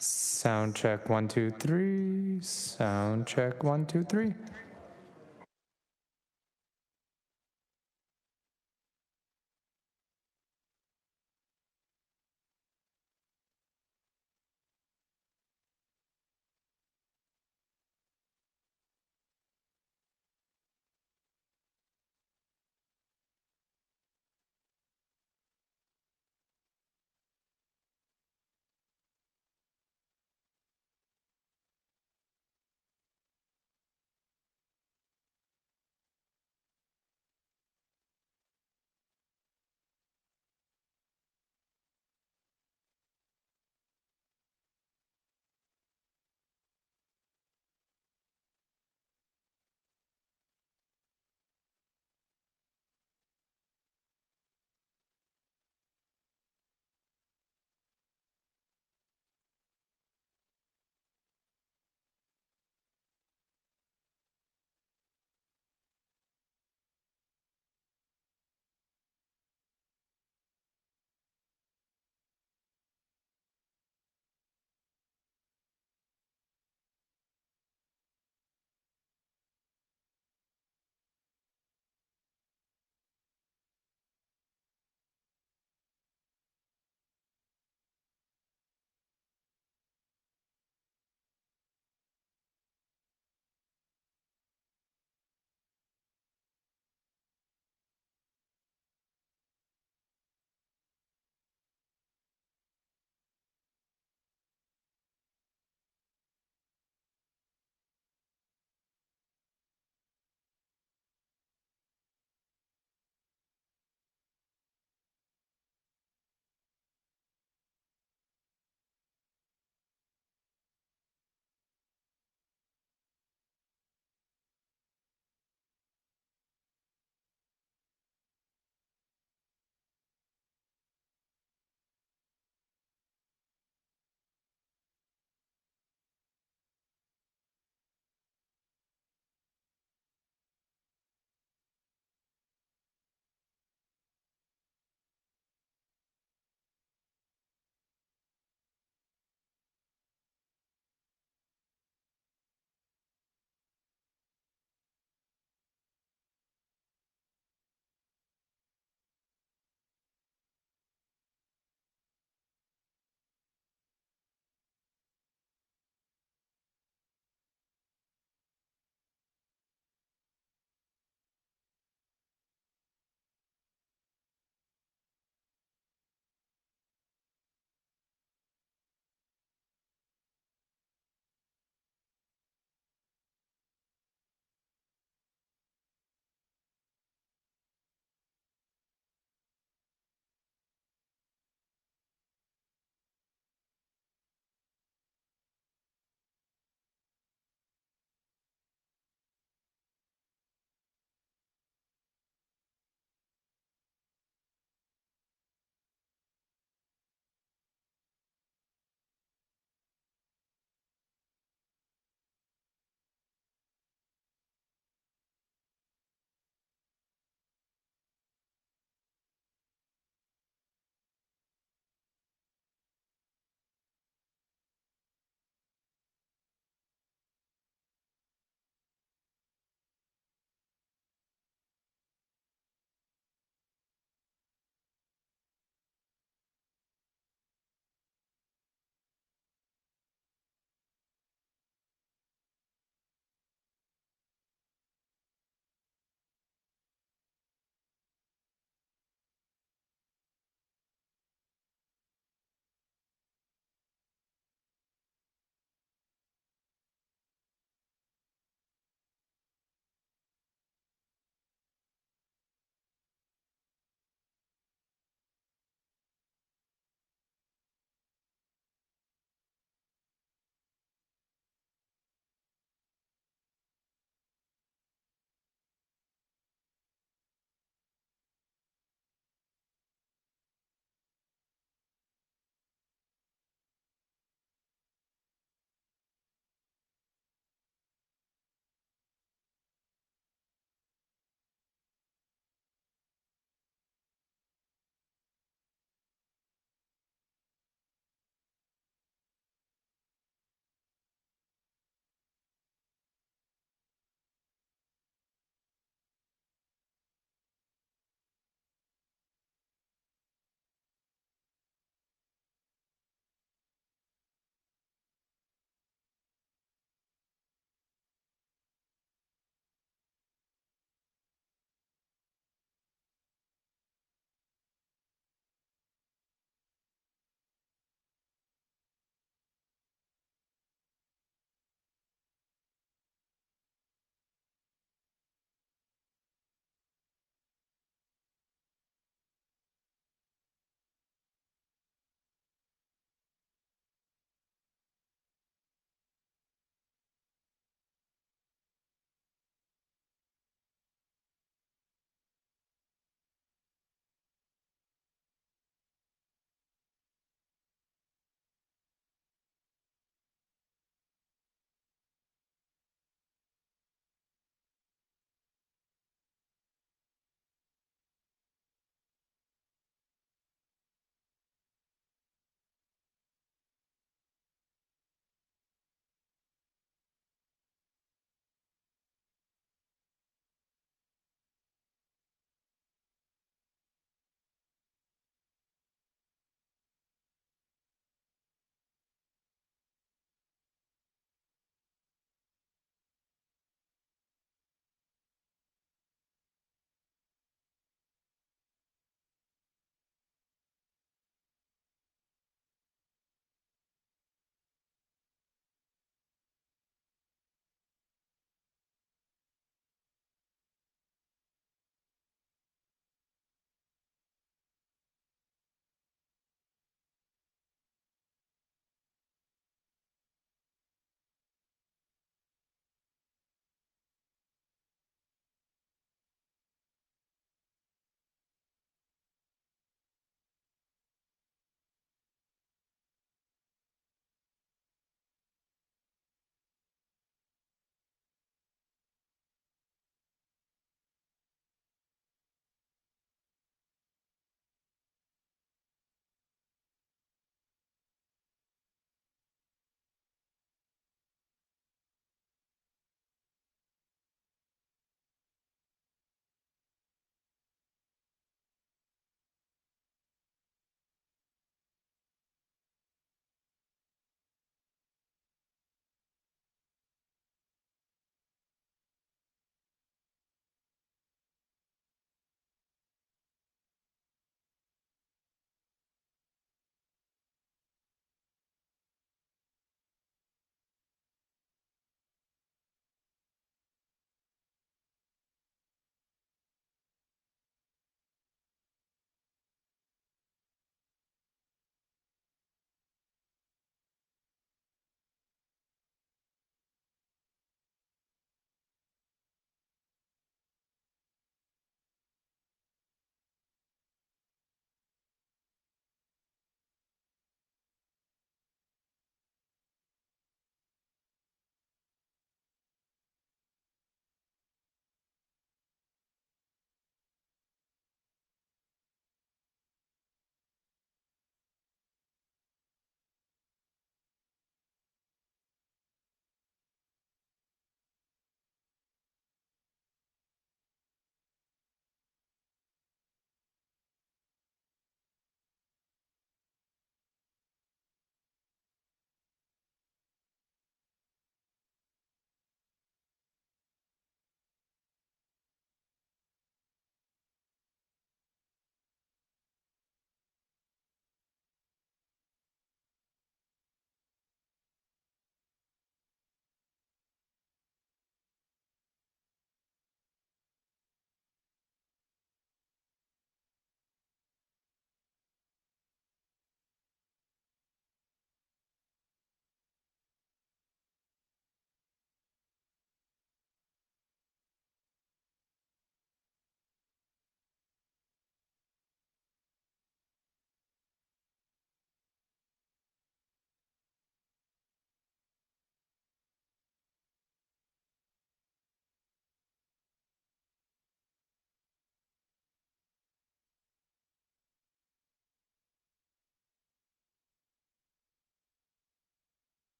Sound check 1 2 3. Sound check 1 2 3.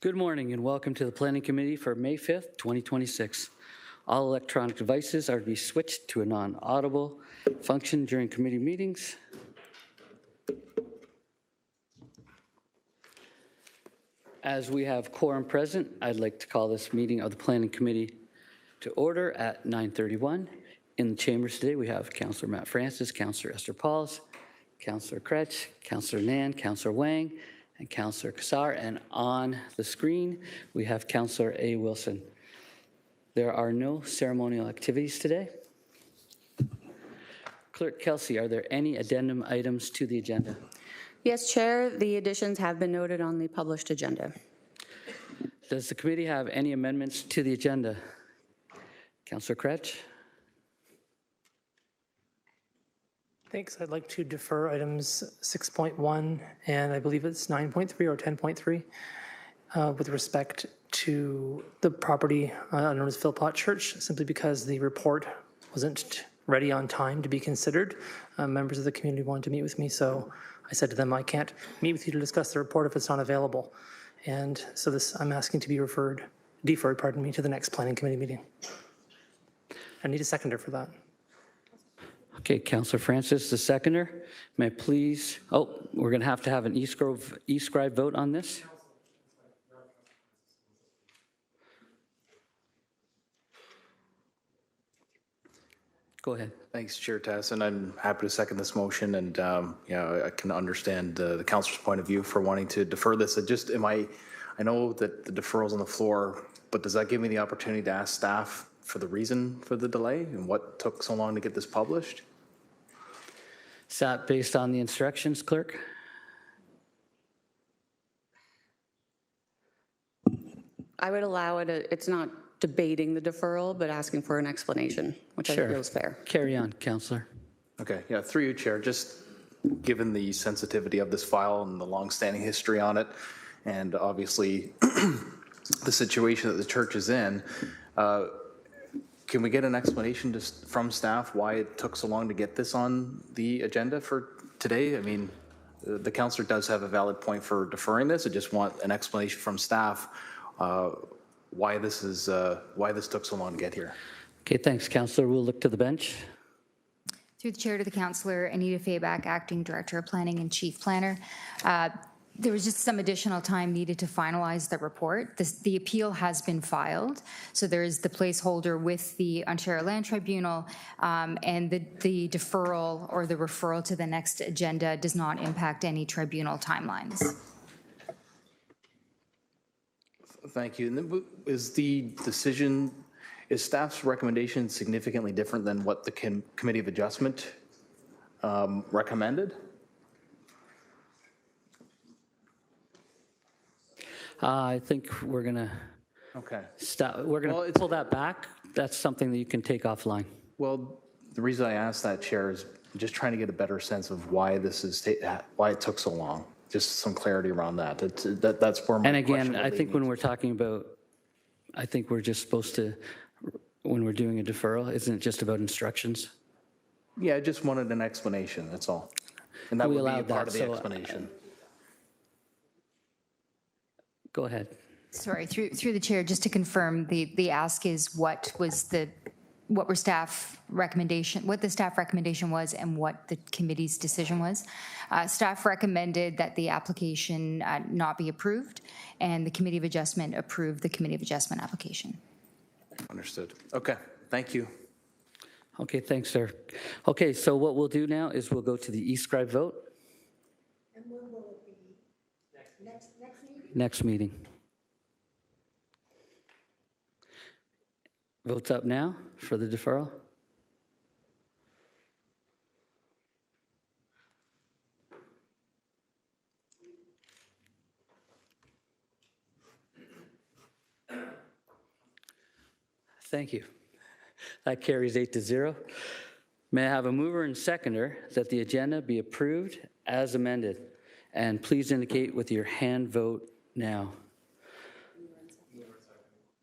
Good morning and welcome to the Planning Committee for May 5th, 2026. All electronic devices are to be switched to a non-audible function during committee meetings. As we have quorum present, I'd like to call this meeting of the Planning Committee to order at 9:31. In the chambers today, we have Councillor Matt Francis, Councillor Esther Pauls, Councillor Kretsch, Councillor Nan, Councillor Wang, and Councillor Kassar. And on the screen, we have Councillor A. Wilson. There are no ceremonial activities today. Clerk Kelsey, are there any addendum items to the agenda? Yes, Chair. The additions have been noted on the published agenda. Does the committee have any amendments to the agenda? Councillor Kretsch? Thanks. I'd like to defer items 6.1 and I believe it's 9.3 or 10.3 with respect to the property known as Philpott Church, simply because the report wasn't ready on time to be considered. Members of the community wanted to meet with me, so I said to them, I can't meet with you to discuss the report if it's not available. And so I'm asking to be deferred, to the next planning committee meeting. I need a seconder for that. Okay, Councillor Francis, the seconder. May I please, we're going to have an e-scribe vote on this. Go ahead. Thanks, Chair Tess, and I'm happy to second this motion. And I can understand the councilor's point of view for wanting to defer this. I know that the deferral's on the floor, but does that give me the opportunity to ask staff for the reason for the delay and what took so long to get this published? Is that based on the instructions, clerk? I would allow it. It's not debating the deferral, but asking for an explanation, which I feel is fair. Carry on, Councillor. Okay, yeah, through you, Chair. Just given the sensitivity of this file and the long-standing history on it, and obviously the situation that the church is in, can we get an explanation just from staff why it took so long to get this on the agenda for today? I mean, the councillor does have a valid point for deferring this. I just want an explanation from staff why this took so long to get here. Okay, thanks, Councillor. We'll look to the bench. Through the chair to the councillor, Anita Fayback, Acting Director of Planning and Chief Planner. There was just some additional time needed to finalize the report. The appeal has been filed, so there is the placeholder with the Ontario Land Tribunal, and the deferral or the referral to the next agenda does not impact any tribunal timelines. Thank you. And then is staff's recommendation significantly different than what the Committee of Adjustment recommended? I think we're going to stop. We're going to pull that back. That's something that you can take offline. Well, the reason I asked that, Chair, is just trying to get a better sense of why why it took so long. Just some clarity around that. That's where my And again, question I think when we're talking about, I think we're just supposed to, when we're doing a deferral, isn't it just about instructions? Yeah, I just wanted an explanation, that's all. And that We would be a allowed part that, of the so, explanation. Go ahead. Sorry, through the chair, just to confirm, the ask is what were staff recommendation, what the staff recommendation was and what the committee's decision was. Staff recommended that the application not be approved, and the Committee of Adjustment approved the Committee of Adjustment application. Understood. Okay, thank you. Okay, thanks, sir. Okay, so what we'll do now is we'll go to the e-scribe vote. And when will it be? Next meeting? Next meeting. Votes up now for the deferral. Thank you. That carries 8-0. May I have a mover and seconder that the agenda be approved as amended? And please indicate with your hand vote now.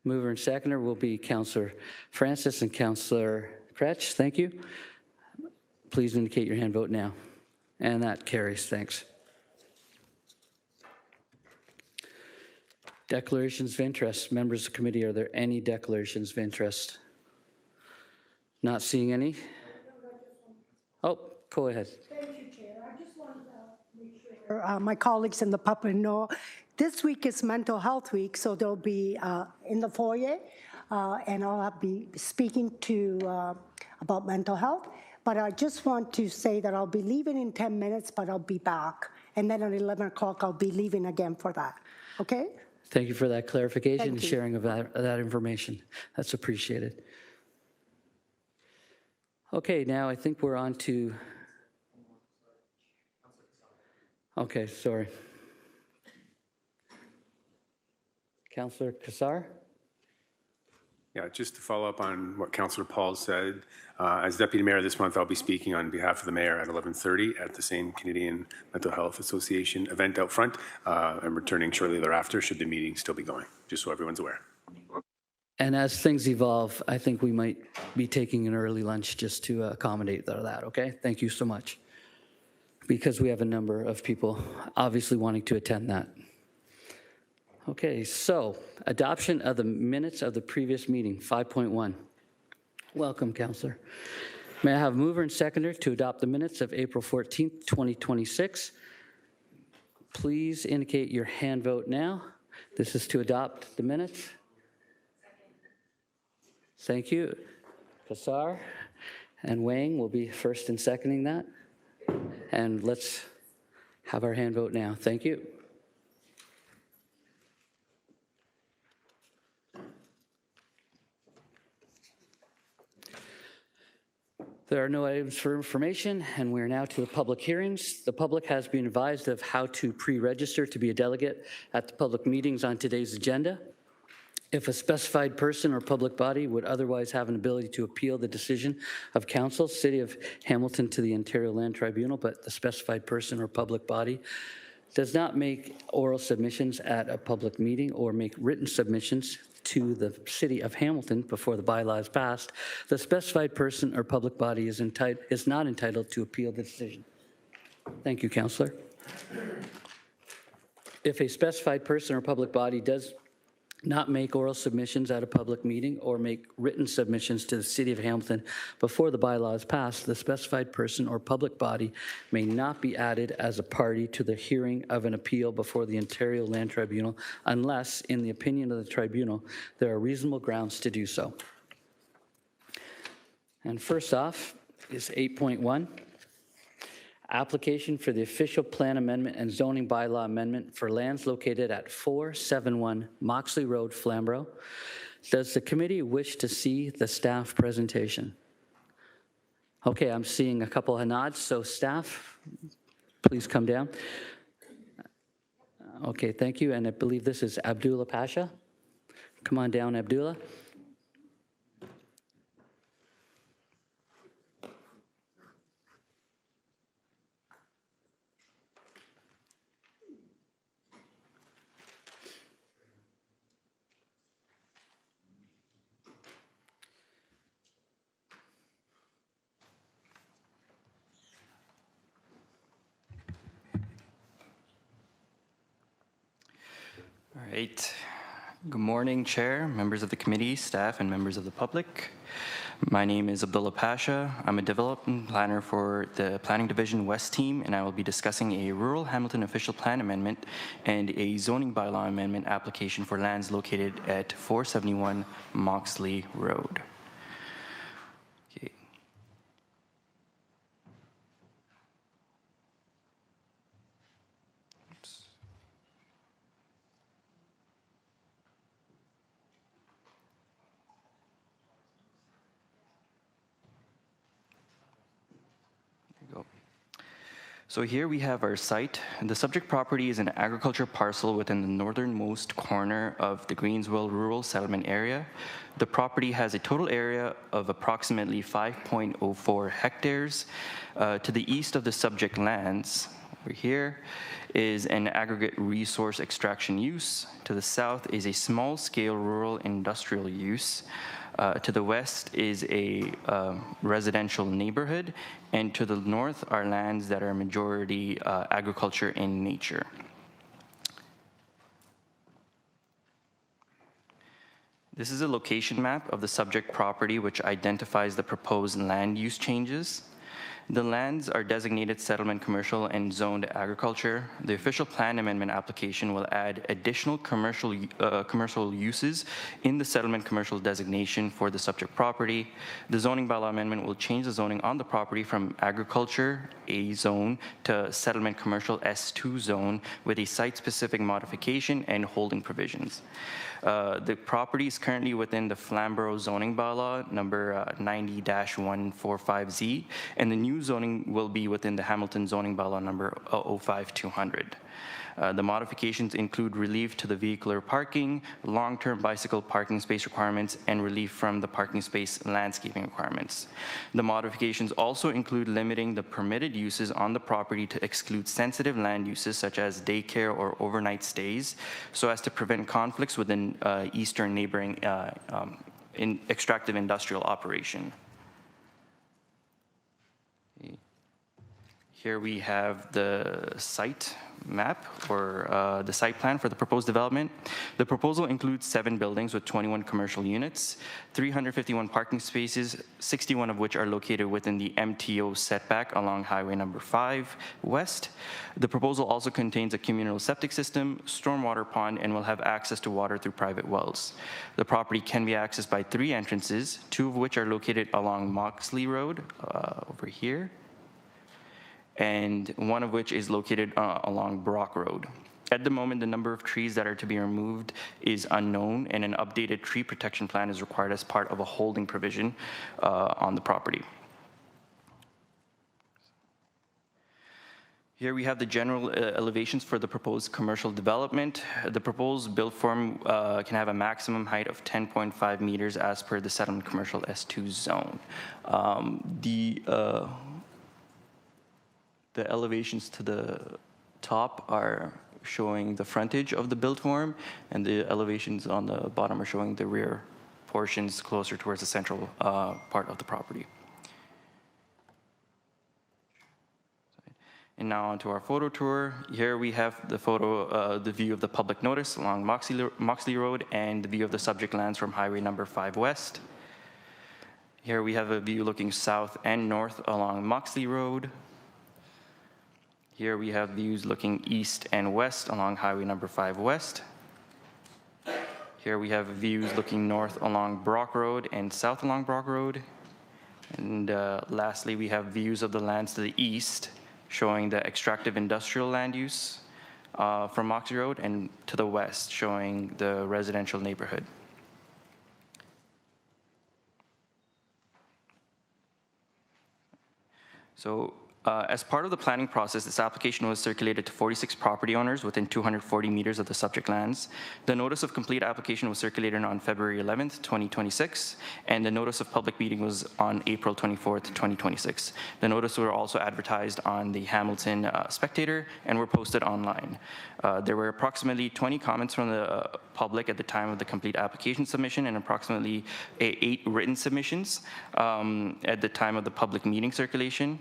Mover and seconder will be Councillor Francis and Councillor Kretsch. Thank you. Please indicate your hand vote now. And that carries. Thanks. Declarations of interest. Members of the committee, are there any declarations of interest? Not seeing any? Oh, go ahead. Thank you, Chair. I just wanted to make sure my colleagues in the public know, this week is Mental Health Week, so there'll be in the foyer, and I'll be speaking to about mental health. But I just want to say that I'll be leaving in 10 minutes, but I'll be back. And then at 11 o'clock, I'll be leaving again for that. Okay? Thank you for that clarification Thank and you. sharing of that information. That's appreciated. Okay, now I think we're on to... Okay, sorry. Councillor Kassar? Yeah, just to follow up on what Councillor Paul said, as Deputy Mayor this month, I'll be speaking on behalf of the Mayor at 11:30 at the same Canadian Mental Health Association event out front, and returning shortly thereafter should the meeting still be going, just so everyone's aware. And as things evolve, I think we might be taking an early lunch just to accommodate that, okay? Thank you so much. Because we have a number of people obviously wanting to attend that. Okay, so adoption of the minutes of the previous meeting, 5.1. Welcome, Councillor. May I have a mover and seconder to adopt the minutes of April 14th, 2026? Please indicate your hand vote now. This is to adopt the minutes. Thank you. Kassar and Wang will be first and seconding that. And let's have our hand vote now. Thank you. There are no items for information, and we're now to the public hearings. The public has been advised of how to pre-register to be a delegate at the public meetings on today's agenda. If a specified person or public body would otherwise have an ability to appeal the decision of council, City of Hamilton to the Ontario Land Tribunal, but the specified person or public body does not make oral submissions at a public meeting or make written submissions to the City of Hamilton before the bylaw is passed, the specified person or public body is not entitled to appeal the decision. Thank you, Councillor. If a specified person or public body does not make oral submissions at a public meeting or make written submissions to the City of Hamilton before the bylaw is passed, the specified person or public body may not be added as a party to the hearing of an appeal before the Ontario Land Tribunal unless, in the opinion of the tribunal, there are reasonable grounds to do so. And first off is 8.1. Application for the official plan amendment and zoning bylaw amendment for lands located at 471 Moxley Road, Flamborough. Does the committee wish to see the staff presentation? Okay, I'm seeing a couple of nods, so staff, please come down. Okay, thank you, and I believe this is Abdullah Pasha. Come on down, Abdullah. All right. Good morning, Chair, members of the committee, staff, and members of the public. My name is Abdullah Pasha. I'm a development planner for the Planning Division West team, and I will be discussing a rural Hamilton official plan amendment and a zoning bylaw amendment application for lands located at 471 Moxley Road. Okay. So here we have our site. The subject property is an agriculture parcel within the northernmost corner of the Greenswell Rural Settlement Area. The property has a total area of approximately 5.04 hectares. To the east of the subject lands, over here, is an aggregate resource extraction use. To the south is a small-scale rural industrial use. To the west is a residential neighborhood, and to the north are lands that are majority agriculture in nature. This is a location map of the subject property which identifies the proposed land use changes. The lands are designated settlement commercial and zoned agriculture. The official plan amendment application will add additional commercial uses in the settlement commercial designation for the subject property. The zoning bylaw amendment will change the zoning on the property from agriculture A zone to settlement commercial S2 zone with a site-specific modification and holding provisions. The property is currently within the Flamborough zoning bylaw number 90-145Z, and the new zoning will be within the Hamilton zoning bylaw number 05200. The modifications include relief to the vehicular parking, long-term bicycle parking space requirements, and relief from the parking space landscaping requirements. The modifications also include limiting the permitted uses on the property to exclude sensitive land uses such as daycare or overnight stays, so as to prevent conflicts with an eastern neighboring extractive industrial operation. Here we have the site map or the site plan for the proposed development. The proposal includes 7 buildings with 21 commercial units, 351 parking spaces, 61 of which are located within the MTO setback along Highway number 5 West. The proposal also contains a communal septic system, stormwater pond, and will have access to water through private wells. The property can be accessed by 3 entrances, 2 of which are located along Moxley Road over here, and 1 of which is located along Brock Road. At the moment, the number of trees that are to be removed is unknown, and an updated tree protection plan is required as part of a holding provision on the property. Here we have the general elevations for the proposed commercial development. The proposed build form can have a maximum height of 10.5 meters as per the settlement commercial S2 zone. The elevations to the top are showing the frontage of the build form, and the elevations on the bottom are showing the rear portions closer towards the central part of the property. And now onto our photo tour. Here we have the photo, the view of the public notice along Moxley Road and the view of the subject lands from Highway number 5 West. Here we have a view looking south and north along Moxley Road. Here we have views looking east and west along Highway number 5 West. Here we have views looking north along Brock Road and south along Brock Road. And lastly, we have views of the lands to the east, showing the extractive industrial land use from Moxley Road, and to the west, showing the residential neighborhood. So as part of the planning process, this application was circulated to 46 property owners within 240 meters of the subject lands. The notice of complete application was circulated on February 11th, 2026, and the notice of public meeting was on April 24th, 2026. The notice were also advertised on the Hamilton Spectator and were posted online. There were approximately 20 comments from the public at the time of the complete application submission, and approximately 8 written submissions at the time of the public meeting circulation.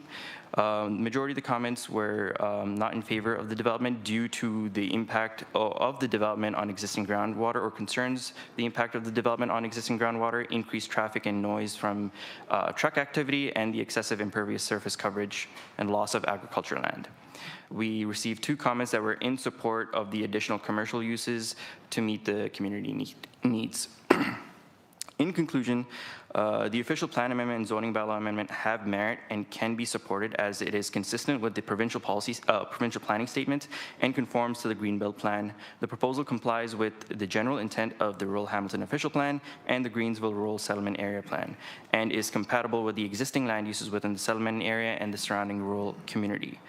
Majority of the comments were not in favor of the development due to the impact of the development on existing groundwater, or concerns the impact of the development on existing groundwater, increased traffic and noise from truck activity, and the excessive impervious surface coverage and loss of agricultural land. We received 2 comments that were in support of the additional commercial uses to meet the community needs. In conclusion, the official plan amendment and zoning bylaw amendment have merit and can be supported, as it is consistent with the provincial planning statement and conforms to the Greenbelt plan. The proposal complies with the general intent of the Rural Hamilton official plan and the Greensville Rural Settlement Area plan, and is compatible with the existing land uses within the settlement area and the surrounding rural community.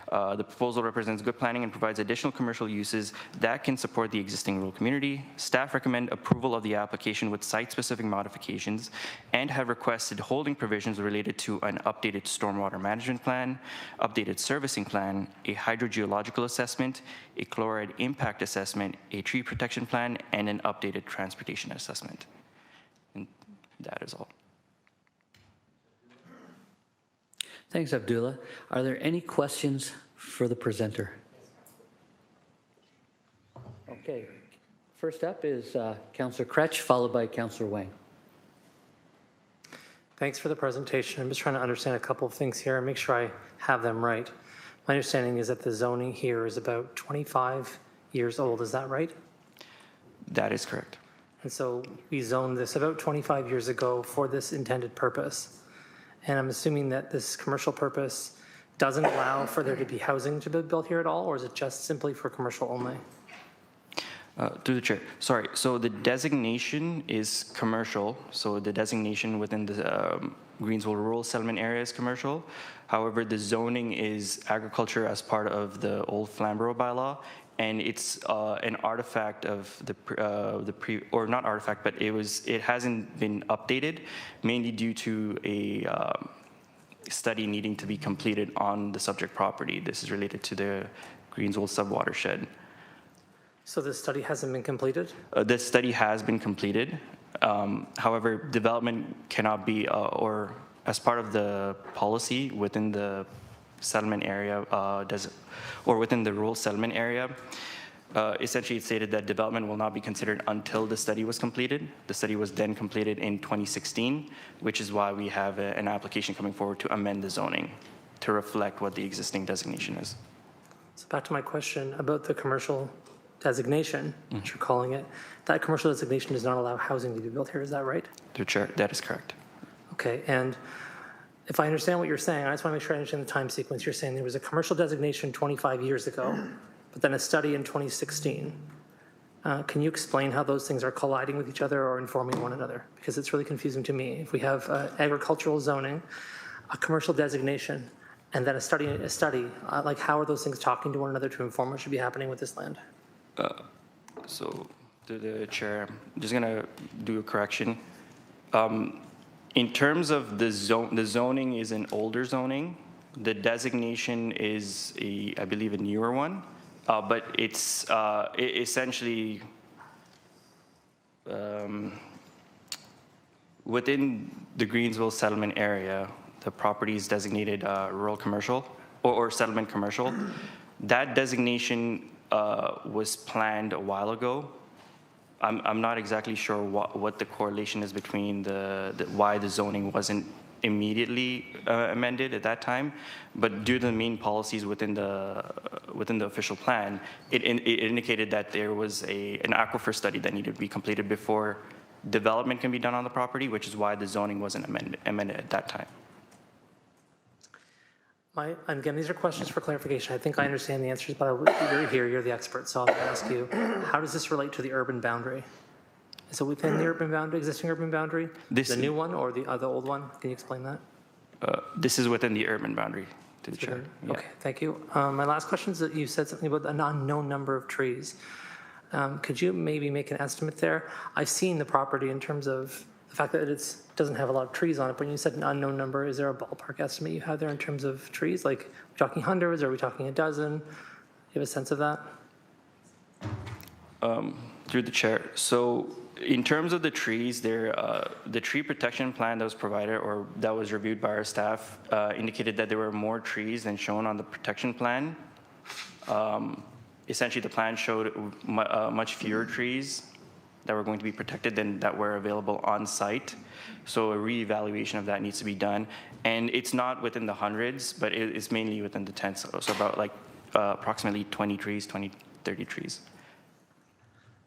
The proposal represents good planning and provides additional commercial uses that can support the existing rural community. Staff recommend approval of the application with site-specific modifications and have requested holding provisions related to an updated stormwater management plan, updated servicing plan, a hydrogeological assessment, a chloride impact assessment, a tree protection plan, and an updated transportation assessment. And that is all. Thanks, Abdullah. Are there any questions for the presenter? Okay. First up is Councillor Kretsch, followed by Councillor Wang. Thanks for the presentation. I'm just trying to understand a couple of things here and make sure I have them right. My understanding is that the zoning here is about 25 years old. Is that right? That is correct. And so we zoned this about 25 years ago for this intended purpose. And I'm assuming that this commercial purpose doesn't allow for there to be housing to be built here at all, or is it just simply for commercial only? Through the chair, sorry. So the designation is commercial. So the designation within the Greensville Rural Settlement Area is commercial. However, the zoning is agriculture as part of the old Flamborough bylaw, and it's an artifact of or not artifact, but it hasn't been updated, mainly due to a study needing to be completed on the subject property. This is related to the Greensville subwatershed. So the study hasn't been completed? The study has been completed. However, development cannot be, or as part of the policy within the settlement area, or within the rural settlement area, essentially it stated that development will not be considered until the study was completed. The study was then completed in 2016, which is why we have an application coming forward to amend the zoning to reflect what the existing designation is. So back to my question about the commercial designation, which you're calling it, that commercial designation does not allow housing to be built here, is that right? Through chair, that is correct. Okay, and if I understand what you're saying, I just want to make sure I understand the time sequence. You're saying there was a commercial designation 25 years ago, but then a study in 2016. Can you explain how those things are colliding with each other or informing one another? Because it's really confusing to me. If we have agricultural zoning, a commercial designation, and then a study, like how are those things talking to one another to inform what should be happening with this land? So, to the chair, I'm just gonna do a correction. In terms of the zoning is an older zoning. The designation is I believe, a newer one, but it's essentially within the Greensville settlement area. The property is designated rural commercial or settlement commercial. That designation was planned a while ago. I'm not exactly sure what the correlation is between why the zoning wasn't immediately amended at that time, but due to the main policies within the official plan, it indicated that there was an aquifer study that needed to be completed before development can be done on the property, which is why the zoning wasn't amended at that time. Again, these are questions for clarification. I think I understand the answers, but you're here, you're the expert, so I'll ask you, how does this relate to the urban boundary? Is it within the urban boundary, existing urban boundary? The new one or the old one? Can you explain that? This is within the urban boundary, to the chair. Yeah. Okay, thank you. My last question is that you said something about an unknown number of trees. Could you maybe make an estimate there? I've seen the property in terms of the fact that it doesn't have a lot of trees on it, but when you said an unknown number, is there a ballpark estimate you have there in terms of trees? Like, are we talking hundreds? Are we talking a dozen? Do you have a sense of that? Through the chair. So in terms of the trees, the tree protection plan that was provided or that was reviewed by our staff indicated that there were more trees than shown on the protection plan. Essentially, the plan showed much fewer trees that were going to be protected than that were available on site. So a reevaluation of that needs to be done. And it's not within the hundreds, but it's mainly within the tens. So about like approximately 20 trees, 30 trees.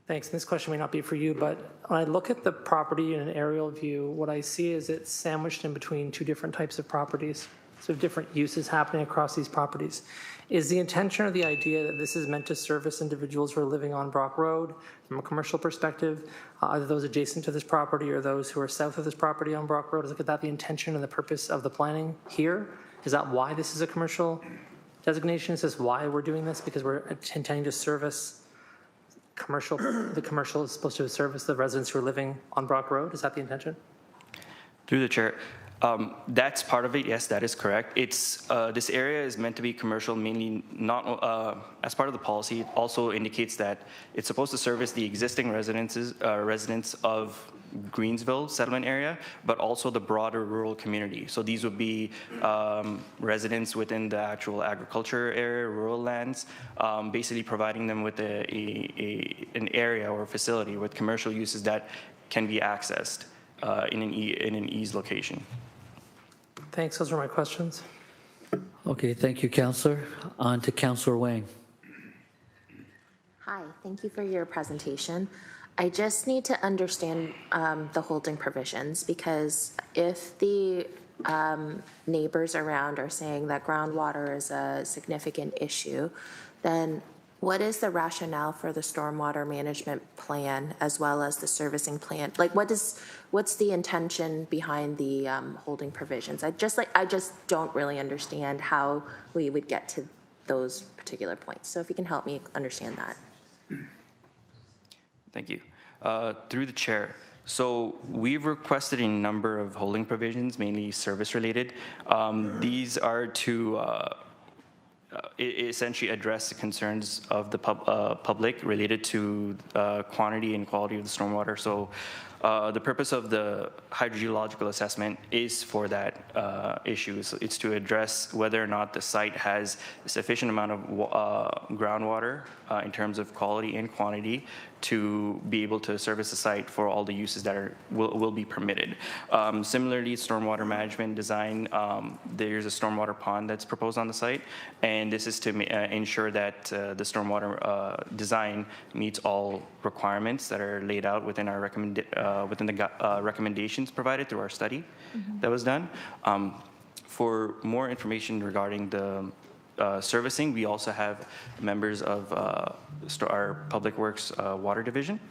Thanks. This question may not be for you, but when I look at the property in an aerial view, what I see is it's sandwiched in between two different types of properties. So different uses happening across these properties. Is the intention or the idea that this is meant to service individuals who are living on Brock Road from a commercial perspective, either those adjacent to this property or those who are south of this property on Brock Road? Is that the intention and the purpose of the planning here? Is that why this is a commercial designation? Is this why we're doing this? Because we're intending to service commercial, the commercial is supposed to service the residents who are living on Brock Road? Is that the intention? Through the chair. That's part of it. Yes, that is correct. It's this area is meant to be commercial, mainly not as part of the policy. It also indicates that it's supposed to service the existing residents of Greensville settlement area, but also the broader rural community. So these would be residents within the actual agriculture area, rural lands, basically providing them with an area or facility with commercial uses that can be accessed in an ease location. Thanks, those are my questions. Okay, thank you, Councillor. On to Councillor Wang. Hi, thank you for your presentation. I just need to understand the holding provisions, because if the neighbors around are saying that groundwater is a significant issue, then what is the rationale for the stormwater management plan as well as the servicing plan? Like, what's the intention behind the holding provisions? I just don't really understand how we would get to those particular points. So if you can help me understand that. Thank you. Through the chair. So we've requested a number of holding provisions, mainly service related. These are to essentially address the concerns of the public related to quantity and quality of the stormwater. So the purpose of the hydrogeological assessment is for that issue. So it's to address whether or not the site has a sufficient amount of groundwater in terms of quality and quantity to be able to service the site for all the uses that will be permitted. Similarly, stormwater management design, there's a stormwater pond that's proposed on the site, and this is to ensure that the stormwater design meets all requirements that are laid out within our recommendations provided through our study that was done. For more information regarding the servicing, we also have members of our Public Works Water Division.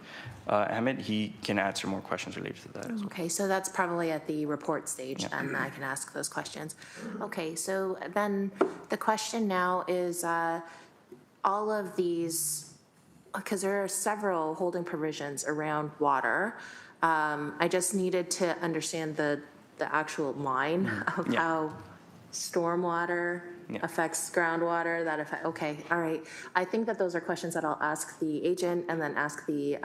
Ahmed, he can answer more questions related to that as well. Okay, so that's probably at the report stage, and I can ask those questions. Okay, so then the question now is all of these, because there are several holding provisions around water, I just needed to understand the actual line of how stormwater affects groundwater, okay, all right. I think that those are questions that I'll ask the agent and then ask the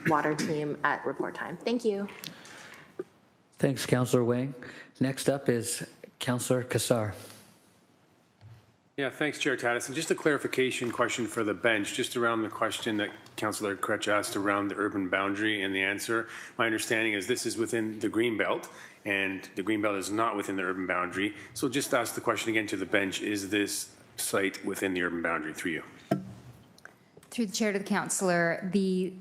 water team at report time. Thank you. Thanks, Councillor Wang. Next up is Councillor Kassar. Yeah, thanks, Chair Tatis. And just a clarification question for the bench, just around the question that Councillor Kretsch asked around the urban boundary and the answer. My understanding is this is within the Greenbelt, and the Greenbelt is not within the urban boundary. So just ask the question again to the bench, is this site within the urban boundary through you? Through the chair to the councillor, the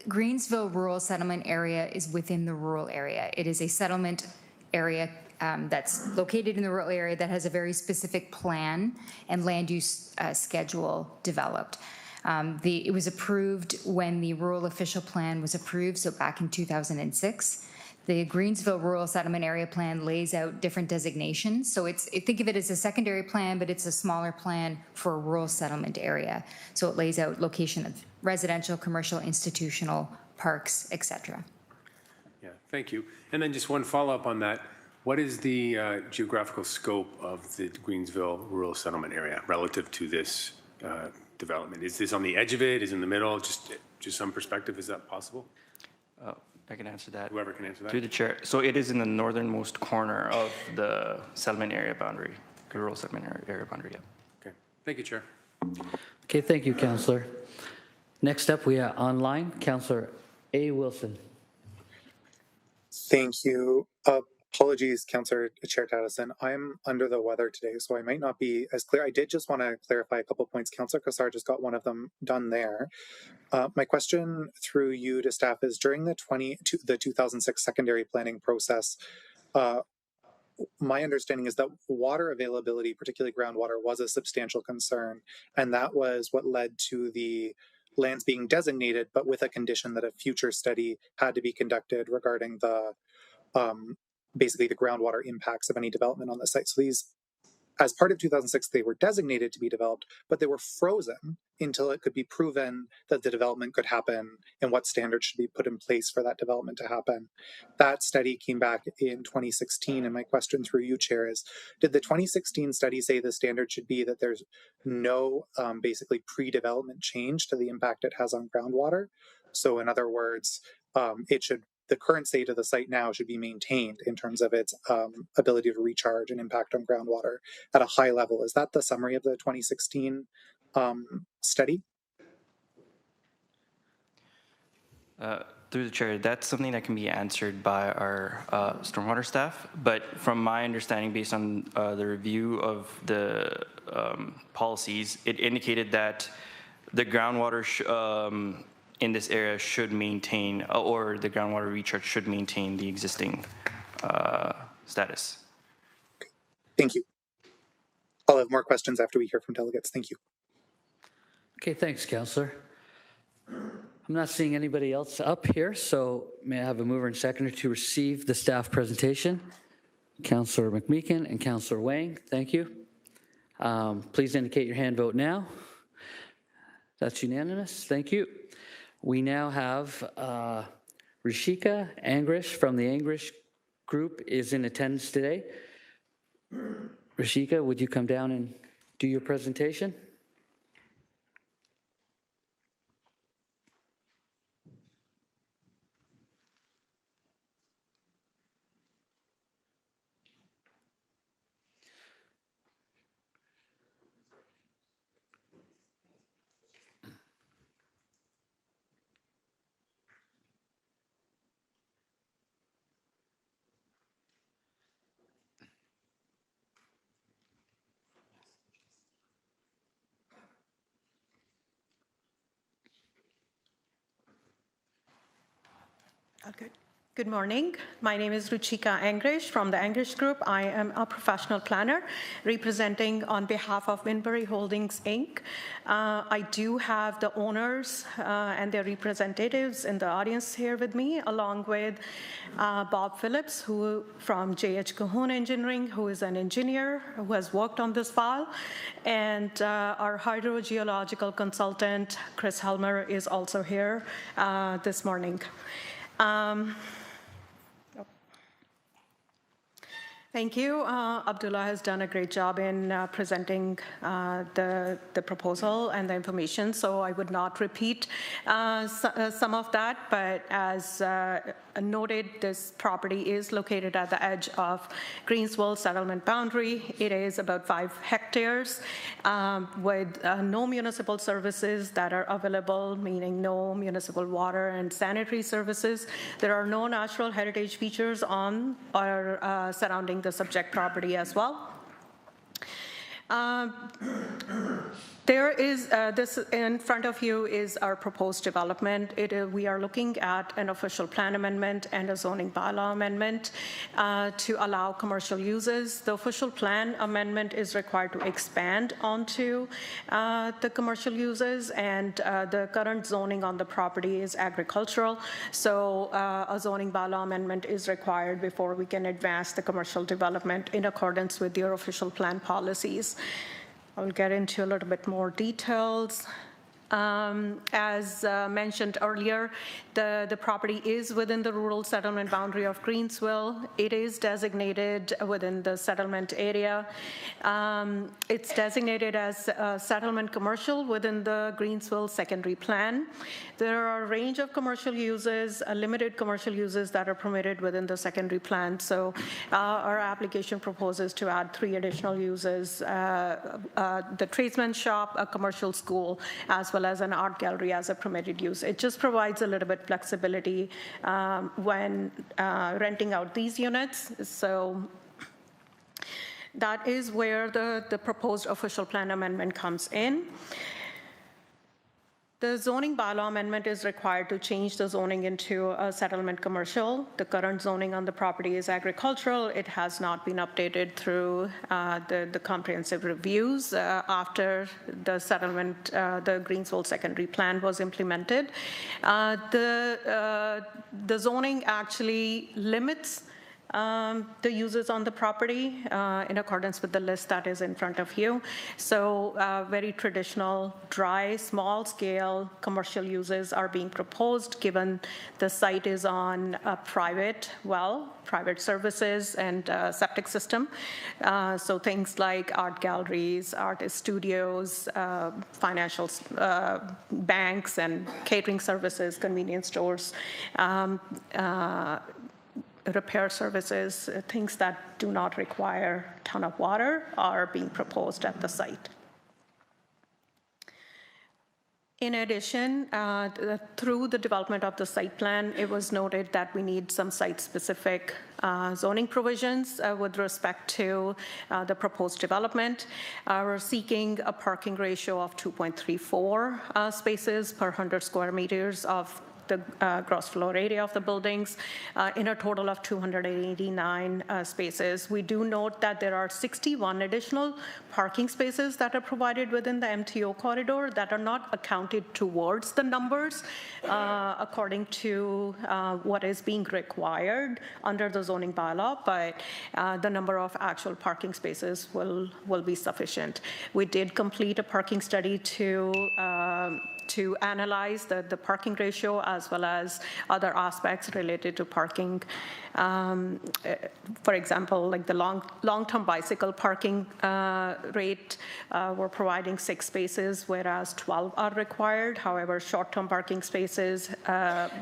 Greensville Rural Settlement Area is within the rural area. It is a settlement area that's located in the rural area that has a very specific plan and land use schedule developed. It was approved when the rural official plan was approved, so back in 2006. The Greensville Rural Settlement Area Plan lays out different designations. So think of it as a secondary plan, but it's a smaller plan for a rural settlement area. So it lays out location of residential, commercial, institutional, parks, etc. Yeah, thank you. And then just one follow-up on that. What is the geographical scope of the Greensville Rural Settlement Area relative to this development? Is this on the edge of it? Is it in the middle? Just some perspective, is that possible? I can answer that. Whoever can answer that. Through the chair. So it is in the northernmost corner of the settlement area boundary, the rural settlement area boundary. Yeah. Okay. Thank you, Chair. Okay, thank you, Councillor. Next up, we have online, Councillor A. Wilson. Thank you. Apologies, Councillor Chair Tattison. I'm under the weather today, so I might not be as clear. I did just want to clarify a couple points. Councillor Kassar just got one of them done there. My question through you to staff is, during the 2006 secondary planning process, my understanding is that water availability, particularly groundwater, was a substantial concern, and that was what led to the lands being designated, but with a condition that a future study had to be conducted regarding the basically the groundwater impacts of any development on the site. So these, as part of 2006, they were designated to be developed, but they were frozen until it could be proven that the development could happen and what standards should be put in place for that development to happen. That study came back in 2016, and my question through you, Chair, is, did the 2016 study say the standard should be that there's no basically pre-development change to the impact it has on groundwater? So in other words, it should the current state of the site now should be maintained in terms of its ability to recharge and impact on groundwater at a high level. Is that the summary of the 2016 study? Through the chair, that's something that can be answered by our stormwater staff. But from my understanding, based on the review of the policies, it indicated that the groundwater in this area should maintain, or the groundwater recharge should maintain the existing status. Thank you. I'll have more questions after we hear from delegates. Thank you. Okay, thanks, Councillor. I'm not seeing anybody else up here, so may I have a mover and seconder to receive the staff presentation? Councillor McMeekin and Councillor Wang, thank you. Please indicate your hand vote now. That's unanimous, thank you. We now have Rishika Angrish from the Angrish Group is in attendance today. Rishika, would you come down and do your presentation? Okay. Good morning. My name is Ruchika Angrish from the Angrish Group. I am a professional planner representing on behalf of Winbury Holdings, Inc. I do have the owners and their representatives in the audience here with me, along with Bob Phillips, who from JH Cahoon Engineering, who is an engineer who has worked on this file, and our hydrogeological consultant, Chris Helmer, is also here this morning. Thank you. Abdullah has done a great job in presenting the proposal and the information, so I would not repeat some of that, but as noted, this property is located at the edge of Greensville settlement boundary. It is about 5 hectares with no municipal services that are available, meaning no municipal water and sanitary services. There are no natural heritage features on or surrounding the subject property as well. There is, this in front of you is our proposed development. We are looking at an official plan amendment and a zoning bylaw amendment to allow commercial uses. The official plan amendment is required to expand onto the commercial uses, and the current zoning on the property is agricultural. So a zoning bylaw amendment is required before we can advance the commercial development in accordance with your official plan policies. I'll get into a little bit more details. As mentioned earlier, the property is within the rural settlement boundary of Greensville. It is designated within the settlement area. It's designated as settlement commercial within the Greensville secondary plan. There are a range of commercial uses, limited commercial uses that are permitted within the secondary plan. So our application proposes to add 3 additional uses, the tradesman shop, a commercial school, as well as an art gallery as a permitted use. It just provides a little bit flexibility when renting out these units. So that is where the proposed official plan amendment comes in. The zoning bylaw amendment is required to change the zoning into a settlement commercial. The current zoning on the property is agricultural. It has not been updated through the comprehensive reviews after the settlement, the Greensville secondary plan was implemented. The zoning actually limits the uses on the property in accordance with the list that is in front of you. So very traditional, dry, small-scale commercial uses are being proposed given the site is on a private well, private services and septic system. So things like art galleries, artist studios, financial banks and catering services, convenience stores, repair services, things that do not require a ton of water are being proposed at the site. In addition, through the development of the site plan, it was noted that we need some site-specific zoning provisions with respect to the proposed development. We're seeking a parking ratio of 2.34 spaces per 100 square meters of the gross floor area of the buildings in a total of 289 spaces. We do note that there are 61 additional parking spaces that are provided within the MTO corridor that are not accounted towards the numbers according to what is being required under the zoning bylaw, but the number of actual parking spaces will be sufficient. We did complete a parking study to analyze the parking ratio as well as other aspects related to parking. For example, like the long-term bicycle parking rate, we're providing 6 spaces, whereas 12 are required. However, short-term parking spaces,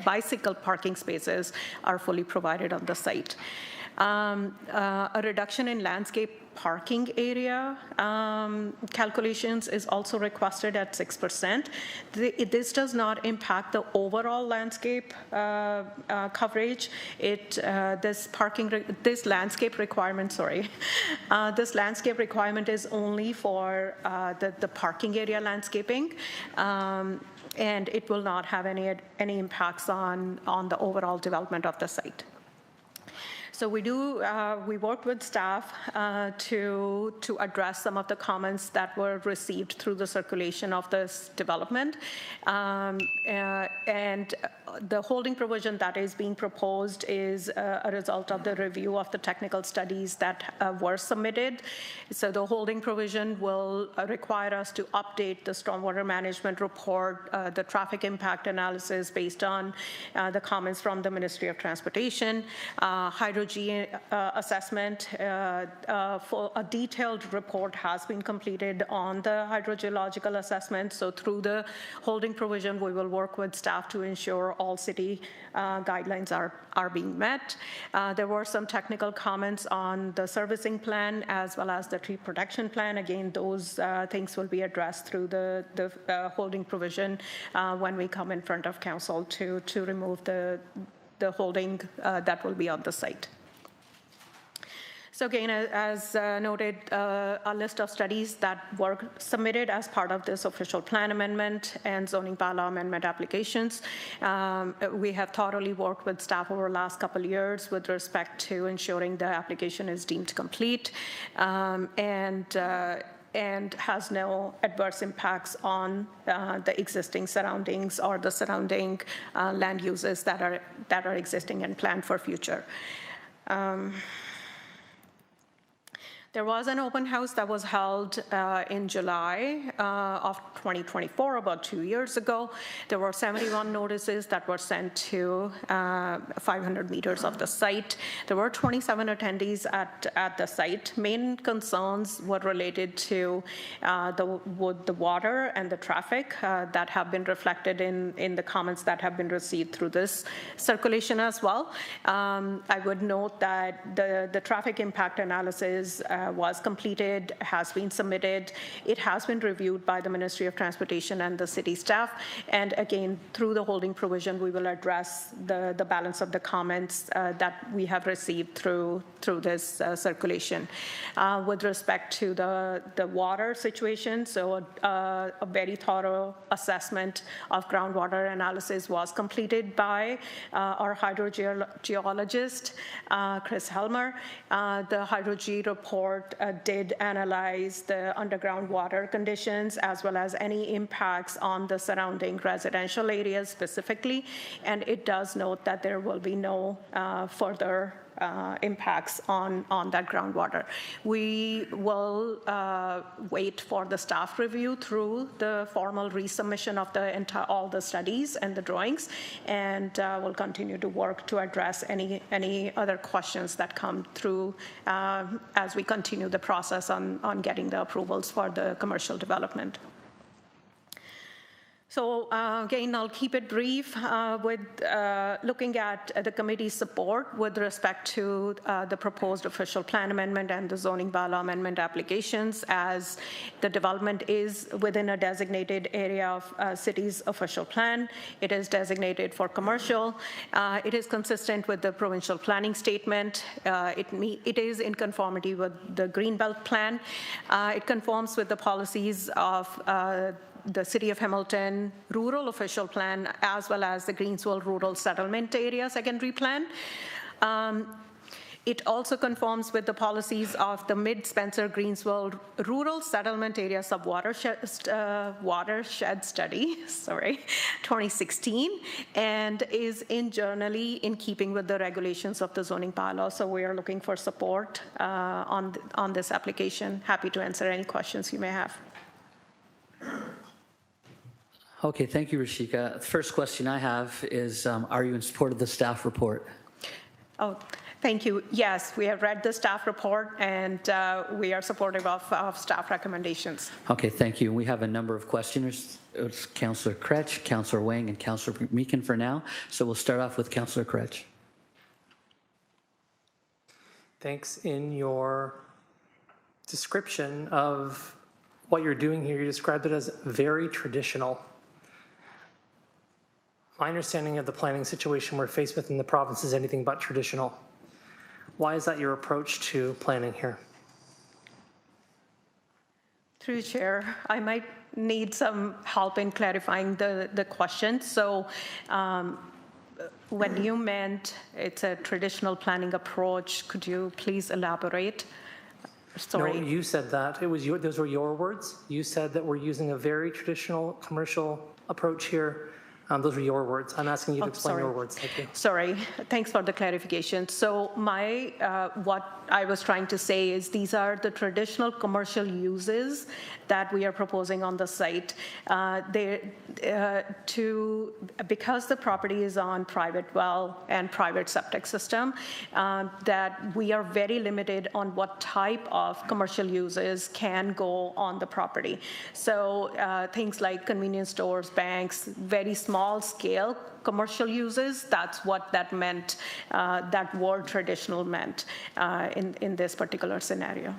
bicycle parking spaces are fully provided on the site. A reduction in landscape parking area calculations is also requested at 6%. This does not impact the overall landscape coverage. This landscape requirement is only for the parking area landscaping. And it will not have any impacts on the overall development of the site. So we worked with staff to address some of the comments that were received through the circulation of this development. And the holding provision that is being proposed is a result of the review of the technical studies that were submitted. So the holding provision will require us to update the stormwater management report, the traffic impact analysis based on the comments from the Ministry of Transportation, hydro assessment. For a detailed report has been completed on the hydrogeological assessment. So through the holding provision, we will work with staff to ensure all city guidelines are being met. There were some technical comments on the servicing plan as well as the tree protection plan. Again, those things will be addressed through the holding provision when we come in front of council to remove the holding that will be on the site. So again, as noted, a list of studies that were submitted as part of this official plan amendment and zoning bylaw amendment applications. We have thoroughly worked with staff over the last couple of years with respect to ensuring the application is deemed complete and has no adverse impacts on the existing surroundings or the surrounding land uses that are existing and planned for future. There was an open house that was held in July of 2024, about 2 years ago. There were 71 notices that were sent to 500 meters of the site. There were 27 attendees at the site. Main concerns were related to the water and the traffic that have been reflected in the comments that have been received through this circulation as well. I would note that the traffic impact analysis was completed, has been submitted. It has been reviewed by the Ministry of Transportation and the city staff. And again, through the holding provision, we will address the balance of the comments that we have received through this circulation. With respect to the water situation, so a very thorough assessment of groundwater analysis was completed by our hydrogeologist, Chris Helmer. The hydroge report did analyze the underground water conditions as well as any impacts on the surrounding residential areas specifically, and it does note that there will be no further impacts on that groundwater. We will wait for the staff review through the formal resubmission of all the studies and the drawings, and we'll continue to work to address any other questions that come through as we continue the process on getting the approvals for the commercial development. So again, I'll keep it brief with looking at the committee's support with respect to the proposed official plan amendment and the zoning bylaw amendment applications, as the development is within a designated area of city's official plan. It is designated for commercial. It is consistent with the provincial planning statement. It is in conformity with the Greenbelt plan. It conforms with the policies of the City of Hamilton Rural Official Plan, as well as the Greenswell Rural Settlement Area Secondary Plan. It also conforms with the policies of the Mid-Spencer Greenswell Rural Settlement Area Subwatershed Study, 2016, and is generally in keeping with the regulations of the zoning bylaw. So we are looking for support on this application. Happy to answer any questions you may have. Okay, thank you, Rashika. The first question I have is, are you in support of the staff report? Oh, thank you. Yes, we have read the staff report, and we are supportive of staff recommendations. Okay, thank you. We have a number of questioners. It's Councillor Kretsch, Councillor Wang, and Councillor Meekin for now. So we'll start off with Councillor Kretsch. Thanks. In your description of what you're doing here, you described it as very traditional. My understanding of the planning situation we're faced with in the province is anything but traditional. Why is that your approach to planning here? Through Chair, I might need some help in clarifying the question. So when you meant it's a traditional planning approach, could you please elaborate? Sorry. No, you said that. Those were your words. You said that we're using a very traditional commercial approach here. Those were your words. I'm asking you to explain your words. Thank you. Sorry. Thanks for the clarification. So what I was trying to say is these are the traditional commercial uses that we are proposing on the site. Because the property is on private well and private septic system, that we are very limited on what type of commercial uses can go on the property. So things like convenience stores, banks, very small scale commercial uses, that's what that meant, that word traditional meant in this particular scenario.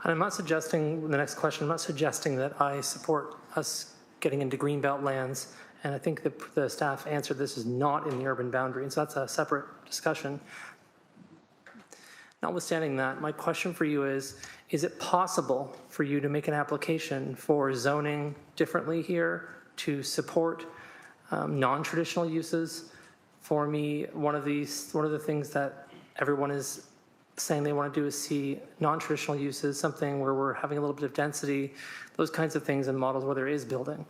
And I'm not suggesting, the next question, I'm not suggesting that I support us getting into greenbelt lands, and I think the staff answered this is not in the urban boundary, and so that's a separate discussion. Notwithstanding that, my question for you is it possible for you to make an application for zoning differently here to support non-traditional uses? For me, one of the things that everyone is saying they want to do is see non-traditional uses, something where we're having a little bit of density, those kinds of things in models where there is building.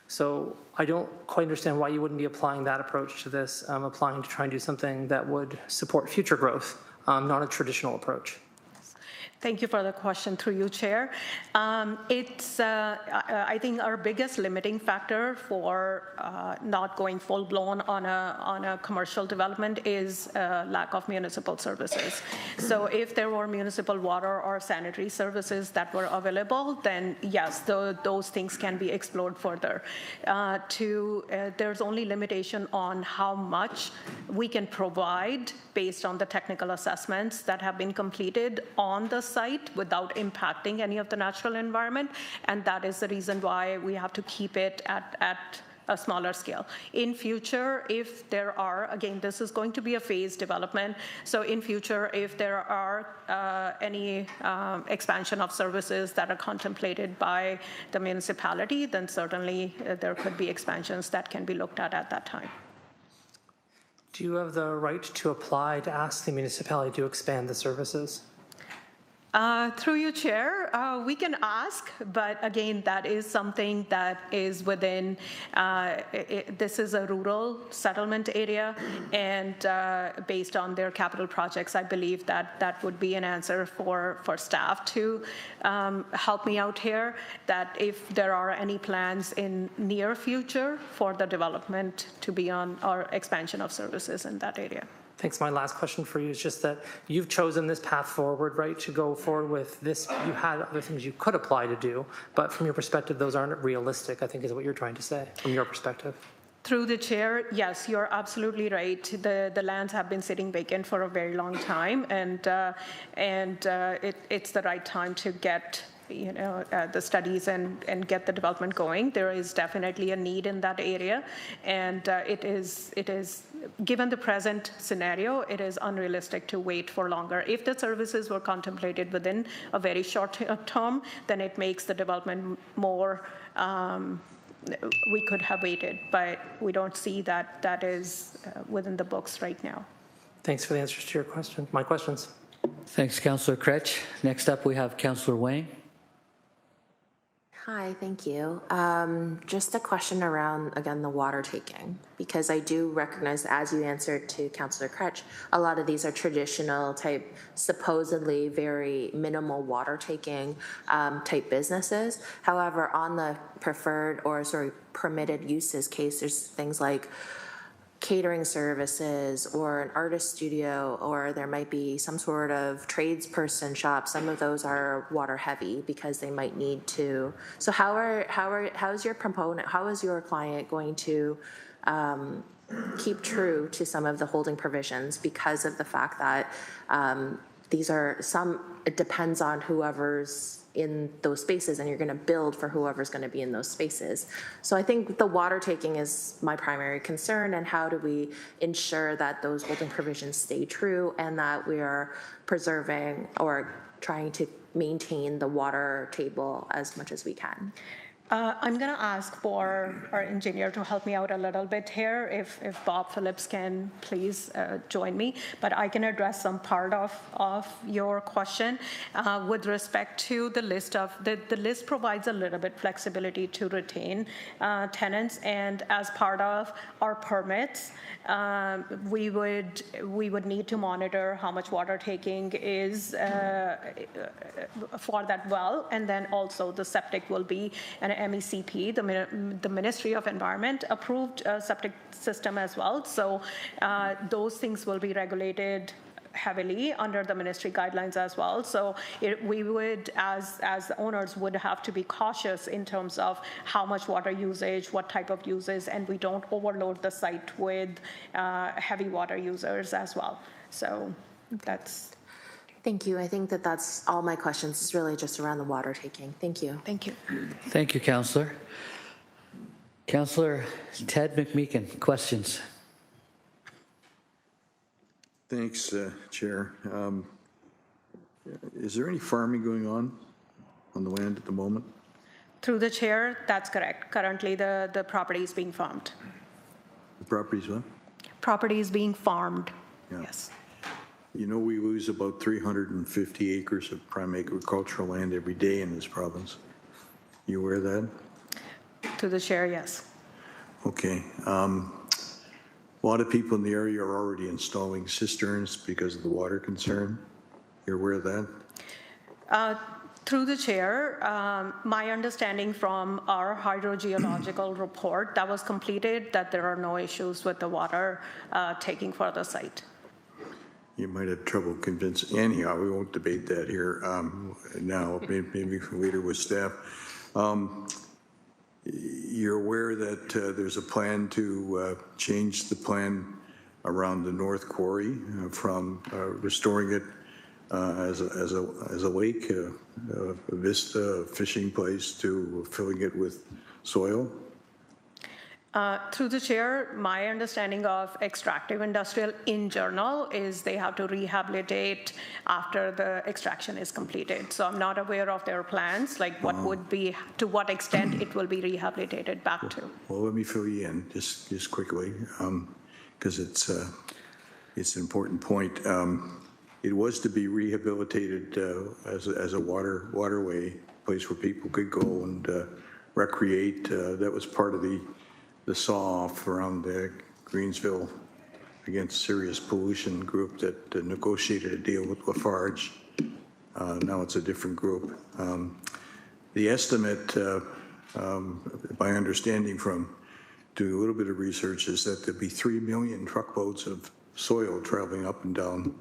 So I don't quite understand why you wouldn't be applying that approach to this, applying to try and do something that would support future growth, not a traditional approach. Thank you for the question, through you, Chair. I think our biggest limiting factor for not going full-blown on a commercial development is lack of municipal services. So if there were municipal water or sanitary services that were available, then yes, those things can be explored further. There's only limitation on how much we can provide based on the technical assessments that have been completed on the site without impacting any of the natural environment, and that is the reason why we have to keep it at a smaller scale. In future, if there are, again, this is going to be a phased development, so in future, if there are any expansion of services that are contemplated by the municipality, then certainly there could be expansions that can be looked at that time. Do you have the right to apply to ask the municipality to expand the services? Through you, Chair, we can ask, but again, that is something that is within, this is a rural settlement area, and based on their capital projects, I believe that that would be an answer for staff to help me out here, that if there are any plans in near future for the development to be on or expansion of services in that area. Thanks. My last question for you is just that you've chosen this path forward, right, to go forward with this. You had other things you could apply to do, but from your perspective, those aren't realistic, I think is what you're trying to say, from your perspective. Through the chair, yes, you're absolutely right. The lands have been sitting vacant for a very long time, and it's the right time to get the studies and get the development going. There is definitely a need in that area, and it is given the present scenario, it is unrealistic to wait for longer. If the services were contemplated within a very short term, then it makes the development more. We could have waited, but we don't see that that is within the books right now. Thanks for the answers to your question. My questions. Thanks, Councillor Kretsch. Next up, we have Councillor Wang. Hi, thank you. Just a question around, again, the water taking, because I do recognize, as you answered to Councillor Kretsch, a lot of these are traditional type, supposedly very minimal water taking type businesses. However, on the preferred or permitted uses case, there's things like catering services or an artist studio, or there might be some sort of tradesperson shop. Some of those are water heavy because they might need to. So how is your proponent, how is your client going to keep true to some of the holding provisions because of the fact that these are it depends on whoever's in those spaces, and you're going to build for whoever's going to be in those spaces. So I think the water taking is my primary concern, and how do we ensure that those holding provisions stay true and that we are preserving or trying to maintain the water table as much as we can. I'm going to ask for our engineer to help me out a little bit here, if Bob Phillips can please join me, but I can address some part of your question. With respect to the list the list provides a little bit flexibility to retain tenants, and as part of our permits, we would need to monitor how much water taking is for that well, and then also the septic will be an MECP, the Ministry of Environment approved septic system as well. So those things will be regulated heavily under the ministry guidelines as well. So we would, as owners, would have to be cautious in terms of how much water usage, what type of uses, and we don't overload the site with heavy water users as well. So that's. Thank you. I think that's all my questions. It's really just around the water taking. Thank you. Thank you. Thank you, Councillor. Councillor Ted McMeekin, questions? Thanks, Chair. Is there any farming going on the land at the moment? Through the chair, that's correct. Currently, the property is being farmed. The property's what? Property is being farmed. Yeah. Yes. You know, we lose about 350 acres of prime agricultural land every day in this province. You aware of that? To the chair, yes. Okay. A lot of people in the area are already installing cisterns because of the water concern. You're aware of that? Through the chair, my understanding from our hydrogeological report that was completed that there are no issues with the water taking for the site. You might have trouble convincing. Anyhow, we won't debate that here now, maybe later with staff. You're aware that there's a plan to change the plan around the North Quarry from restoring it as a lake, a vista, a fishing place, to filling it with soil? Through the chair, my understanding of extractive industrial in general is they have to rehabilitate after the extraction is completed. So I'm not aware of their plans, like what would be, to what extent it will be rehabilitated back to. Well, let me fill you in just quickly, because it's an important point. it was to be rehabilitated as a waterway, place where people could go and recreate. That was part of the saw-off around Greensville against serious pollution group that negotiated a deal with Lafarge. Now it's a different group. The estimate, my understanding from doing a little bit of research, is that there'd be 3 million truckloads of soil traveling up and down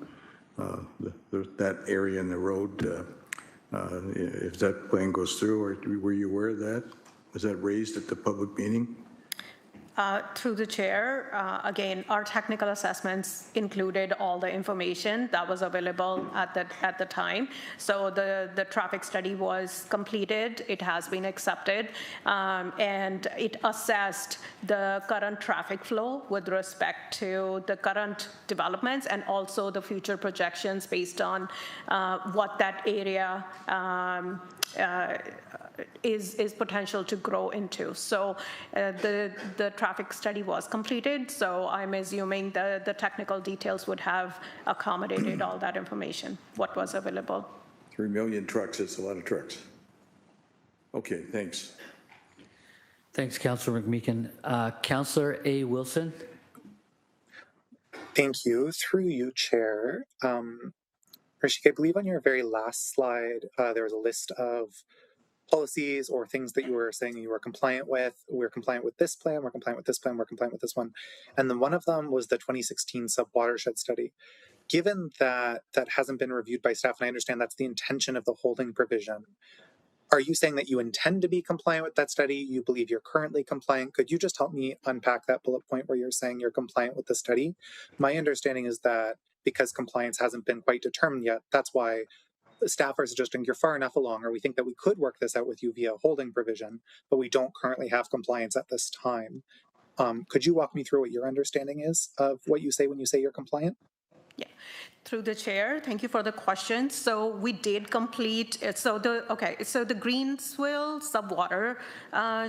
that area in the road. If that plan goes through, or were you aware of that? Was that raised at the public meeting? Through the chair, again, our technical assessments included all the information that was available at the time. So the traffic study was completed, it has been accepted, and it assessed the current traffic flow with respect to the current developments and also the future projections based on what that area is potential to grow into. So the traffic study was completed, so I'm assuming the technical details would have accommodated all that information, what was available. 3 million trucks, it's a lot of trucks. Okay, thanks. Thanks, Councillor McMeekin. Councillor A. Wilson. Thank you. Through you, Chair. Rashik, I believe on your very last slide, there was a list of policies or things that you were saying you were compliant with. We're compliant with this plan, we're compliant with this plan, we're compliant with this one. And then one of them was the 2016 sub-watershed study. Given that that hasn't been reviewed by staff, and I understand that's the intention of the holding provision, are you saying that you intend to be compliant with that study? You believe you're currently compliant? Could you just help me unpack that bullet point where you're saying you're compliant with the study? My understanding is that because compliance hasn't been quite determined yet, that's why the staff are suggesting you're far enough along, or we think that we could work this out with you via holding provision, but we don't currently have compliance at this time. Could you walk me through what your understanding is of what you say when you say you're compliant? Yeah, through the chair, thank you for the question. So we did complete, so the Greensville subwater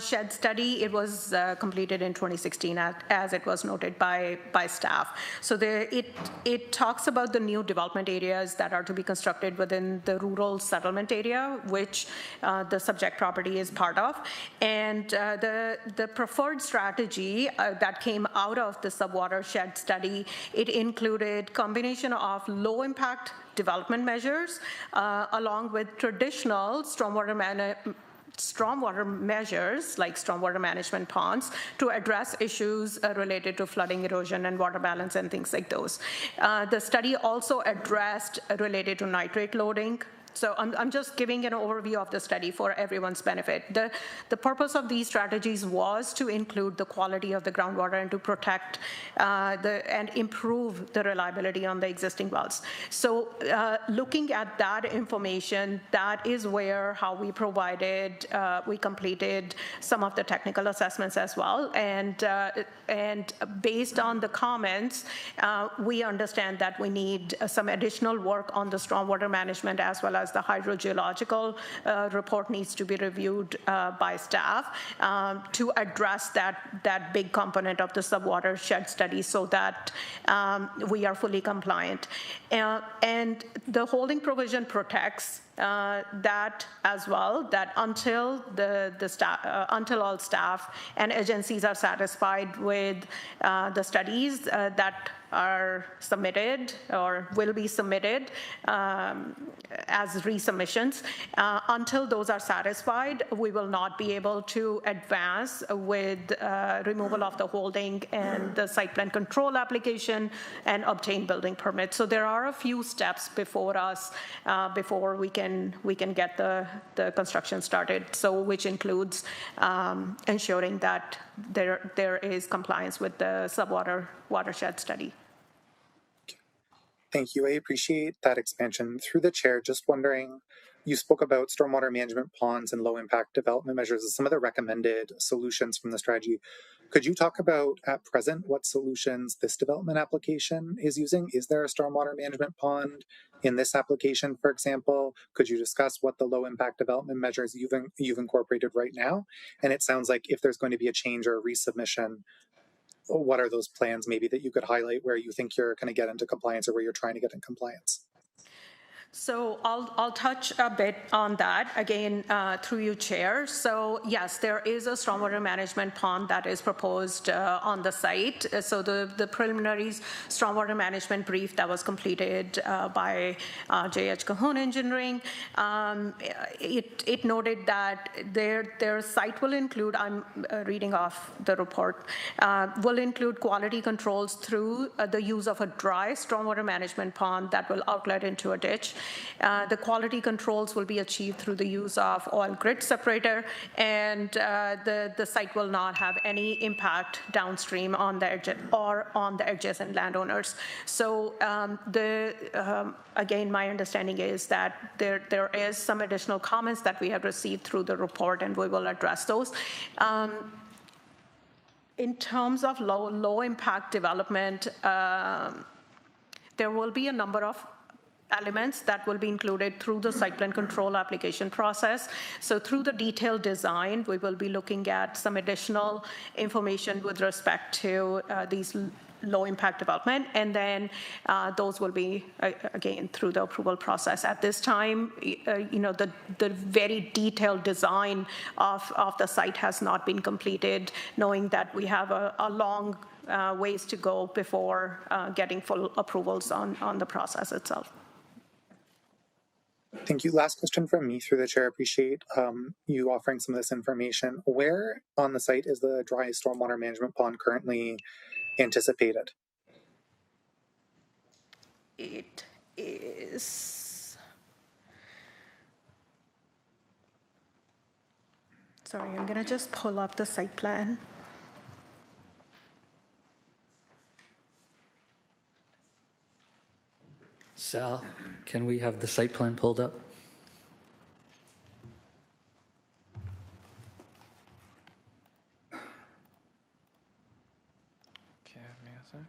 shed study, it was completed in 2016 as it was noted by staff. So it talks about the new development areas that are to be constructed within the rural settlement area, which the subject property is part of. And the preferred strategy that came out of the subwater shed study, it included combination of low impact development measures along with traditional stormwater measures like stormwater management ponds to address issues related to flooding, erosion, and water balance and things like those. The study also addressed related to nitrate loading. So I'm just giving an overview of the study for everyone's benefit. The purpose of these strategies was to include the quality of the groundwater and to protect and improve the reliability on the existing wells. So looking at that information, that is how we provided, we completed some of the technical assessments as well. And based on the comments, we understand that we need some additional work on the stormwater management as well as the hydrogeological report needs to be reviewed by staff to address that big component of the subwater shed study so that we are fully compliant. And the holding provision protects that as well, that until until all staff and agencies are satisfied with the studies that are submitted or will be submitted as resubmissions. Until those are satisfied, we will not be able to advance with removal of the holding and the site plan control application and obtain building permits. So there are a few steps before us before we can get the construction started. So which includes ensuring that there is compliance with the subwater watershed study. Thank you. I appreciate that expansion. Through the chair, just wondering, you spoke about stormwater management ponds and low impact development measures as some of the recommended solutions from the strategy. Could you talk about at present what solutions this development application is using? Is there a stormwater management pond in this application, for example? Could you discuss what the low impact development measures you've incorporated right now? And it sounds like if there's going to be a change or a resubmission, what are those plans maybe that you could highlight where you think you're going to get into compliance or where you're trying to get in compliance? So I'll touch a bit on that again through you, Chair. So yes, there is a stormwater management pond that is proposed on the site. So the preliminary stormwater management brief that was completed by J.H. Cahoon Engineering, it noted that their site will include, I'm reading off the report, will include quality controls through the use of a dry stormwater management pond that will outlet into a ditch. The quality controls will be achieved through the use of oil grit separator, and the site will not have any impact downstream on the or on the adjacent landowners. So again, my understanding is that there is some additional comments that we have received through the report, and we will address those. In terms of low impact development, there will be a number of elements that will be included through the site plan control application process. So through the detailed design, we will be looking at some additional information with respect to these low impact development, and then those will be again through the approval process. At this time, the very detailed design of the site has not been completed, knowing that we have a long ways to go before getting full approvals on the process itself. Thank you. Last question from me through the chair. Appreciate you offering some of this information. Where on the site is the dry stormwater management pond currently anticipated? It is, sorry, I'm gonna just pull up the site plan. Sal, can we have the site plan pulled up? Give me a second.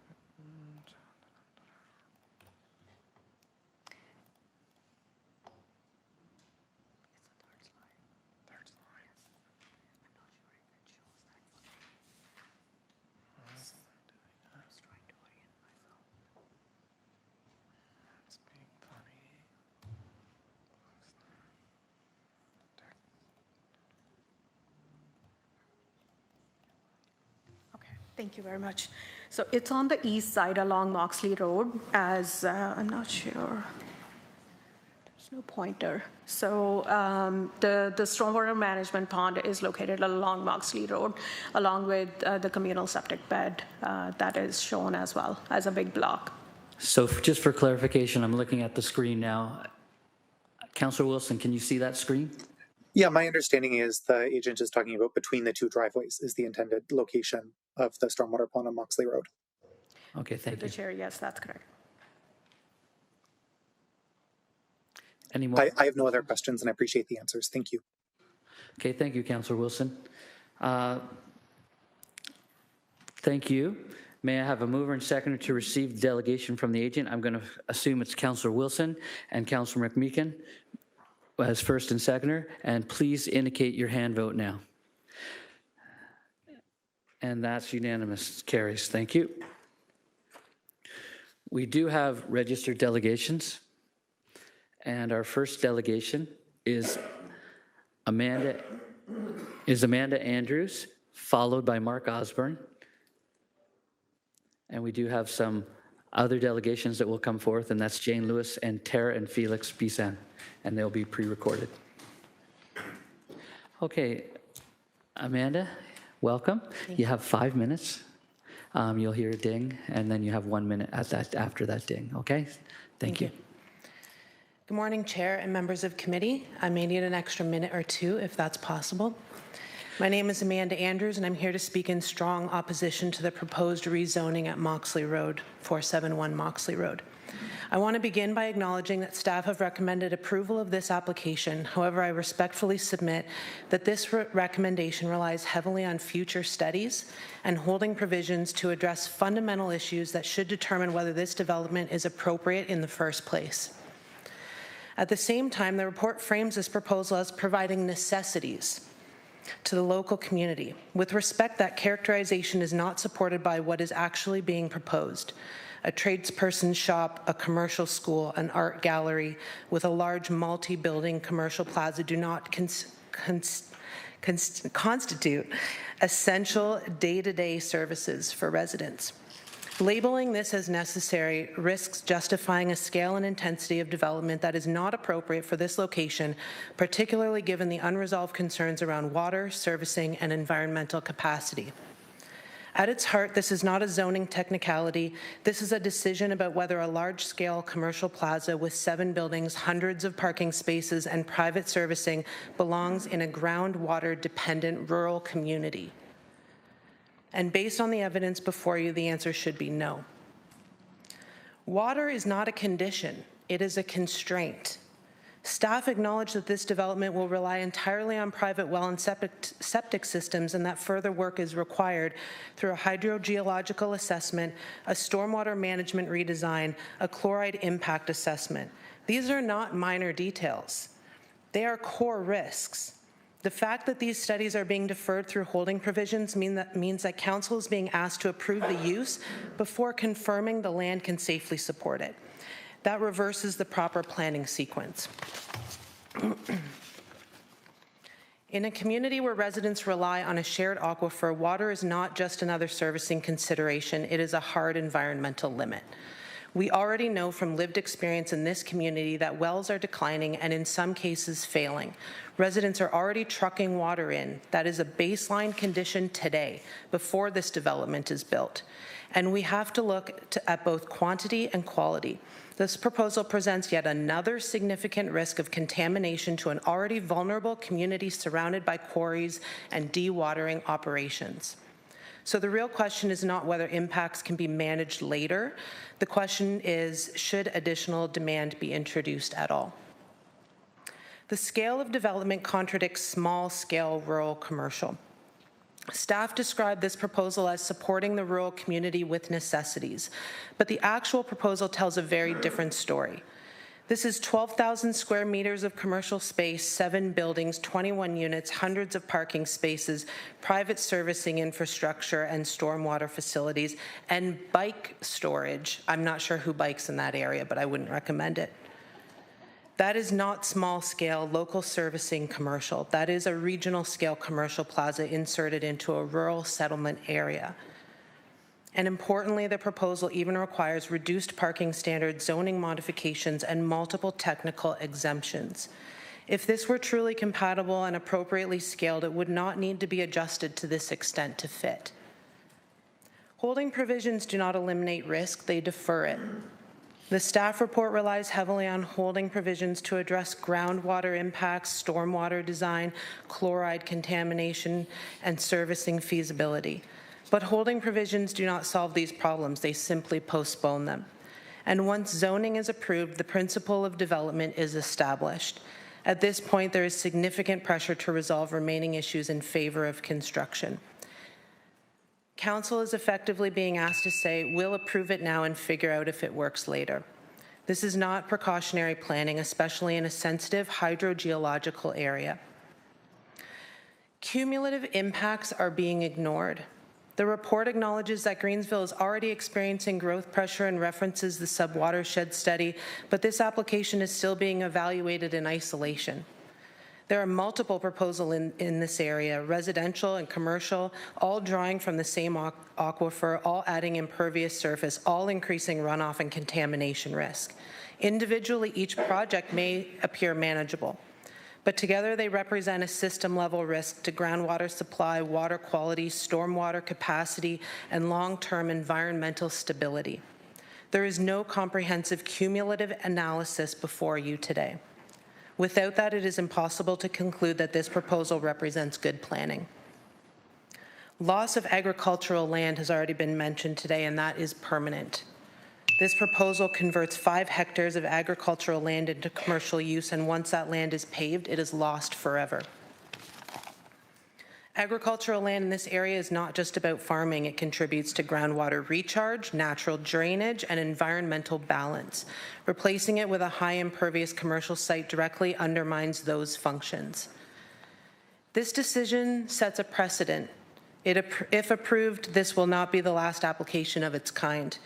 Thank you very much. So it's on the east side along Moxley Road, as I'm not sure. There's no pointer. So the stormwater management pond is located along Moxley Road, along with the communal septic bed that is shown as well as a big block. So just for clarification, I'm looking at the screen now. Councillor Wilson, can you see that screen? Yeah, my understanding is the agent is talking about between the two driveways is the intended location of the stormwater pond on Moxley Road. Okay, thank you. The chair, yes, that's correct. Any more? I have no other questions, and I appreciate the answers. Thank you. Okay, thank you, Councillor Wilson. Thank you. May I have a mover and seconder to receive the delegation from the agent? I'm going to assume it's Councillor Wilson and Councillor McMeekin as first and seconder, and please indicate your hand vote now. And that's unanimous, carries. Thank you. We do have registered delegations, and our first delegation is Amanda Andrews, followed by Mark Osborne. And we do have some other delegations that will come forth, and that's Jane Lewis and Tara and Felix Bisan, and they'll be pre-recorded. Okay, Amanda, welcome. You have 5 minutes. You'll hear a ding, and then you have 1 minute after that ding, okay? Thank you. Good morning, Chair and members of committee. I may need an extra minute or two if that's possible. My name is Amanda Andrews, and I'm here to speak in strong opposition to the proposed rezoning at Moxley Road, 471 Moxley Road. I want to begin by acknowledging that staff have recommended approval of this application. However, I respectfully submit that this recommendation relies heavily on future studies and holding provisions to address fundamental issues that should determine whether this development is appropriate in the first place. At the same time, the report frames this proposal as providing necessities to the local community. With respect, that characterization is not supported by what is actually being proposed. a tradesperson shop, a commercial school, an art gallery with a large multi-building commercial plaza do not constitute essential day-to-day services for residents. Labeling this as necessary risks justifying a scale and intensity of development that is not appropriate for this location, particularly given the unresolved concerns around water, servicing, and environmental capacity. At its heart, this is not a zoning technicality. This is a decision about whether a large-scale commercial plaza with 7 buildings, hundreds of parking spaces, and private servicing belongs in a groundwater-dependent rural community. And based on the evidence before you, the answer should be no. Water is not a condition, it is a constraint. Staff acknowledge that this development will rely entirely on private well and septic systems and that further work is required through a hydrogeological assessment, a stormwater management redesign, a chloride impact assessment. These are not minor details. They are core risks. The fact that these studies are being deferred through holding provisions means that council is being asked to approve the use before confirming the land can safely support it. That reverses the proper planning sequence. In a community where residents rely on a shared aquifer, water is not just another servicing consideration, it is a hard environmental limit. We already know from lived experience in this community that wells are declining and in some cases failing. Residents are already trucking water in. That is a baseline condition today, before this development is built. And we have to look at both quantity and quality. This proposal presents yet another significant risk of contamination to an already vulnerable community surrounded by quarries and dewatering operations. So the real question is not whether impacts can be managed later. The question is, should additional demand be introduced at all? The scale of development contradicts small-scale rural commercial. Staff described this proposal as supporting the rural community with necessities, but the actual proposal tells a very different story. This is 12,000 square meters of commercial space, 7 buildings, 21 units, hundreds of parking spaces, private servicing infrastructure and stormwater facilities, and bike storage. I'm not sure who bikes in that area, but I wouldn't recommend it. That is not small-scale local servicing commercial. That is a regional-scale commercial plaza inserted into a rural settlement area. And importantly, the proposal even requires reduced parking standards, zoning modifications, and multiple technical exemptions. If this were truly compatible and appropriately scaled, it would not need to be adjusted to this extent to fit. Holding provisions do not eliminate risk, they defer it. The staff report relies heavily on holding provisions to address groundwater impacts, stormwater design, chloride contamination, and servicing feasibility. But holding provisions do not solve these problems, they simply postpone them. And once zoning is approved, the principle of development is established. At this point, there is significant pressure to resolve remaining issues in favor of construction. Council is effectively being asked to say, we'll approve it now and figure out if it works later. This is not precautionary planning, especially in a sensitive hydrogeological area. Cumulative impacts are being ignored. The report acknowledges that Greensville is already experiencing growth pressure and references the subwatershed study, but this application is still being evaluated in isolation. There are multiple proposals in this area, residential and commercial, all drawing from the same aquifer, all adding impervious surface, all increasing runoff and contamination risk. Individually, each project may appear manageable, but together they represent a system-level risk to groundwater supply, water quality, stormwater capacity, and long-term environmental stability. There is no comprehensive cumulative analysis before you today. Without that, it is impossible to conclude that this proposal represents good planning. Loss of agricultural land has already been mentioned today, and that is permanent. This proposal converts 5 hectares of agricultural land into commercial use, and once that land is paved, it is lost forever. Agricultural land in this area is not just about farming. It contributes to groundwater recharge, natural drainage, and environmental balance. Replacing it with a high impervious commercial site directly undermines those functions. This decision sets a precedent. If approved, this will not be the last application of its kind.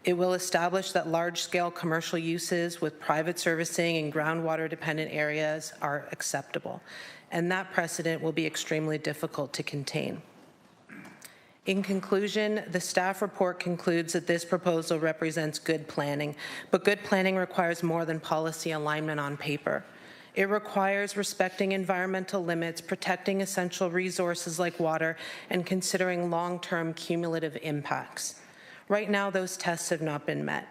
It will establish that large-scale commercial uses with private servicing in groundwater-dependent areas are acceptable, and that precedent will be extremely difficult to contain. In conclusion, the staff report concludes that this proposal represents good planning, but good planning requires more than policy alignment on paper. It requires respecting environmental limits, protecting essential resources like water, and considering long-term cumulative impacts. Right now, those tests have not been met.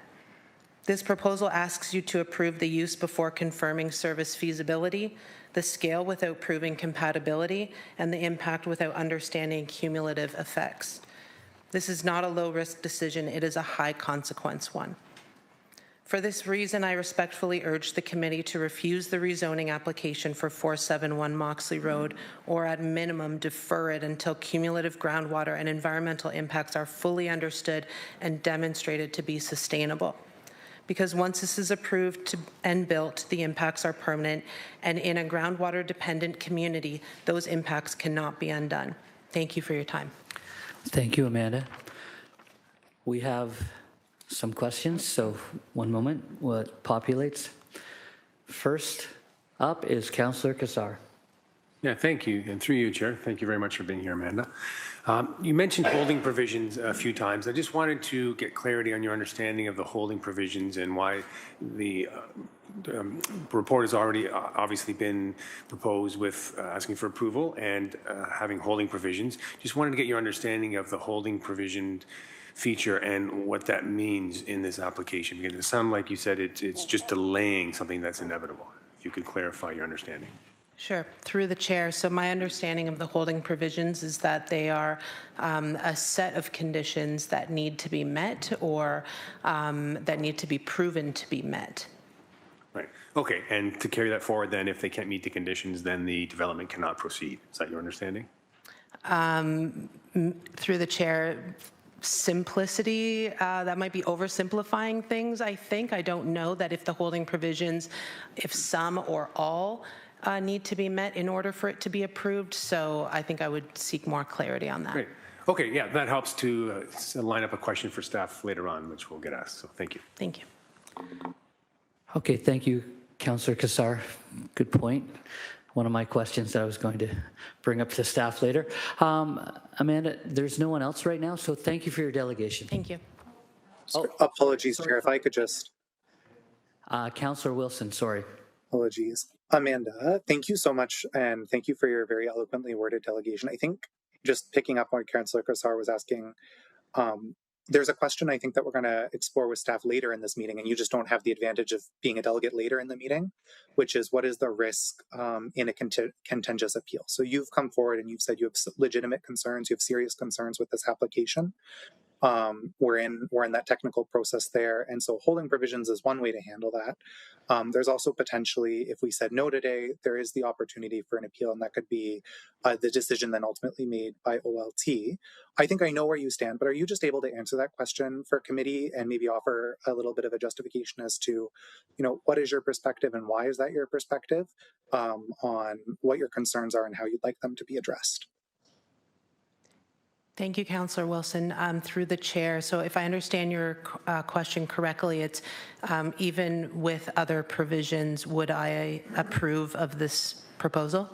This proposal asks you to approve the use before confirming service feasibility, the scale without proving compatibility, and the impact without understanding cumulative effects. This is not a low-risk decision, it is a high-consequence one. For this reason, I respectfully urge the committee to refuse the rezoning application for 471 Moxley Road, or at minimum defer it until cumulative groundwater and environmental impacts are fully understood and demonstrated to be sustainable. Because once this is approved and built, the impacts are permanent, and in a groundwater-dependent community, those impacts cannot be undone. Thank you for your time. Thank you, Amanda. We have some questions, so one moment, what populates. First up is Councillor Kassar. Yeah, thank you, and through you, Chair, thank you very much for being here, Amanda. You mentioned holding provisions a few times. I just wanted to get clarity on your understanding of the holding provisions and why the report has already obviously been proposed with asking for approval and having holding provisions. Just wanted to get your understanding of the holding provision feature and what that means in this application, because it sounded like you said it's just delaying something that's inevitable. If you could clarify your understanding. Sure, through the chair. So my understanding of the holding provisions is that they are a set of conditions that need to be met or that need to be proven to be met. Right. Okay. And to carry that forward, then, if they can't meet the conditions, then the development cannot proceed. Is that your understanding? Through the chair, simplicity, that might be oversimplifying things, I think. I don't know that if the holding provisions, if some or all, need to be met in order for it to be approved. So I think I would seek more clarity on that. Great. Okay, yeah, that helps to line up a question for staff later on, which we'll get asked. So thank you. Thank you. Okay, thank you, Councillor Kassar. Good point. One of my questions that I was going to bring up to staff later. Amanda, there's no one else right now, so thank you for your delegation. Thank you. Apologies, Chair, if I could just... Councillor Wilson, sorry. Apologies. Amanda, thank you so much, and thank you for your very eloquently worded delegation. I think just picking up on what Councillor Kassar was asking, there's a question I think that we're going to explore with staff later in this meeting, and you just don't have the advantage of being a delegate later in the meeting, which is what is the risk in a contentious appeal? So you've come forward and you've said you have legitimate concerns, you have serious concerns with this application. We're in that technical process there, and so holding provisions is one way to handle that. There's also potentially, if we said no today, there is the opportunity for an appeal, and that could be the decision then ultimately made by OLT. I think I know where you stand, but are you just able to answer that question for committee and maybe offer a little bit of a justification as to, what is your perspective and why is that your perspective on what your concerns are and how you'd like them to be addressed? Thank you, Councillor Wilson. Through the chair, so if I understand your question correctly, it's even with other provisions, would I approve of this proposal?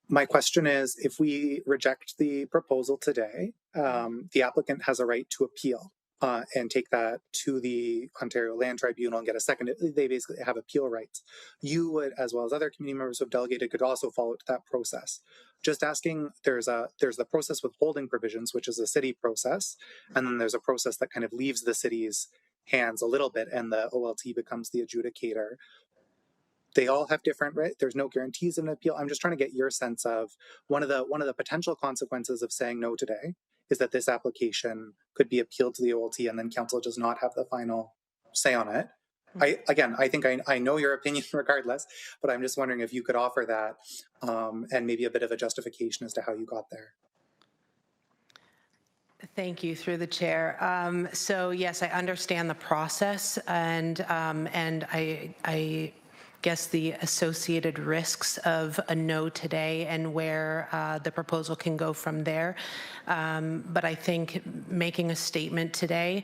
My question is, if we reject the proposal today, the applicant has a right to appeal and take that to the Ontario Land Tribunal and get a second. They basically have appeal rights. You would, as well as other community members who have delegated, could also follow to that process. Just asking, there's the process with holding provisions, which is a city process, and then there's a process that kind of leaves the city's hands a little bit, and the OLT becomes the adjudicator. They all have different, right? There's no guarantees of an appeal. I'm just trying to get your sense of one of the potential consequences of saying no today is that this application could be appealed to the OLT and then council does not have the final say on it. I think I know your opinion regardless, but I'm just wondering if you could offer that and maybe a bit of a justification as to how you got there. Thank you, through the chair. So yes, I understand the process, and guess, the associated risks of a no today and where the proposal can go from there. But I think making a statement today,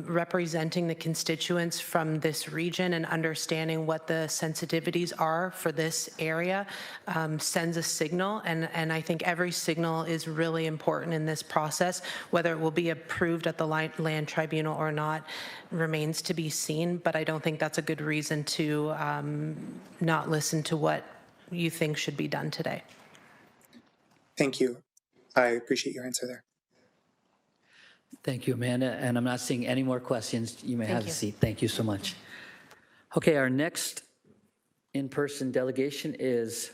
representing the constituents from this region and understanding what the sensitivities are for this area sends a signal. And I think every signal is really important in this process. Whether it will be approved at the Land Tribunal or not remains to be seen, but I don't think that's a good reason to not listen to what you think should be done today. Thank you. I appreciate your answer there. Thank you, Amanda. And I'm not seeing any more questions. You may have a seat. Thank you so much. Okay, our next in-person delegation is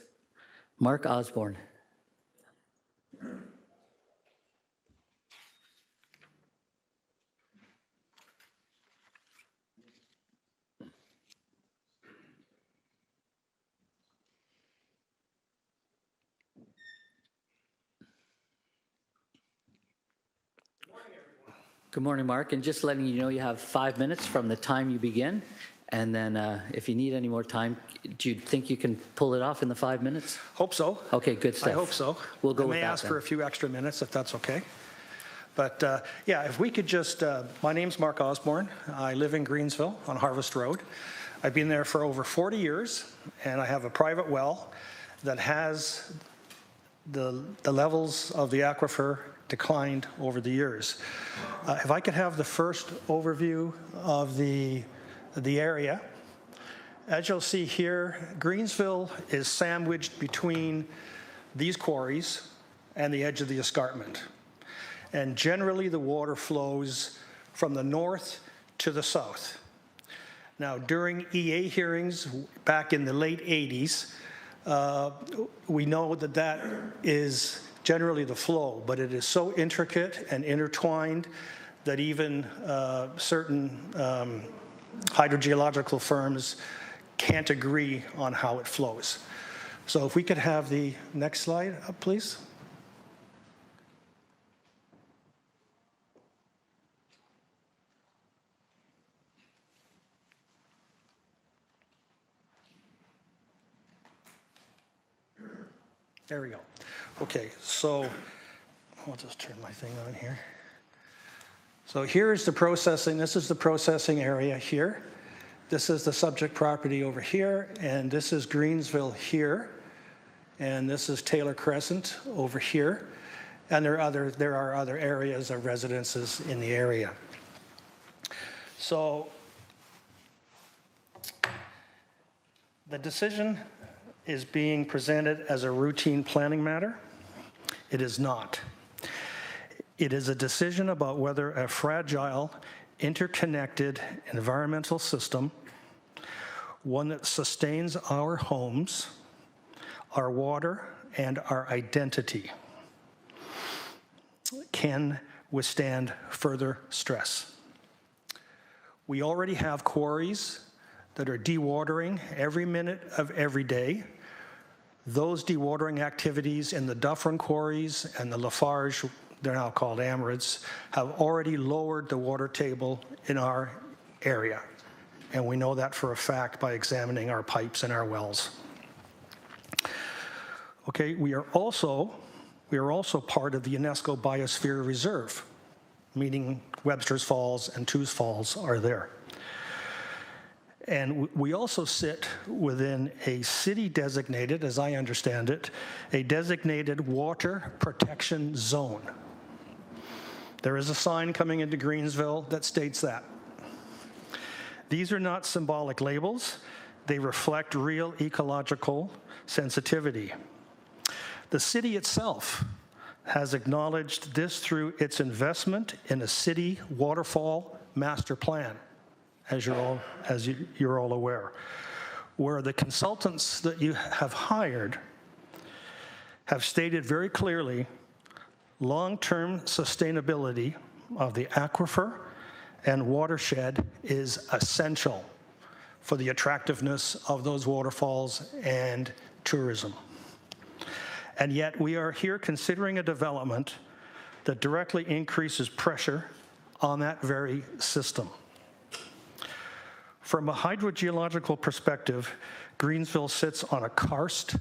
Mark Osborne. Good morning, Mark. And just letting you know, you have 5 minutes from the time you begin. And then if you need any more time, do you think you can pull it off in the 5 minutes? Hope so. Okay, good stuff. I hope so. We'll go I with may that ask then. for a few extra minutes if that's okay. But yeah, if we could just, my name's Mark Osborne. I live in Greensville on Harvest Road. I've been there for over 40 years, and I have a private well that has the levels of the aquifer declined over the years. If I could have the first overview of the area. As you'll see here, Greensville is sandwiched between these quarries and the edge of the escarpment. And generally the water flows from the north to the south. Now, during EA hearings back in the late 80s, we know that that is generally the flow, but it is so intricate and intertwined that even certain hydrogeological firms can't agree on how it flows. So if we could have the next slide up, please. There we go. Okay, so I'll just turn my thing on here. So here's the processing. This is the processing area here. This is the subject property over here, and this is Greensville here, and this is Taylor Crescent over here, and there are other areas of residences in the area. So the decision is being presented as a routine planning matter. It is not. It is a decision about whether a fragile, interconnected environmental system, one that sustains our homes, our water, and our identity, can withstand further stress. We already have quarries that are dewatering every minute of every day. Those dewatering activities in the Dufferin quarries and the Lafarge, they're now called Amorids, have already lowered the water table in our area. And we know that for a fact by examining our pipes and our wells. Okay, we are also part of the UNESCO Biosphere Reserve, meaning Webster's Falls and Tews Falls are there. And we also sit within a city-designated, as I understand it, a designated water protection zone. There is a sign coming into Greensville that states that. These are not symbolic labels. They reflect real ecological sensitivity. The city itself has acknowledged this through its investment in a city waterfall master plan, as you're all aware, where the consultants that you have hired have stated very clearly long-term sustainability of the aquifer and watershed is essential for the attractiveness of those waterfalls and tourism. And yet we are here considering a development that directly increases pressure on that very system. From a hydrogeological perspective, Greensville sits on a karst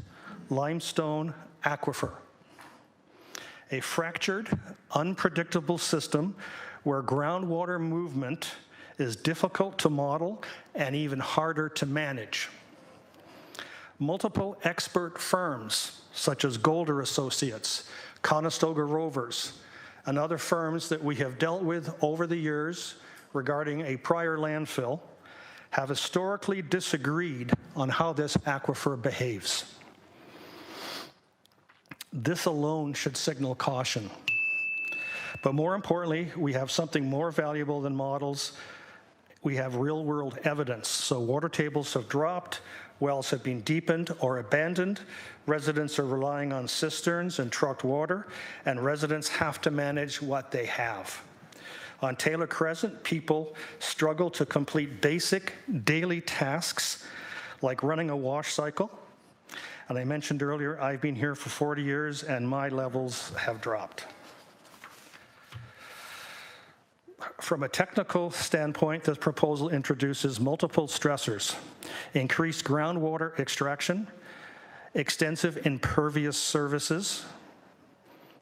limestone aquifer, a fractured, unpredictable system where groundwater movement is difficult to model and even harder to manage. Multiple expert firms, such as Golder Associates, Conestoga Rovers, and other firms that we have dealt with over the years regarding a prior landfill, have historically disagreed on how this aquifer behaves. This alone should signal caution. But more importantly, we have something more valuable than models. We have real-world evidence. So water tables have dropped, wells have been deepened or abandoned, residents are relying on cisterns and trucked water, and residents have to manage what they have. On Taylor Crescent, people struggle to complete basic daily tasks like running a wash cycle. And I mentioned earlier, I've been here for 40 years and my levels have dropped. From a technical standpoint, this proposal introduces multiple stressors: increased groundwater extraction, extensive impervious services,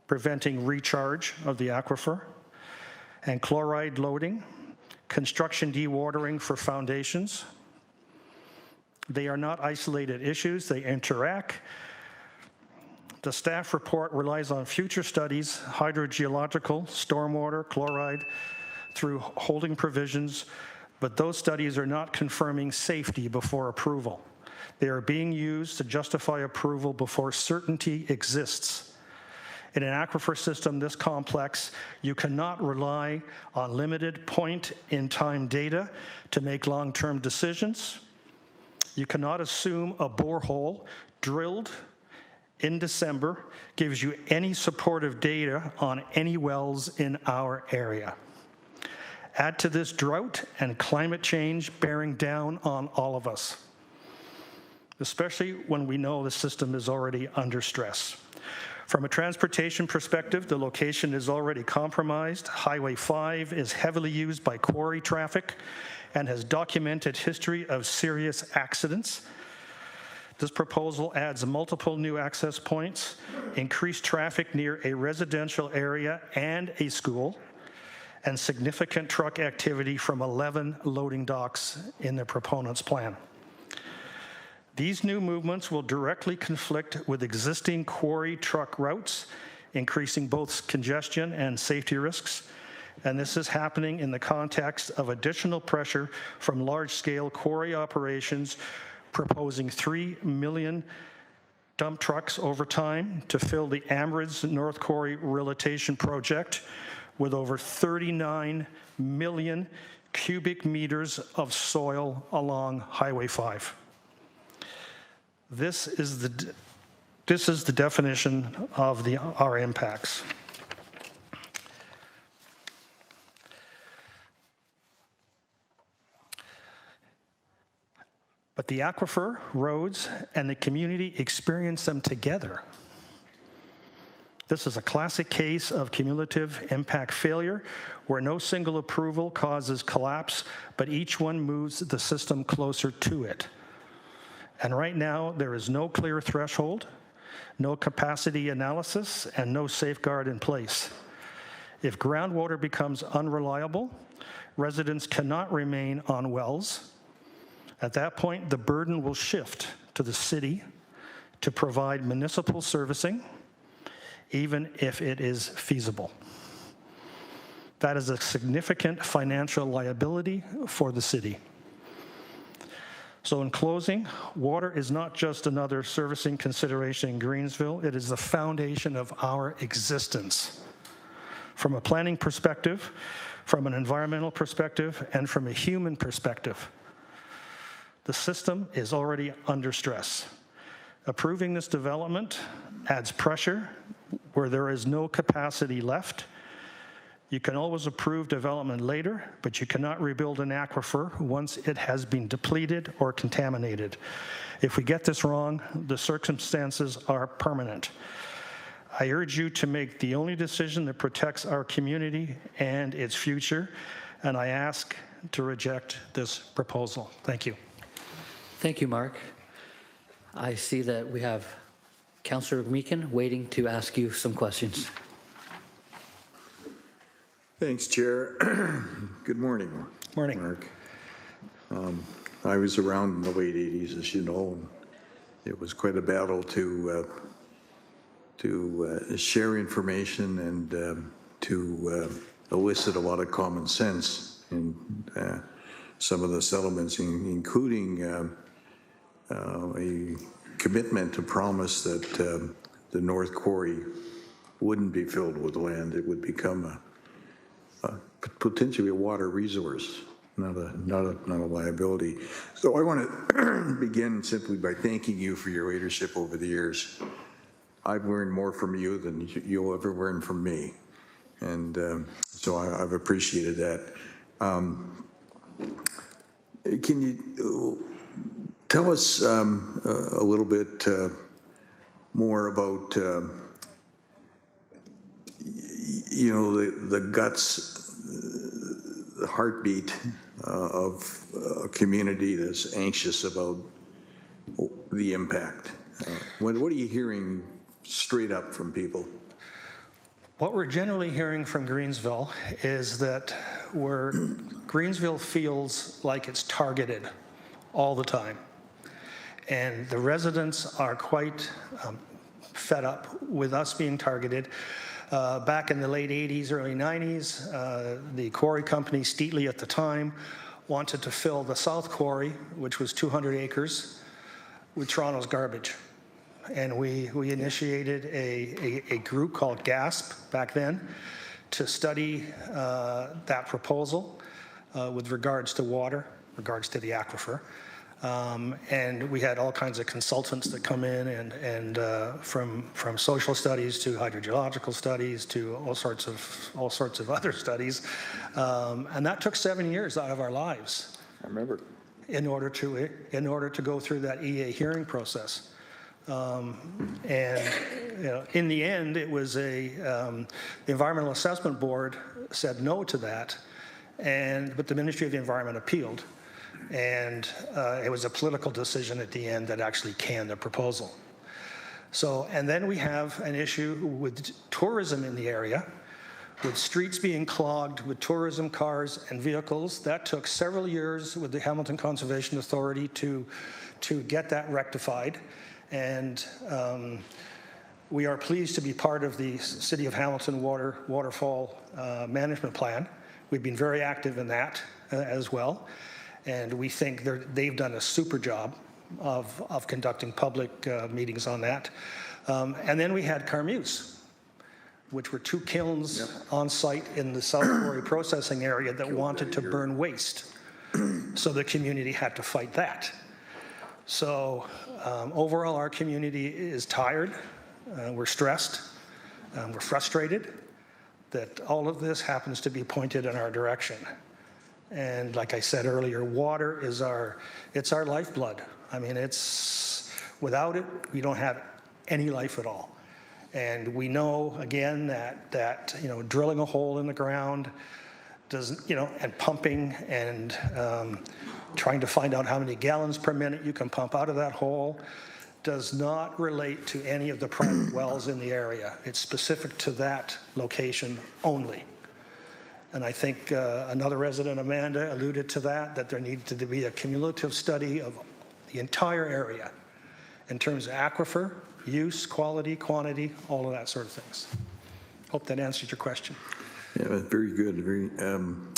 preventing recharge of the aquifer, and chloride loading, construction dewatering for foundations. They are not isolated issues, they interact. The staff report relies on future studies, hydrogeological, stormwater, chloride, through holding provisions, but those studies are not confirming safety before approval. They are being used to justify approval before certainty exists. In an aquifer system this complex, you cannot rely on limited point-in-time data to make long-term decisions. You cannot assume a borehole drilled in December gives you any supportive data on any wells in our area. Add to this drought and climate change bearing down on all of us, especially when we know the system is already under stress. From a transportation perspective, the location is already compromised. Highway 5 is heavily used by quarry traffic and has documented history of serious accidents. This proposal adds multiple new access points, increased traffic near a residential area and a school, and significant truck activity from 11 loading docks in the proponent's plan. These new movements will directly conflict with existing quarry truck routes, increasing both congestion and safety risks. And this is happening in the context of additional pressure from large-scale quarry operations proposing 3 million dump trucks over time to fill the Amridge North Quarry Relocation Project with over 39 million cubic meters of soil along Highway 5. This is the definition of our impacts. But the aquifer, roads, and the community experience them together. This is a classic case of cumulative impact failure where no single approval causes collapse, but each one moves the system closer to it. And right now, there is no clear threshold, no capacity analysis, and no safeguard in place. If groundwater becomes unreliable, residents cannot remain on wells. At that point, the burden will shift to the city to provide municipal servicing, even if it is feasible. That is a significant financial liability for the city. So in closing, water is not just another servicing consideration in Greensville, it is the foundation of our existence. From a planning perspective, from an environmental perspective, and from a human perspective, the system is already under stress. Approving this development adds pressure where there is no capacity left. You can always approve development later, but you cannot rebuild an aquifer once it has been depleted or contaminated. If we get this wrong, the circumstances are permanent. I urge you to make the only decision that protects our community and its future, and I ask to reject this proposal. Thank you. Thank you, Mark. I see that we have Councillor Meekin waiting to ask you some questions. Thanks, Chair. Good morning. Morning. Mark. I was around in the late 80s, as you know. And it was quite a battle to share information and to elicit a lot of common sense in some of the settlements, including a commitment to promise that the North Quarry wouldn't be filled with land. It would become potentially a water resource, not a liability. So I want to begin simply by thanking you for your leadership over the years. I've learned more from you than you'll ever learn from me, and so I've appreciated that. Can you tell us a little bit more about the guts, the heartbeat of a community that's anxious about the impact? What are you hearing straight up from people? What we're generally hearing from Greensville is that Greensville feels like it's targeted all the time. And the residents are quite fed up with us being targeted. Back in the late 80s, early 90s, the quarry company, Steatley at the time, wanted to fill the South Quarry, which was 200 acres, with Toronto's garbage. And we initiated a group called GASP back then to study that proposal with regards to water, regards to the aquifer. And we had all kinds of consultants that come in and from social studies to hydrogeological studies to all sorts of other studies. And that took 7 years out of our lives. I remember. In order to go through that EA hearing process. And in the end, it was the Environmental Assessment Board said no to that, but the Ministry of the Environment appealed, and it was a political decision at the end that actually canned the proposal. So, and then we have an issue with tourism in the area, with streets being clogged with tourism cars and vehicles. That took several years with the Hamilton Conservation Authority to get that rectified. And we are pleased to be part of the City of Hamilton Waterfall Management Plan. We've been very active in that as well. And we think they've done a super job of conducting public meetings on that. And then we had Carmeuse, which were 2 kilns on site in the South Quarry processing area that wanted to burn waste. So the community had to fight that. So overall, our community is tired, we're stressed, we're frustrated that all of this happens to be pointed in our direction. And like I said earlier, water is it's our lifeblood. I mean, without it, we don't have any life at all. And we know, again, that drilling a hole in the ground and pumping and trying to find out how many gallons per minute you can pump out of that hole does not relate to any of the private wells in the area. It's specific to that location only. And I think another resident, Amanda, alluded to that there needed to be a cumulative study of the entire area in terms of aquifer, use, quality, quantity, all of that sort of things. Hope that answers your question. Yeah, very good.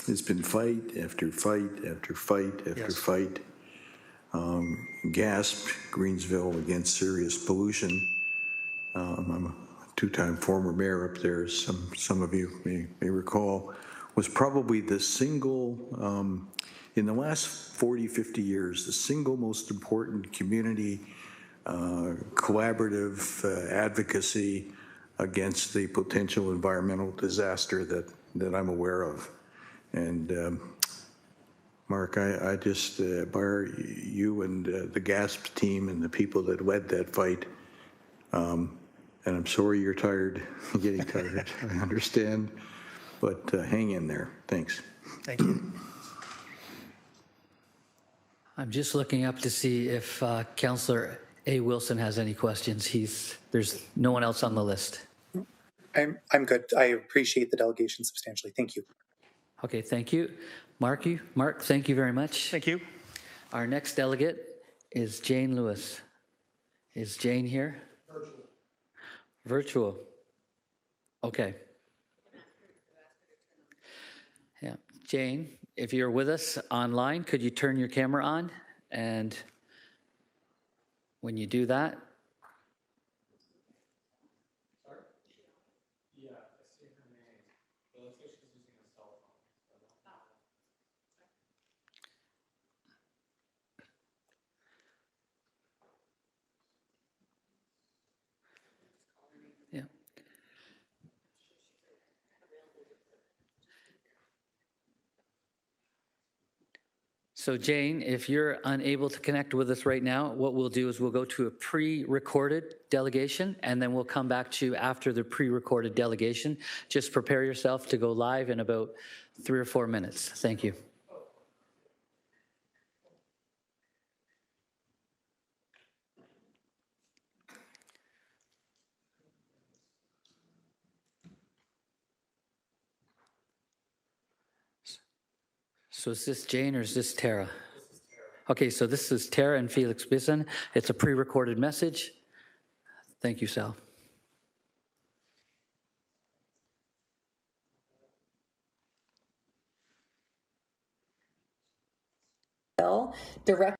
It's been fight after fight after fight after fight. GASP, Greensville Against Serious Pollution. I'm a 2-time former mayor up there, some of you may recall, was probably the single, in the last 40, 50 years, the single most important community collaborative advocacy against the potential environmental disaster that I'm aware of. And Mark, I just admire you and the GASP team and the people that led that fight. And I'm sorry you're tired, getting tired, I understand, but hang in there. Thanks. Thank you. I'm just looking up to see if Councillor A. Wilson has any questions. There's no one else on the list. I'm good. I appreciate the delegation substantially. Thank you. Okay, thank you. Mark, thank you very much. Thank you. Our next delegate is Jane Lewis. Is Jane here? Virtual. Okay. Yeah, Jane, if you're with us online, could you turn your camera on? And when you do that, yeah. So Jane, if you're unable to connect with us right now, what we'll do is we'll go to a pre-recorded delegation, and then we'll come back to you after the pre-recorded delegation. Just prepare yourself to go live in about 3 or 4 minutes. Thank you. So is this Jane or is this Tara? Okay, so this is Tara and Felix Bisson. It's a pre-recorded message. Thank you, Sal. Direct.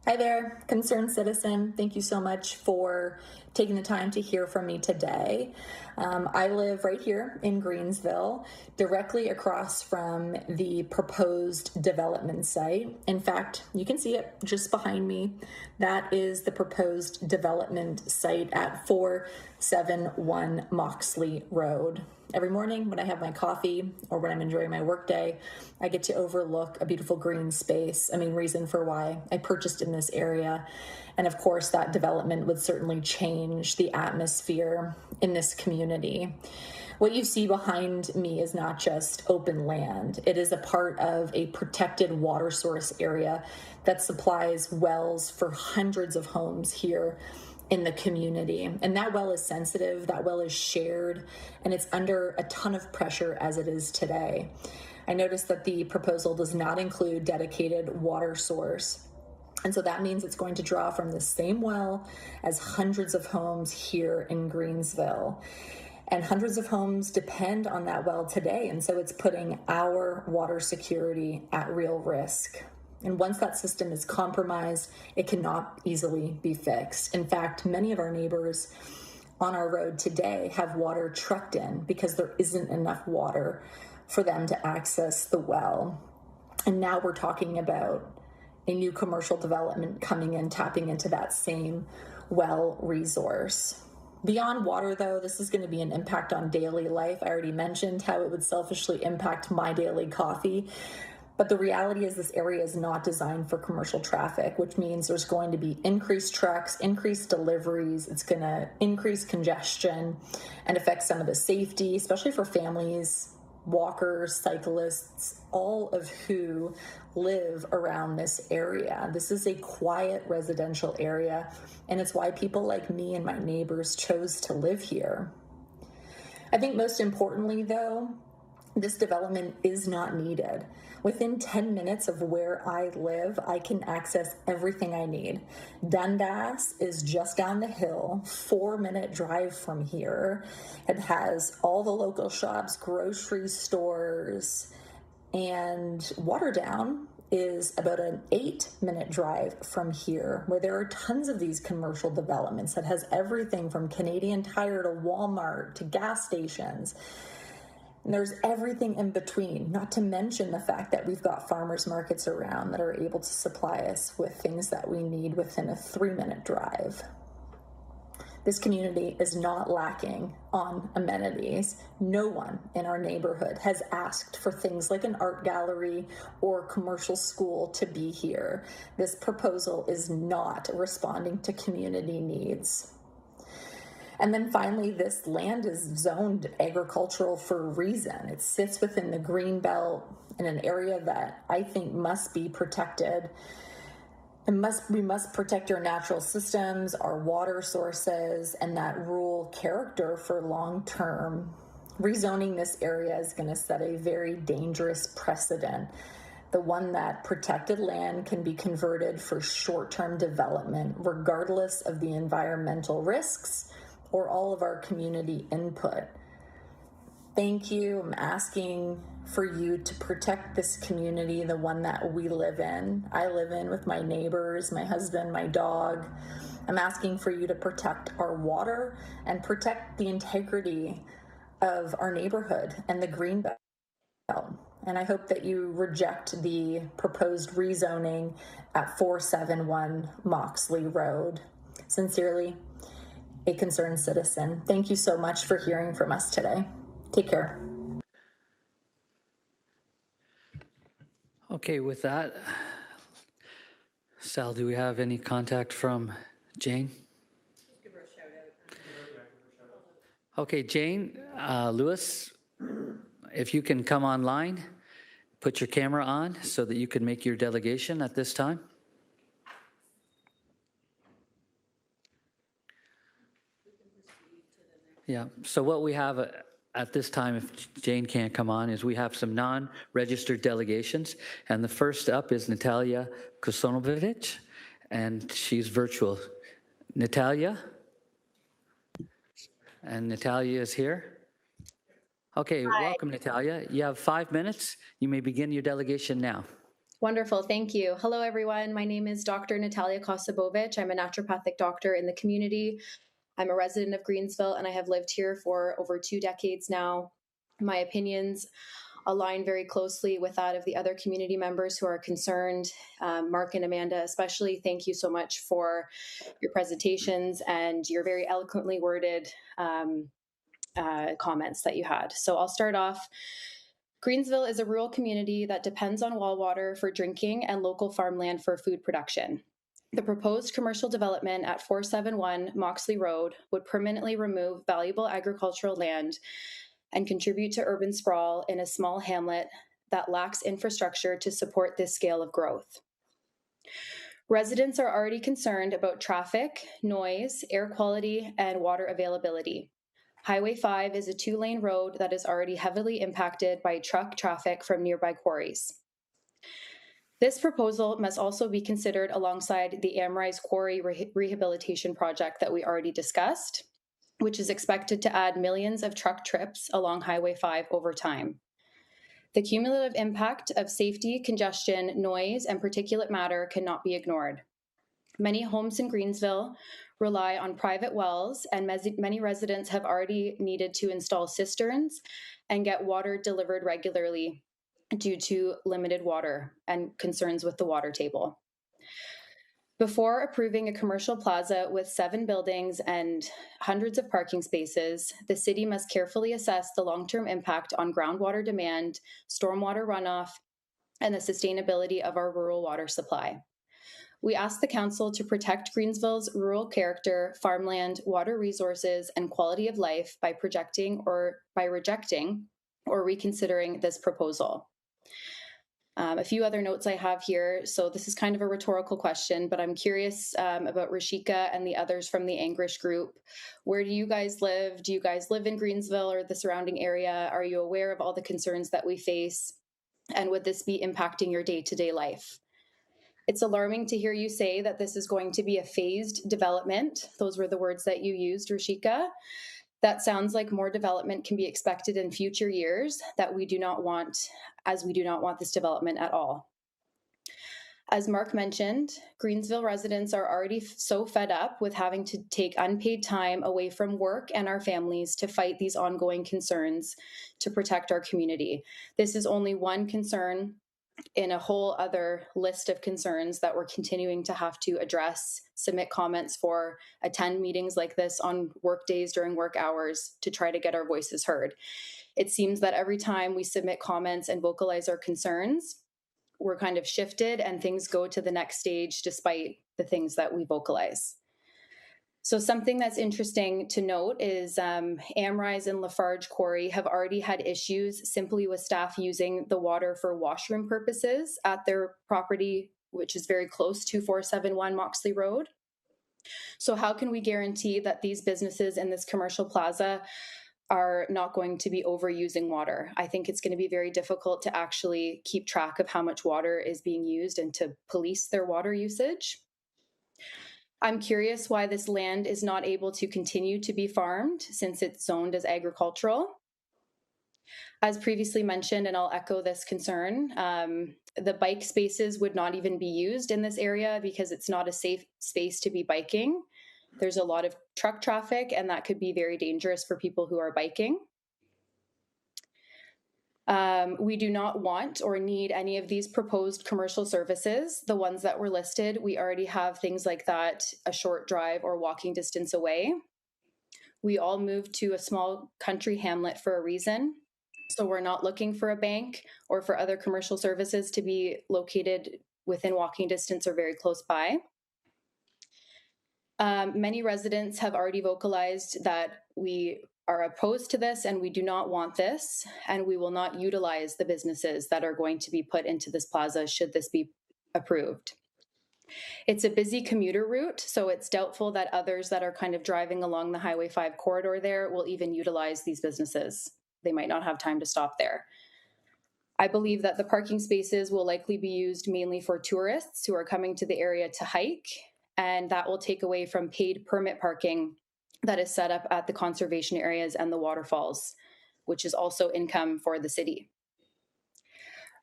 Hi there, concerned citizen. Thank you so much for taking the time to hear from me today. I live right here in Greensville, directly across from the proposed development site. In fact, you can see it just behind me. That is the proposed development site at 471 Moxley Road. Every morning when I have my coffee or when I'm enjoying my workday, I get to overlook a beautiful green space. I mean, reason for why I purchased in this area. And of course, that development would certainly change the atmosphere in this community. What you see behind me is not just open land. It is a part of a protected water source area that supplies wells for hundreds of homes here in the community. And that well is sensitive, that well is shared, and it's under a ton of pressure as it is today. I noticed that the proposal does not include dedicated water source. And so that means it's going to draw from the same well as hundreds of homes here in Greensville. And hundreds of homes depend on that well today. And so it's putting our water security at real risk. And once that system is compromised, it cannot easily be fixed. In fact, many of our neighbors on our road today have water trucked in because there isn't enough water for them to access the well. And now we're talking about a new commercial development coming in, tapping into that same well resource. Beyond water, though, this is going to be an impact on daily life. I already mentioned how it would selfishly impact my daily coffee. But the reality is this area is not designed for commercial traffic, which means there's going to be increased trucks, increased deliveries. It's going to increase congestion and affect some of the safety, especially for families, walkers, cyclists, all of who live around this area. This is a quiet residential area, and it's why people like me and my neighbors chose to live here. I think most importantly, though, this development is not needed. Within 10 minutes of where I live, I can access everything I need. Dundas is just down the hill, 4-minute drive from here. It has all the local shops, grocery stores, and Waterdown is about an 8-minute drive from here, where there are tons of these commercial developments that has everything from Canadian Tire to Walmart to gas stations. And there's everything in between, not to mention the fact that we've got farmers markets around that are able to supply us with things that we need within a 3-minute drive. This community is not lacking on amenities. No one in our neighborhood has asked for things like an art gallery or commercial school to be here. This proposal is not responding to community needs. And then finally, this land is zoned agricultural for a reason. It sits within the green belt. in an area that I think must be protected. And we must protect our natural systems, our water sources, and that rural character for long term. Rezoning this area is going to set a very dangerous precedent. The one that protected land can be converted for short-term development, regardless of the environmental risks or all of our community input. Thank you. I'm asking for you to protect this community, the one that we live in. I live in with my neighbors, my husband, my dog. I'm asking for you to protect our water and protect the integrity of our neighborhood and the green belt. And I hope that you reject the proposed rezoning at 471 Moxley Road. Sincerely, a concerned citizen. Thank you so much for hearing from us today. Take care. Okay, with that, Sal, do we have any contact from Jane? Give her a shout out. Okay, Jane, Lewis, if you can come online, put your camera on so that you can make your delegation at this time. Yeah, so what we have at this time, if Jane can't come on, is we have some non-registered delegations. And the first up is Natalia Kosonovic, and she's virtual. Natalia? And Natalia is here. Okay, Hi. Welcome, Natalia. You have 5 minutes. You may begin your delegation now. Wonderful, thank you. Hello, everyone. My name is Dr. Natalia Kosobovic. I'm a naturopathic doctor in the community. I'm a resident of Greensville, and I have lived here for over 2 decades now. My opinions align very closely with that of the other community members who are concerned. Mark and Amanda, especially, thank you so much for your presentations and your very eloquently worded comments that you had. So I'll start off. Greensville is a rural community that depends on well water for drinking and local farmland for food production. The proposed commercial development at 471 Moxley Road would permanently remove valuable agricultural land and contribute to urban sprawl in a small hamlet that lacks infrastructure to support this scale of growth. Residents are already concerned about traffic, noise, air quality, and water availability. Highway 5 is a 2-lane road that is already heavily impacted by truck traffic from nearby quarries. This proposal must also be considered alongside the Amrise Quarry Rehabilitation Project that we already discussed, which is expected to add millions of truck trips along Highway 5 over time. The cumulative impact of safety, congestion, noise, and particulate matter cannot be ignored. Many homes in Greensville rely on private wells, and many residents have already needed to install cisterns and get water delivered regularly due to limited water and concerns with the water table. Before approving a commercial plaza with 7 buildings and hundreds of parking spaces, the city must carefully assess the long-term impact on groundwater demand, stormwater runoff, and the sustainability of our rural water supply. We ask the council to protect Greensville's rural character, farmland, water resources, and quality of life by rejecting or reconsidering this proposal. A few other notes I have here. So this is kind of a rhetorical question, but I'm curious about Rashika and the others from the Angrish group. Where do you guys live? Do you guys live in Greensville or the surrounding area? Are you aware of all the concerns that we face? And would this be impacting your day-to-day life? It's alarming to hear you say that this is going to be a phased development. Those were the words that you used, Rashika. That sounds like more development can be expected in future years that we do not want, as we do not want this development at all. As Mark mentioned, Greensville residents are already so fed up with having to take unpaid time away from work and our families to fight these ongoing concerns to protect our community. This is only one concern in a whole other list of concerns that we're continuing to have to address, submit comments for, attend meetings like this on work days during work hours to try to get our voices heard. It seems that every time we submit comments and vocalize our concerns, we're kind of shifted and things go to the next stage despite the things that we vocalize. So something that's interesting to note is Amrise and Lafarge Quarry have already had issues simply with staff using the water for washroom purposes at their property, which is very close to 471 Moxley Road. So how can we guarantee that these businesses in this commercial plaza are not going to be overusing water? I think it's going to be very difficult to actually keep track of how much water is being used and to police their water usage. I'm curious why this land is not able to continue to be farmed since it's zoned as agricultural. As previously mentioned, and I'll echo this concern, the bike spaces would not even be used in this area because it's not a safe space to be biking. There's a lot of truck traffic, and that could be very dangerous for people who are biking. We do not want or need any of these proposed commercial services. The ones that were listed, we already have things like that a short drive or walking distance away. We all moved to a small country hamlet for a reason. So we're not looking for a bank or for other commercial services to be located within walking distance or very close by. Many residents have already vocalized that we are opposed to this and we do not want this, and we will not utilize the businesses that are going to be put into this plaza should this be approved. It's a busy commuter route, so it's doubtful that others that are kind of driving along the Highway 5 corridor there will even utilize these businesses. They might not have time to stop there. I believe that the parking spaces will likely be used mainly for tourists who are coming to the area to hike, and that will take away from paid permit parking that is set up at the conservation areas and the waterfalls, which is also income for the city.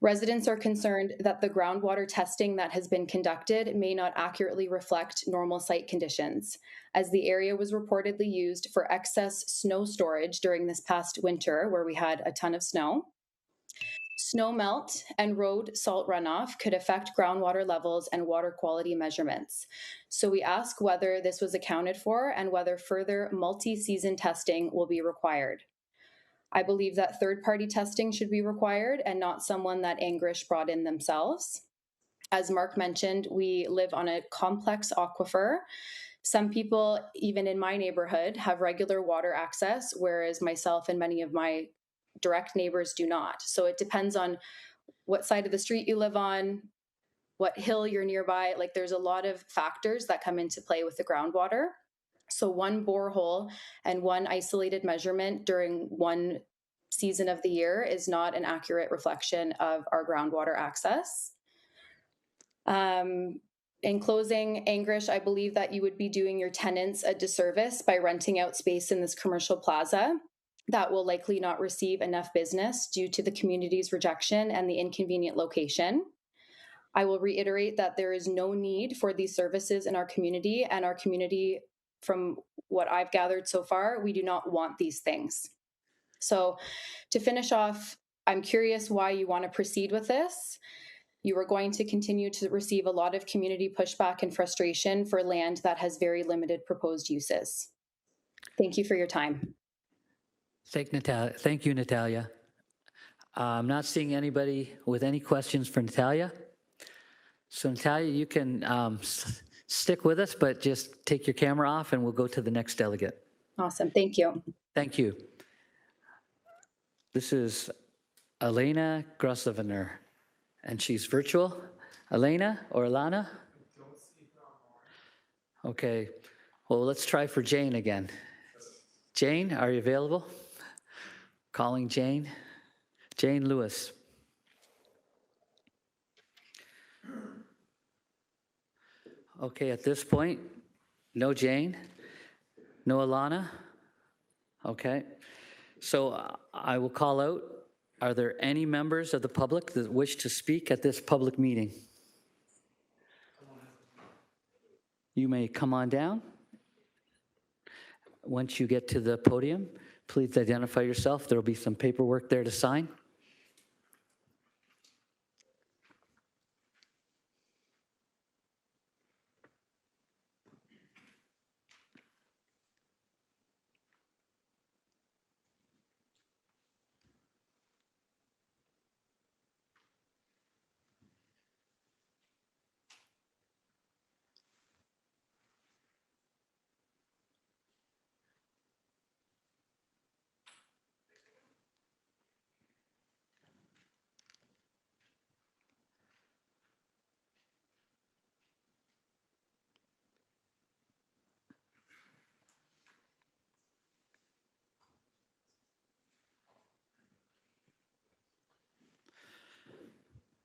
Residents are concerned that the groundwater testing that has been conducted may not accurately reflect normal site conditions, as the area was reportedly used for excess snow storage during this past winter, where we had a ton of snow. Snow melt and road salt runoff could affect groundwater levels and water quality measurements. So we ask whether this was accounted for and whether further multi-season testing will be required. I believe that third-party testing should be required and not someone that Angrish brought in themselves. As Mark mentioned, we live on a complex aquifer. Some people, even in my neighborhood, have regular water access, whereas myself and many of my direct neighbors do not. So it depends on what side of the street you live on, what hill you're nearby. Like, there's a lot of factors that come into play with the groundwater. So one borehole and one isolated measurement during one season of the year is not an accurate reflection of our groundwater access. In closing, Angrish, I believe that you would be doing your tenants a disservice by renting out space in this commercial plaza that will likely not receive enough business due to the community's rejection and the inconvenient location. I will reiterate that there is no need for these services in our community, and our community, from what I've gathered so far, we do not want these things. So to finish off, I'm curious why you want to proceed with this. You are going to continue to receive a lot of community pushback and frustration for land that has very limited proposed uses. Thank you for your time. Thank you, Natalia. I'm not seeing anybody with any questions for Natalia. So Natalia, you can stick with us, but just take your camera off and we'll go to the next delegate. Awesome, thank you. Thank you. This is Elena Grosvener, and she's virtual. Elena or Alana? Okay, well, let's try for Jane again. Jane, are you available? Calling Jane. Jane Lewis. Okay, at this point, no Jane, no Alana. Okay, so I will call out, are there any members of the public that wish to speak at this public meeting? You may come on down. Once you get to the podium, please identify yourself. There will be some paperwork there to sign.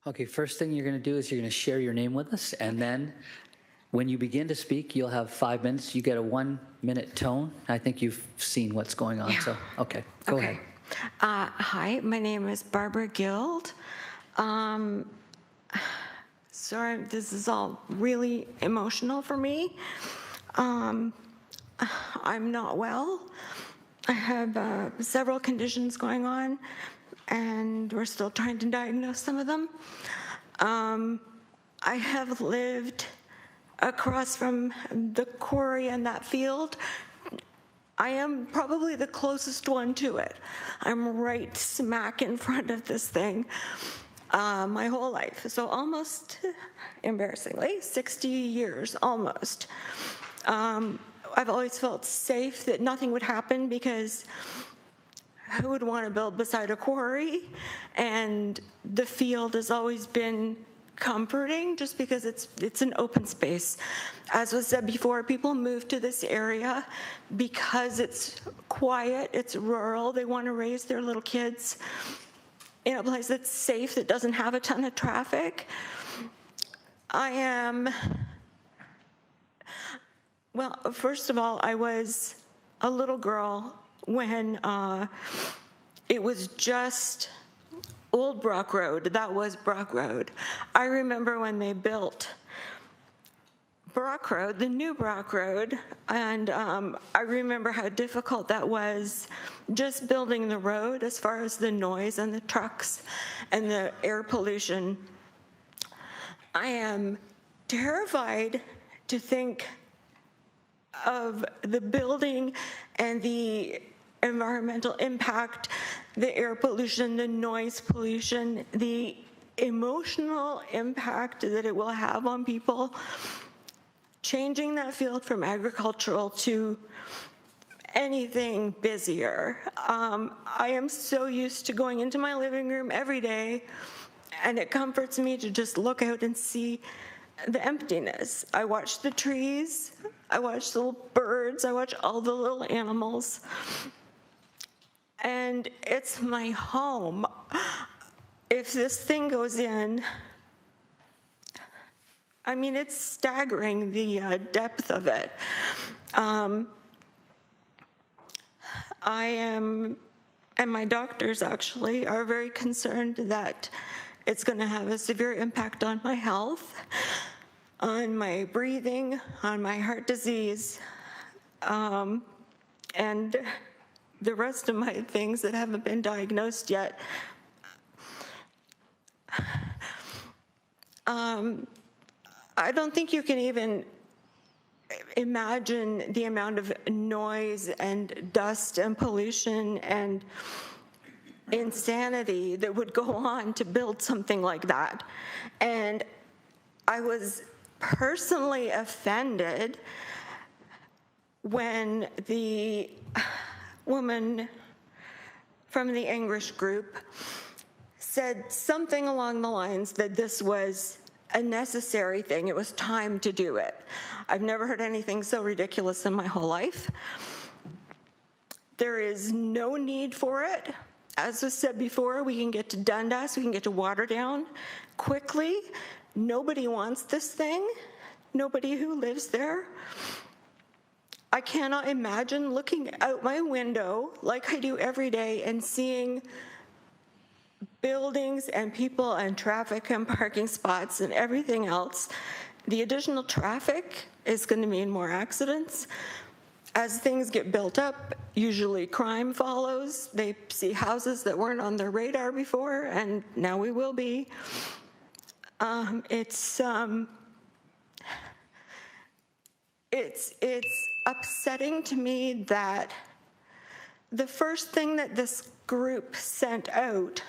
Okay, first thing you're going to do is you're going to share your name with us, and then when you begin to speak, you'll have 5 minutes. You get a 1-minute tone. I think you've seen what's going on, so, okay, go ahead. Hi, my name is Barbara Guild. Sorry, this is all really emotional for me. I'm not well. I have several conditions going on, and we're still trying to diagnose some of them. I have lived across from the quarry and that field. I am probably the closest one to it. I'm right smack in front of this thing my whole life. So almost, embarrassingly, 60 years, almost. I've always felt safe that nothing would happen because who would want to build beside a quarry? And the field has always been comforting just because it's an open space. As was said before, people move to this area because it's quiet, it's rural, they want to raise their little kids in a place that's safe, that doesn't have a ton of traffic. Well, first of all, I was a little girl when it was just Old Brock Road. That was Brock Road. I remember when they built Brock Road, the new Brock Road, and I remember how difficult that was, just building the road as far as the noise and the trucks and the air pollution. I am terrified to think of the building and the environmental impact, the air pollution, the noise pollution, the emotional impact that it will have on people. Changing that field from agricultural to anything busier. I am so used to going into my living room every day, and it comforts me to just look out and see the emptiness. I watch the trees, I watch the little birds, I watch all the little animals, and it's my home. If this thing goes in, I mean, it's staggering, the depth of it. I am, and my doctors actually, are very concerned that it's going to have a severe impact on my health, on my breathing, on my heart disease, and the rest of my things that haven't been diagnosed yet. I don't think you can even imagine the amount of noise and dust and pollution and insanity that would go on to build something like that. And I was personally offended when the woman from the English group said something along the lines that this was a necessary thing. It was time to do it. I've never heard anything so ridiculous in my whole life. There is no need for it. As was said before, we can get to Dundas, we can get to Waterdown quickly. Nobody wants this thing. Nobody who lives there. I cannot imagine looking out my window like I do every day and seeing buildings and people and traffic and parking spots and everything else. The additional traffic is going to mean more accidents. As things get built up, usually crime follows. They see houses that weren't on their radar before, and now we will be. It's upsetting to me that the first thing that this group sent out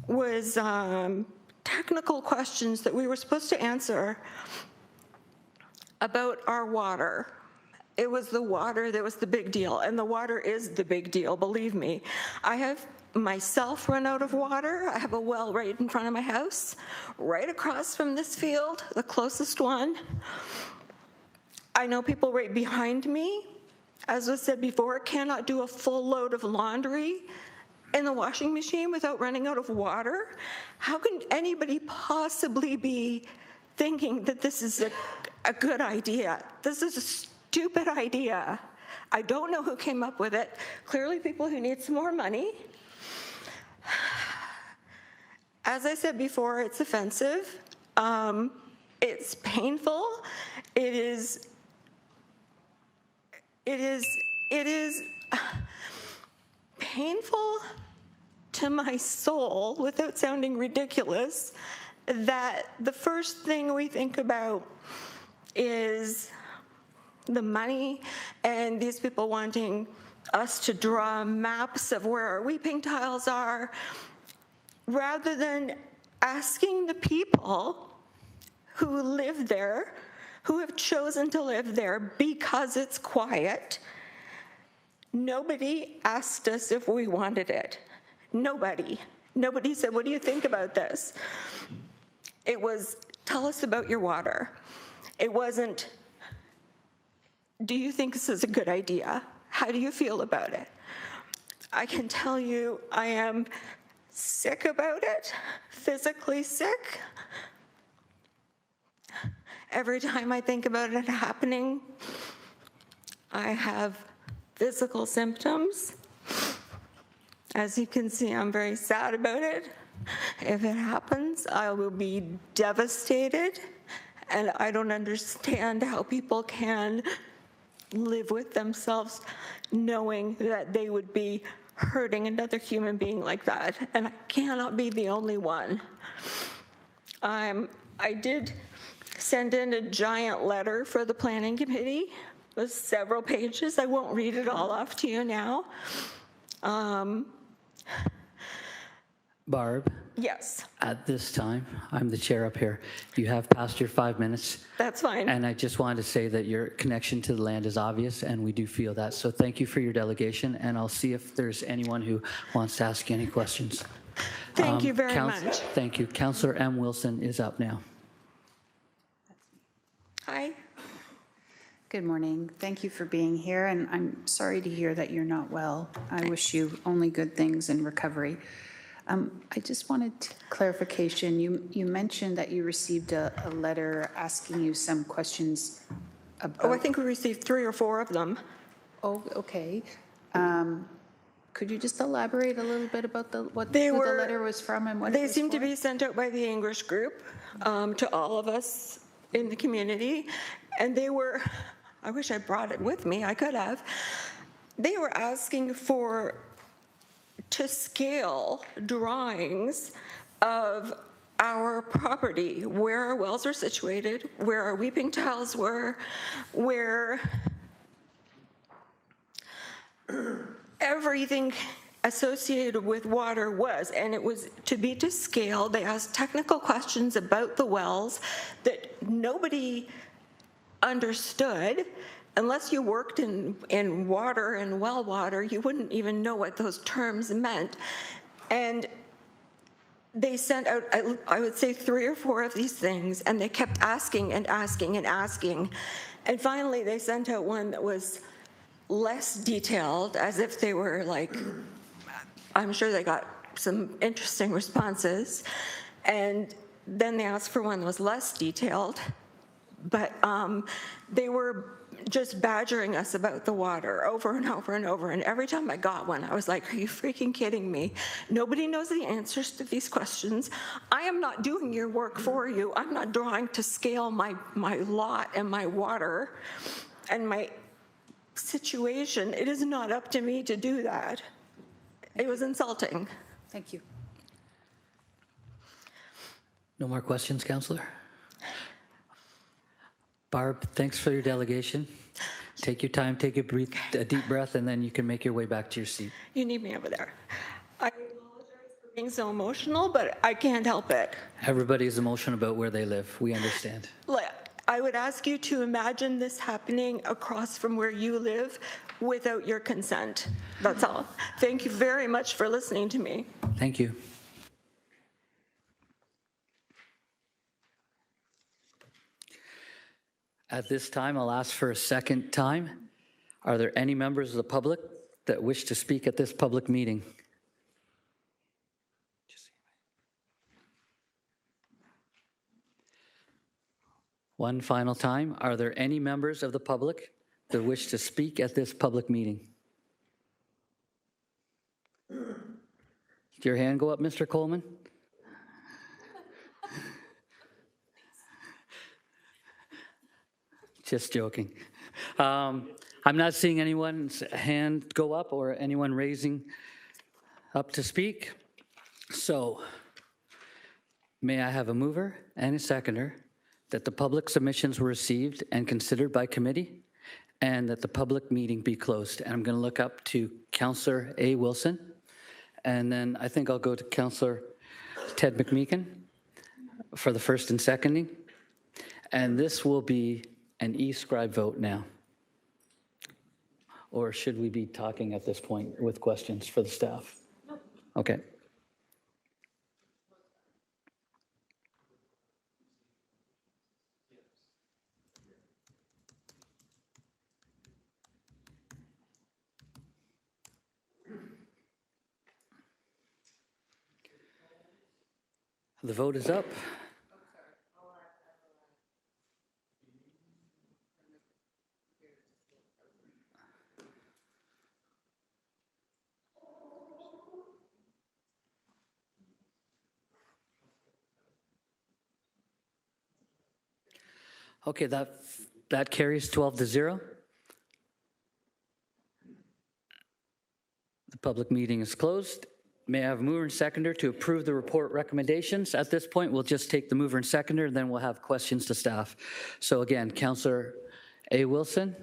was technical questions that we were supposed to answer about our water. It was the water that was the big deal, and the water is the big deal, believe me. I have myself run out of water. I have a well right in front of my house, right across from this field, the closest one. I know people right behind me, as was said before, cannot do a full load of laundry in the washing machine without running out of water? How can anybody possibly be thinking that this is a good idea? This is a stupid idea. I don't know who came up with it. Clearly people who need some more money. As I said before, it's offensive. It's painful. It is painful to my soul, without sounding ridiculous, that the first thing we think about is the money and these people wanting us to draw maps of where our weeping tiles are, rather than asking the people who live there, who have chosen to live there because it's quiet. Nobody asked us if we wanted it. Nobody. Nobody said, what do you think about this? It was, tell us about your water. It wasn't, do you think this is a good idea? How do you feel about it? I can tell you I am sick about it, physically sick. Every time I think about it happening, I have physical symptoms. As you can see, I'm very sad about it. If it happens, I will be devastated, and I don't understand how people can live with themselves knowing that they would be hurting another human being like that, and I cannot be the only one. I did send in a giant letter for the planning committee with several pages. I won't read it all off to you now. Barb? Yes. At this time, I'm the chair up here. You have passed your 5 minutes. That's fine. And I just wanted to say that your connection to the land is obvious, and we do feel that. So thank you for your delegation, and I'll see if there's anyone who wants to ask you any questions. Thank you very much. Thank you. Councillor M. Wilson is up now. Hi. Good morning. Thank you for being here, and I'm sorry to hear that you're not well. I wish you only good things in recovery. I just wanted clarification. You mentioned that you received a letter asking you some questions about... Oh, I think we received 3 or 4 of them. Oh, okay. Could you just elaborate a little bit about who the letter was from and what they seem to be sent out by the English group to all of us in the community, and they were, I wish I brought it with me, I could have. They were asking for to scale drawings of our property, where our wells are situated, where our weeping tiles were, where everything associated with water was, and it was to be to scale. They asked technical questions about the wells that nobody understood. Unless you worked in water and well water, you wouldn't even know what those terms meant. And they sent out, I would say, 3 or 4 of these things, and they kept asking and asking and asking. And finally, they sent out one that was less detailed, as if they were like, I'm sure they got some interesting responses. And then they asked for one that was less detailed, but they were just badgering us about the water over and over and over. And every time I got one, I was like, are you freaking kidding me? Nobody knows the answers to these questions. I am not doing your work for you. I'm not drawing to scale my lot and my water and my situation. It is not up to me to do that. It was insulting. Thank you. No more questions, Councillor? Barb, thanks for your delegation. Take your time, take a deep breath, and then you can make your way back to your seat. You need me over there. I apologize for being so emotional, but I can't help it. Everybody's emotional about where they live. We understand. I would ask you to imagine this happening across from where you live without your consent. That's all. Thank you very much for listening to me. Thank you. At this time, I'll ask for a second time. Are there any members of the public that wish to speak at this public meeting? One final time, are there any members of the public that wish to speak at this public meeting? Did your hand go up, Mr. Coleman? Just joking. I'm not seeing anyone's hand go up or anyone raising up to speak. So may I have a mover and a seconder that the public submissions were received and considered by committee and that the public meeting be closed. And I'm going to look up to Councillor A. Wilson, and then I think I'll go to Councillor Ted McMeekin for the first and seconding. And this will be an e-scribe vote now. Or should we be talking at this point with questions for the staff? Okay. The vote is up. Okay, that carries 12-0. The public meeting is closed. May I have a mover and seconder to approve the report recommendations? At this point, we'll just take the mover and seconder, and then we'll have questions to staff. So again, Councillor A. Wilson.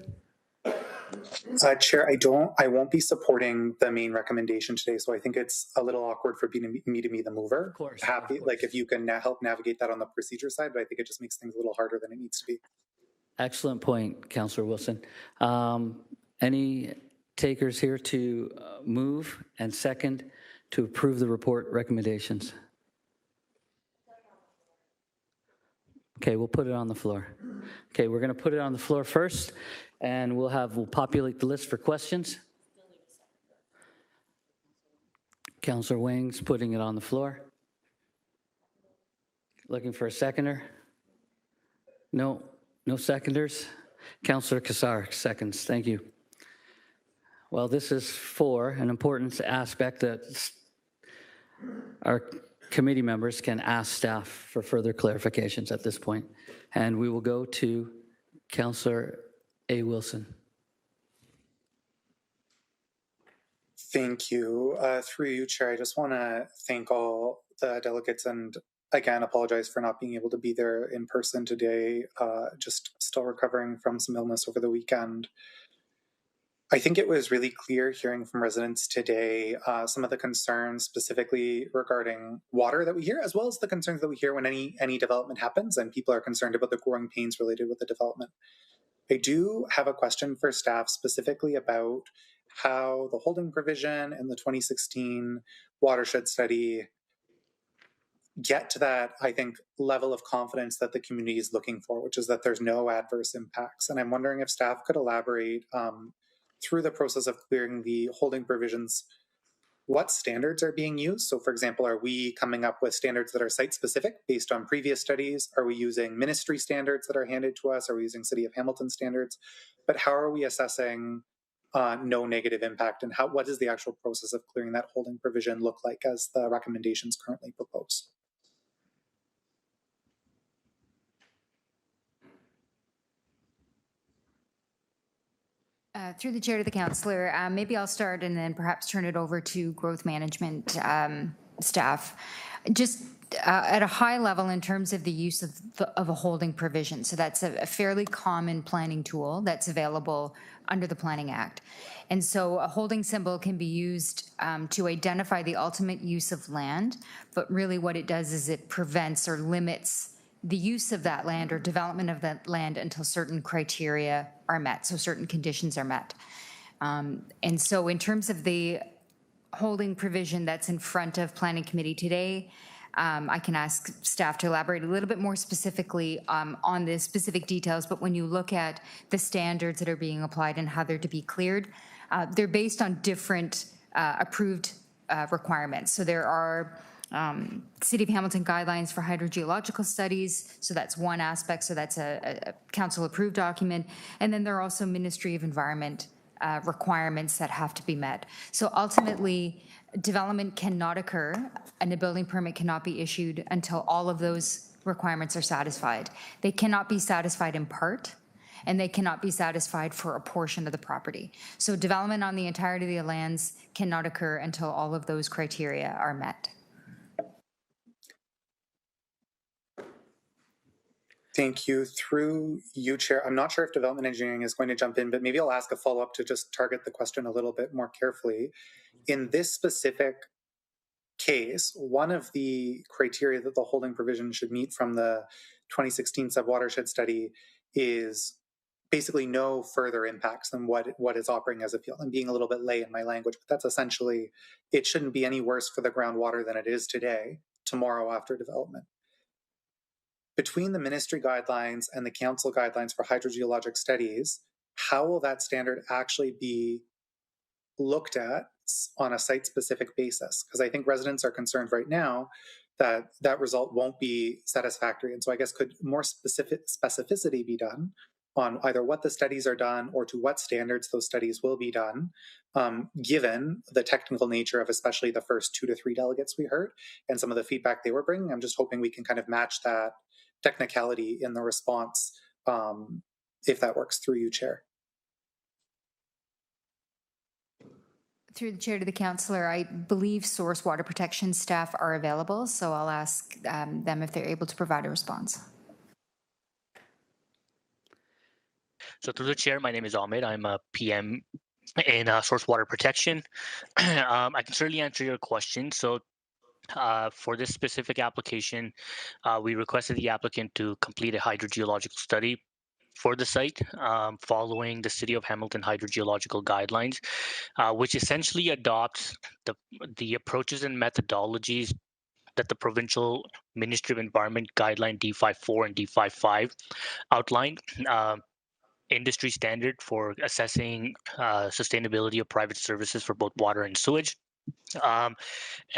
Chair, I won't be supporting the main recommendation today, so I think it's a little awkward for me to be the mover. Of course. Happy, like if you can help navigate that on the procedure side, but I think it just makes things a little harder than it needs to be. Excellent point, Councillor Wilson. Any takers here to move and second to approve the report recommendations? Okay, we'll put it on the floor. Okay, we're going to put it on the floor first, and we'll populate the list for questions. Councillor Wing's putting it on the floor. Looking for a seconder? No seconders. Councillor Kassar seconds. Thank you. Well, this is for an important aspect that our committee members can ask staff for further clarifications at this point. And we will go to Councillor A. Wilson. Thank you. Through you, Chair, I just want to thank all the delegates and again apologize for not being able to be there in person today. Just still recovering from some illness over the weekend. I think it was really clear hearing from residents today some of the concerns specifically regarding water that we hear, as well as the concerns that we hear when any development happens and people are concerned about the growing pains related with the development. I do have a question for staff specifically about how the holding provision and the 2016 watershed study get to that, I think, level of confidence that the community is looking for, which is that there's no adverse impacts. And I'm wondering if staff could elaborate through the process of clearing the holding provisions, what standards are being used? So for example, are we coming up with standards that are site specific based on previous studies? Are we using ministry standards that are handed to us? Are we using City of Hamilton standards? But how are we assessing no negative impact, and what does the actual process of clearing that holding provision look like as the recommendations currently propose? Through the chair to the councillor, maybe I'll start and then perhaps turn it over to growth management staff. Just at a high level in terms of the use of a holding provision. So that's a fairly common planning tool that's available under the Planning Act. And so a holding symbol can be used to identify the ultimate use of land, but really what it does is it prevents or limits the use of that land or development of that land until certain criteria are met, so certain conditions are met. And so in terms of the holding provision that's in front of Planning Committee today, I can ask staff to elaborate a little bit more specifically on the specific details, but when you look at the standards that are being applied and how they're to be cleared, they're based on different approved requirements. So there are City of Hamilton guidelines for hydrogeological studies. So that's one aspect. So that's a council-approved document. And then there are also Ministry of Environment requirements that have to be met. So ultimately, development cannot occur and a building permit cannot be issued until all of those requirements are satisfied. They cannot be satisfied in part, and they cannot be satisfied for a portion of the property. So development on the entirety of the lands cannot occur until all of those criteria are met. Thank you. Through you, Chair, I'm not sure if development engineering is going to jump in, but maybe I'll ask a follow-up to just target the question a little bit more carefully. In this specific case, one of the criteria that the holding provision should meet from the 2016 sub-watershed study is basically no further impacts than what is operating as a field. I'm being a little bit lay in my language, but that's essentially, it shouldn't be any worse for the groundwater than it is today, tomorrow after development. Between the ministry guidelines and the council guidelines for hydrogeologic studies, how will that standard actually be looked at on a site-specific basis? Because I think residents are concerned right now that that result won't be satisfactory. And so I guess could more specificity be done on either what the studies are done or to what standards those studies will be done, given the technical nature of especially the first 2 to 3 delegates we heard and some of the feedback they were bringing. I'm just hoping we can kind of match that technicality in the response, if that works, through you, Chair. Through the chair to the councillor, I believe source water protection staff are available, so I'll ask them if they're able to provide a response. So through the chair, my name is Ahmed. I'm a PM in source water protection. I can certainly answer your question. So for this specific application, we requested the applicant to complete a hydrogeological study for the site following the City of Hamilton hydrogeological guidelines, which essentially adopts the approaches and methodologies that the Provincial Ministry of Environment Guideline D54 and D55 outlined. Industry standard for assessing sustainability of private services for both water and sewage. And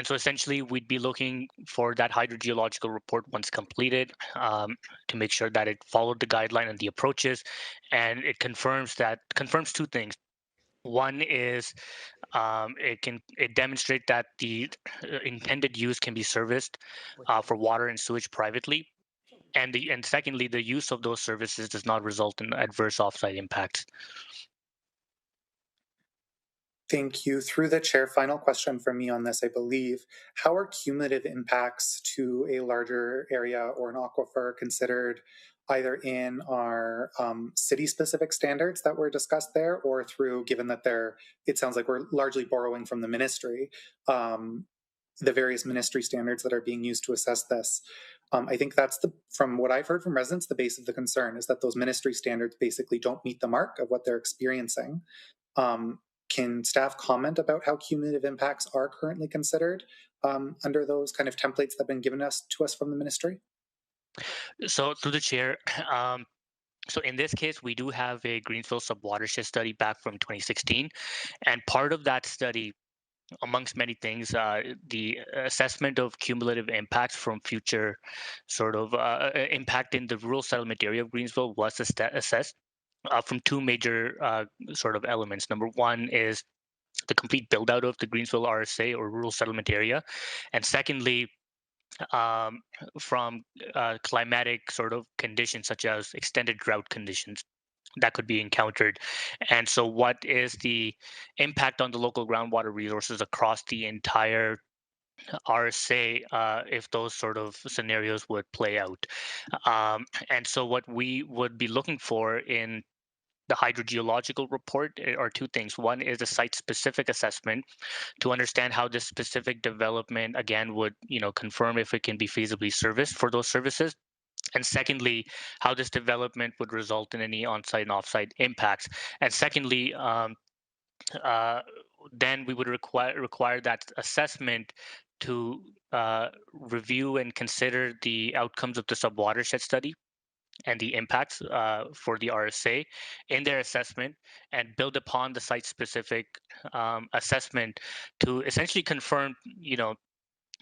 so essentially we'd be looking for that hydrogeological report once completed to make sure that it followed the guideline and the approaches, and it confirms two things. One is it demonstrates that the intended use can be serviced for water and sewage privately. And secondly, the use of those services does not result in adverse offsite impacts. Thank you. Through the chair, final question from me on this, I believe. How are cumulative impacts to a larger area or an aquifer considered either in our city-specific standards that were discussed there, or through, given that it sounds like we're largely borrowing from the ministry, the various ministry standards that are being used to assess this? I think that's from what I've heard from residents, the base of the concern is that those ministry standards basically don't meet the mark of what they're experiencing. Can staff comment about how cumulative impacts are currently considered under those kind of templates that have been given to us from the ministry? So through the chair, so in this case, we do have a Greensville subwatershed study back from 2016. And part of that study, amongst many things, the assessment of cumulative impacts from future sort of impact in the rural settlement area of Greensville was assessed from two major sort of elements. Number one is the complete build out of the Greensville RSA or rural settlement area. And secondly, from climatic sort of conditions such as extended drought conditions that could be encountered. And so what is the impact on the local groundwater resources across the entire RSA if those sort of scenarios would play out? And so what we would be looking for in the hydrogeological report are two things. One is a site-specific assessment to understand how this specific development, again, would confirm if it can be feasibly serviced for those services. And secondly, how this development would result in any on-site and off-site impacts. And secondly, then we would require that assessment to review and consider the outcomes of the subwatershed study and the impacts for the RSA in their assessment, and build upon the site-specific assessment to essentially confirm,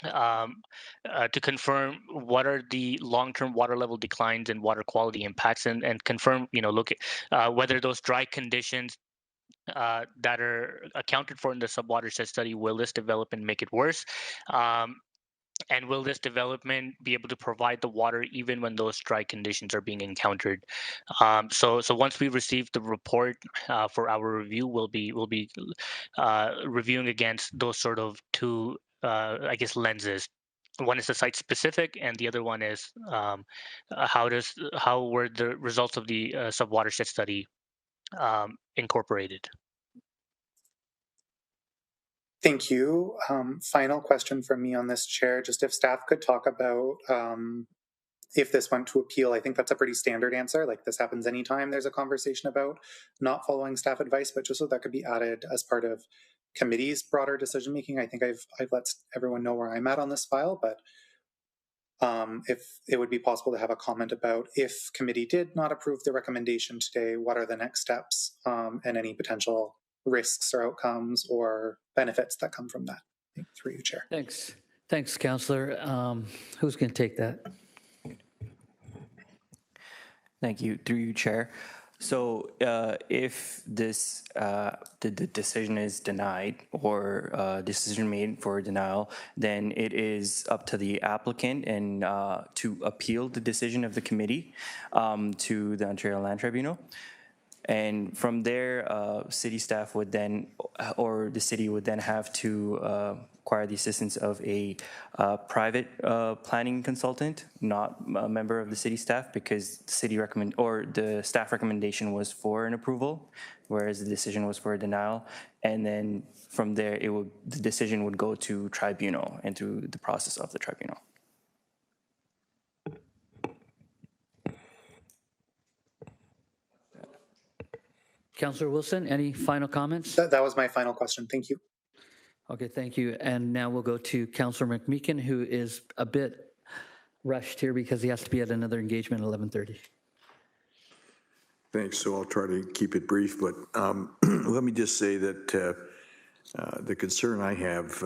to confirm what are the long-term water level declines and water quality impacts, and confirm, look at whether those dry conditions that are accounted for in the subwatershed study, will this development make it worse? And will this development be able to provide the water even when those dry conditions are being encountered? So once we receive the report for our review, we'll be reviewing against those sort of two, I guess, lenses. One is the site specific, and the other one is how were the results of the subwatershed study incorporated? Thank you. Final question from me on this, Chair. Just if staff could talk about if this went to appeal. I think that's a pretty standard answer. Like, this happens anytime there's a conversation about not following staff advice, but just so that could be added as part of committee's broader decision making. I think I've let everyone know where I'm at on this file, but if it would be possible to have a comment about if committee did not approve the recommendation today, what are the next steps and any potential risks or outcomes or benefits that come from that. Through you, Chair. Thanks, Councillor. Who's going to take that? Thank you. Through you, Chair. So if this the decision is denied or decision made for denial, then it is up to the applicant and to appeal the decision of the committee to the Ontario Land Tribunal. And from there, city staff would then, or the city would then have to acquire the assistance of a private planning consultant, not a member of the city staff, because the city the staff recommendation was for an approval, whereas the decision was for a denial. And then from there, the decision would go to tribunal and through the process of the tribunal. Councillor Wilson, any final comments? That was my final question. Thank you. Okay, thank you. And now we'll go to Councillor McMeekin, who is a bit rushed here because he has to be at another engagement at 11:30. Thanks. So I'll try to keep it brief, but let me just say that the concern I have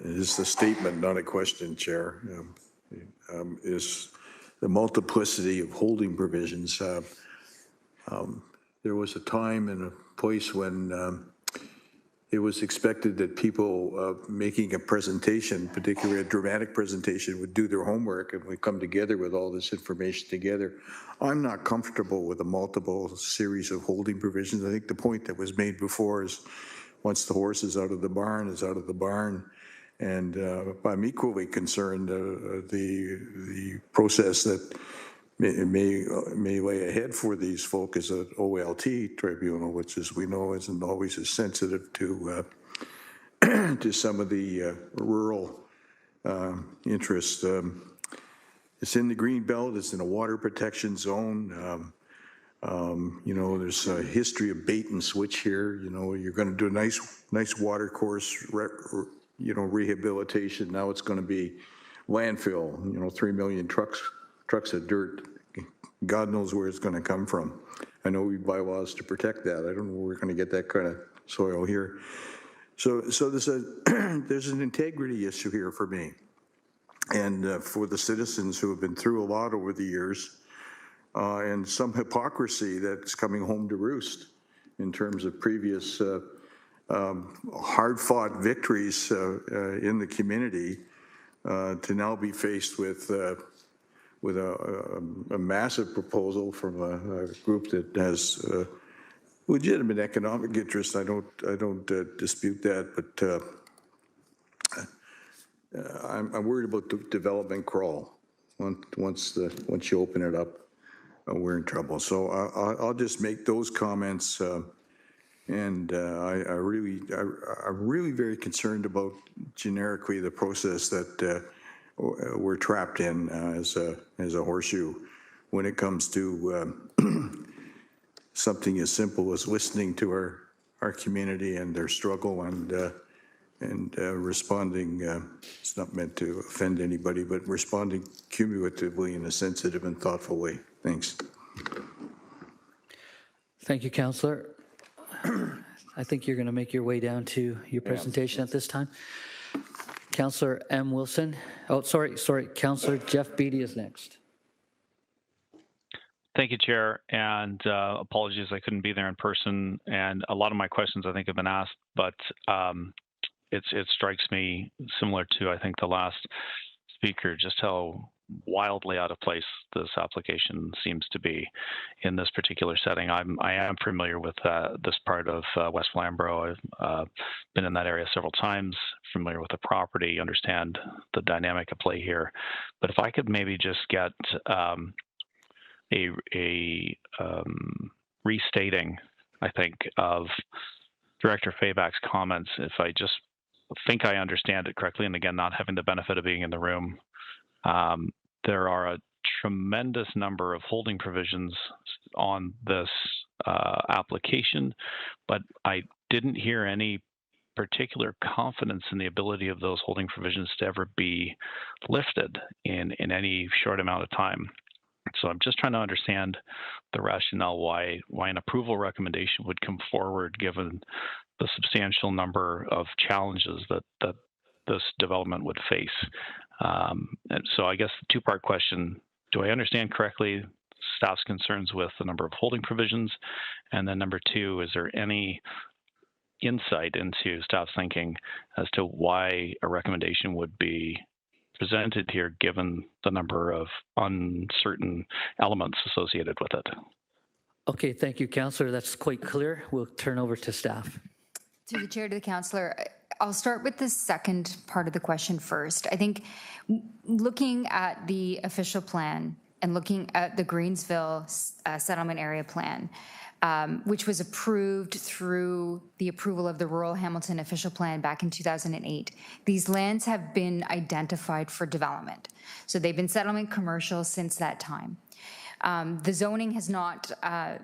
is a statement, not a question, Chair, is the multiplicity of holding provisions. There was a time and a place when it was expected that people making a presentation, particularly a dramatic presentation, would do their homework and would come together with all this information together. I'm not comfortable with a multiple series of holding provisions. I think the point that was made before is once the horse is out of the barn, is out of the barn. And I'm equally concerned the process that may lay ahead for these folk is an OLT tribunal, which, as we know, isn't always as sensitive to to some of the rural interests. It's in the green belt. It's in a water protection zone. You know, there's a history of bait and switch here. You know, you're going to do a nice water course, rehabilitation. Now it's going to be landfill. You know, 3 million trucks of dirt. God knows where it's going to come from. I know we buy laws to protect that. I don't know where we're going to get that kind of soil here. So there's an integrity issue here for me, and for the citizens who have been through a lot over the years, and some hypocrisy that's coming home to roost in terms of previous hard-fought victories in the community, to now be faced with a massive proposal from a group that has legitimate economic interest. I don't dispute that, but I'm worried about the development crawl. Once you open it up, we're in trouble. So I'll just make those comments, and I'm really very concerned about generically the process that we're trapped in as a horseshoe when it comes to something as simple as listening to our community and their struggle and responding. It's not meant to offend anybody, but responding cumulatively in a sensitive and thoughtful way. Thanks. Thank you, Councillor. I think you're going to make your way down to your presentation at this time. Councillor M. Wilson. Oh, sorry. Councillor Jeff Beattie is next. Thank you, Chair, and apologies I couldn't be there in person. And a lot of my questions I think have been asked, but it strikes me similar to I think the last speaker, just how wildly out of place this application seems to be in this particular setting. I am familiar with this part of West Flamborough. I've been in that area several times, familiar with the property, understand the dynamic at play here. But if I could maybe just get restating, I think, of Director Fabak's comments, if I just think I understand it correctly, and again, not having the benefit of being in the room, there are a tremendous number of holding provisions on this application, but I didn't hear any particular confidence in the ability of those holding provisions to ever be lifted in any short amount of time. So I'm just trying to understand the rationale why an approval recommendation would come forward given the substantial number of challenges that this development would face. And so I guess the two-part question, do I understand correctly staff's concerns with the number of holding provisions? And then number two, is there any insight into staff's thinking as to why a recommendation would be presented here given the number of uncertain elements associated with it? Okay, thank you, Councillor. That's quite clear. We'll turn over to staff. Through the chair to the councillor, I'll start with the second part of the question first. I think looking at the official plan and looking at the Greensville settlement area plan, which was approved through the approval of the Rural Hamilton official plan back in 2008. These lands have been identified for development. So they've been settlement commercial since that time. The zoning has not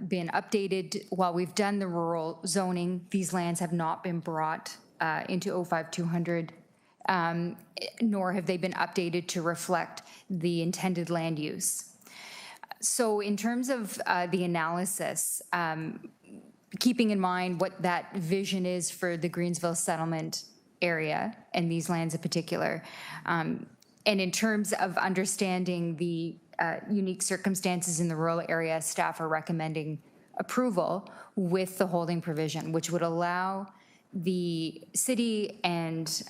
been updated. While we've done the rural zoning, these lands have not been brought into 05200, nor have they been updated to reflect the intended land use. So in terms of the analysis, keeping in mind what that vision is for the Greensville settlement area and these lands in particular, and in terms of understanding the unique circumstances in the rural area, staff are recommending approval with the holding provision, which would allow the city and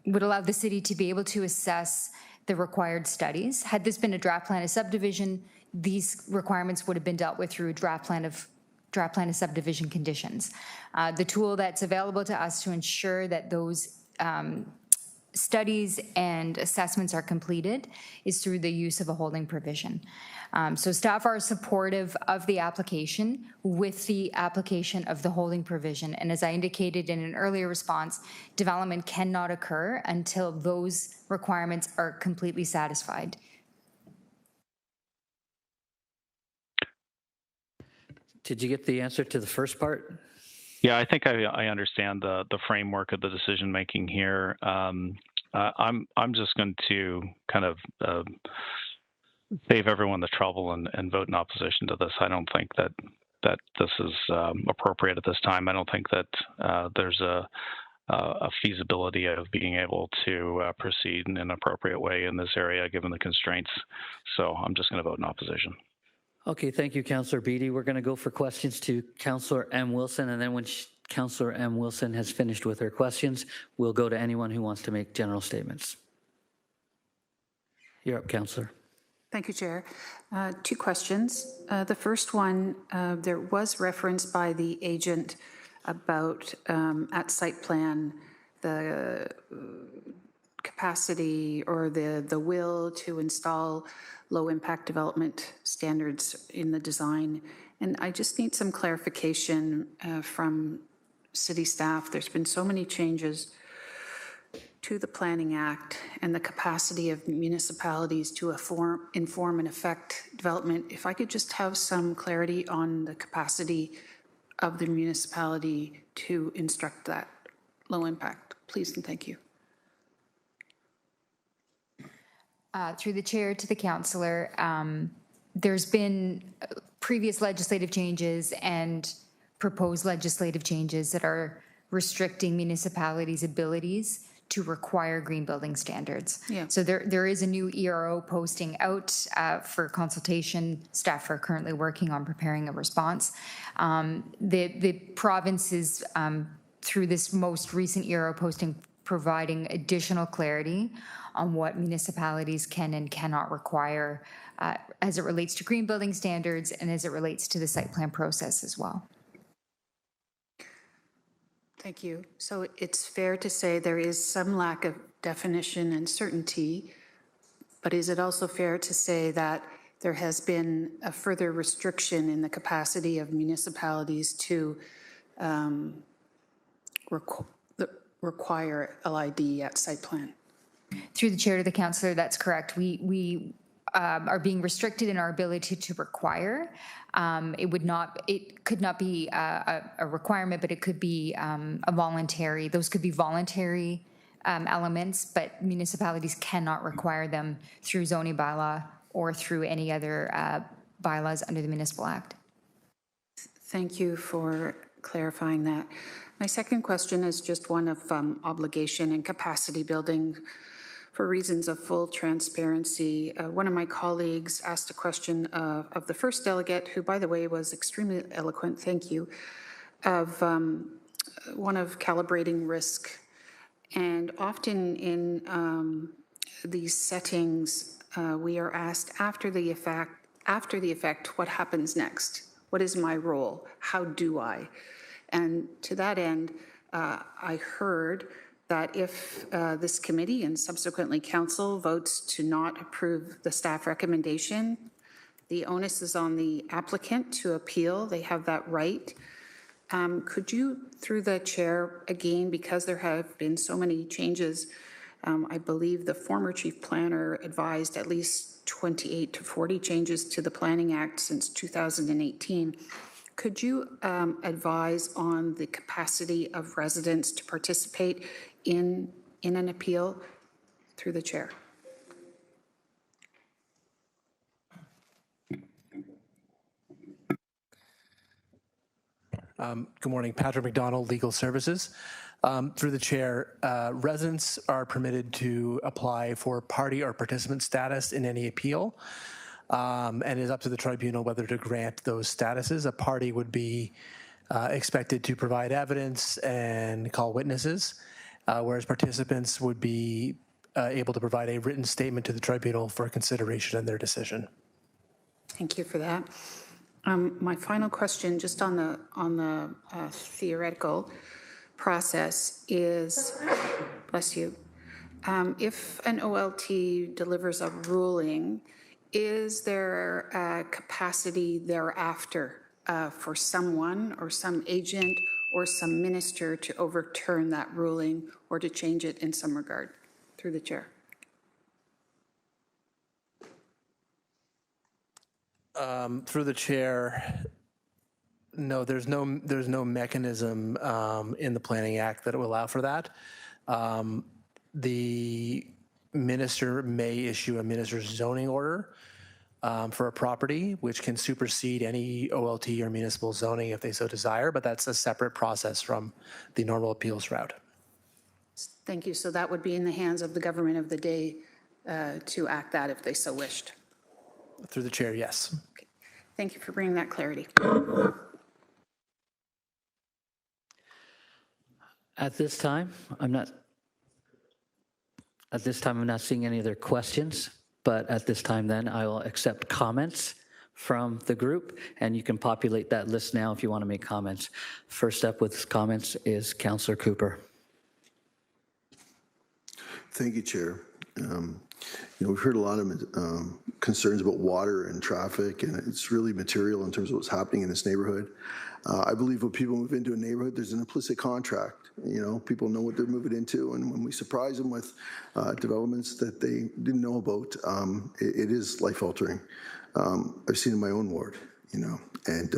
would allow the city to be able to assess the required studies. Had this been a draft plan of subdivision, these requirements would have been dealt with through a draft plan of subdivision conditions. The tool that's available to us to ensure that those studies and assessments are completed is through the use of a holding provision. So staff are supportive of the application with the application of the holding provision. And as I indicated in an earlier response, development cannot occur until those requirements are completely satisfied. Did you get the answer to the first part? Yeah, I think I understand the framework of the decision making here. I'm just going to kind of save everyone the trouble and vote in opposition to this. I don't think that this is appropriate at this time. I don't think that there's a feasibility of being able to proceed in an appropriate way in this area given the constraints. So I'm just going to vote in opposition. Okay, thank you, Councillor Beattie. We're going to go for questions to Councillor M. Wilson, and then when Councillor M. Wilson has finished with her questions, we'll go to anyone who wants to make general statements. You're up, Councillor. Thank you, Chair. Two questions. The first one, there was reference by the agent about at site plan the capacity or the will to install low impact development standards in the design. And I just need some clarification from city staff. There's been so many changes to the Planning Act and the capacity of municipalities to inform and affect development. If I could just have some clarity on the capacity of the municipality to instruct that low impact, please and thank you. Through the chair to the councillor, there's been previous legislative changes and proposed legislative changes that are restricting municipalities' abilities to require green building standards. Yeah. So there is a new ERO posting out for consultation. Staff are currently working on preparing a response. The province is, through this most recent ERO posting, providing additional clarity on what municipalities can and cannot require as it relates to green building standards and as it relates to the site plan process as well. Thank you. So it's fair to say there is some lack of definition and certainty, but is it also fair to say that there has been a further restriction in the capacity of municipalities to require LID at site plan? Through the chair to the councillor, that's correct. We are being restricted in our ability to require. It could not be a requirement, but it could be a voluntary. Those could be voluntary elements, but municipalities cannot require them through zoning bylaw or through any other bylaws under the Municipal Act. Thank you for clarifying that. My second question is just one of obligation and capacity building. For reasons of full transparency, one of my colleagues asked a question of the first delegate, who, by the way, was extremely eloquent, thank you, of one of calibrating risk. And often in these settings, we are asked after the effect, what happens next? What is my role? How do I? And to that end, I heard that if this committee and subsequently council votes to not approve the staff recommendation, the onus is on the applicant to appeal. They have that right. Could you, through the chair, again, because there have been so many changes, I believe the former chief planner advised at least 28 to 40 changes to the Planning Act since 2018. Could you advise on the capacity of residents to participate in an appeal through the chair? Good morning, Patrick McDonald, Legal Services. Through the chair, residents are permitted to apply for party or participant status in any appeal, and it is up to the tribunal whether to grant those statuses. A party would be expected to provide evidence and call witnesses, whereas participants would be able to provide a written statement to the tribunal for consideration in their decision. Thank you for that. My final question, just on the theoretical process, is, bless you, if an OLT delivers a ruling, is there a capacity thereafter for someone or some agent or some minister to overturn that ruling or to change it in some regard? Through the chair. Through the chair, no, there's no mechanism in the Planning Act that will allow for that. The minister may issue a minister's zoning order for a property, which can supersede any OLT or municipal zoning if they so desire, but that's a separate process from the normal appeals route. Thank you. So that would be in the hands of the government of the day to act that if they so wished. Through the chair, yes. Okay. Thank you for bringing that clarity. At this time, I'm not seeing any other questions, but at this time then I will accept comments from the group, and you can populate that list now if you want to make comments. First up with comments is Councillor Cooper. Thank you, Chair. We've heard a lot of concerns about water and traffic, and it's really material in terms of what's happening in this neighborhood. I believe when people move into a neighborhood, there's an implicit contract. People know what they're moving into, and when we surprise them with developments that they didn't know about, it is life-altering. I've seen it in my own ward, and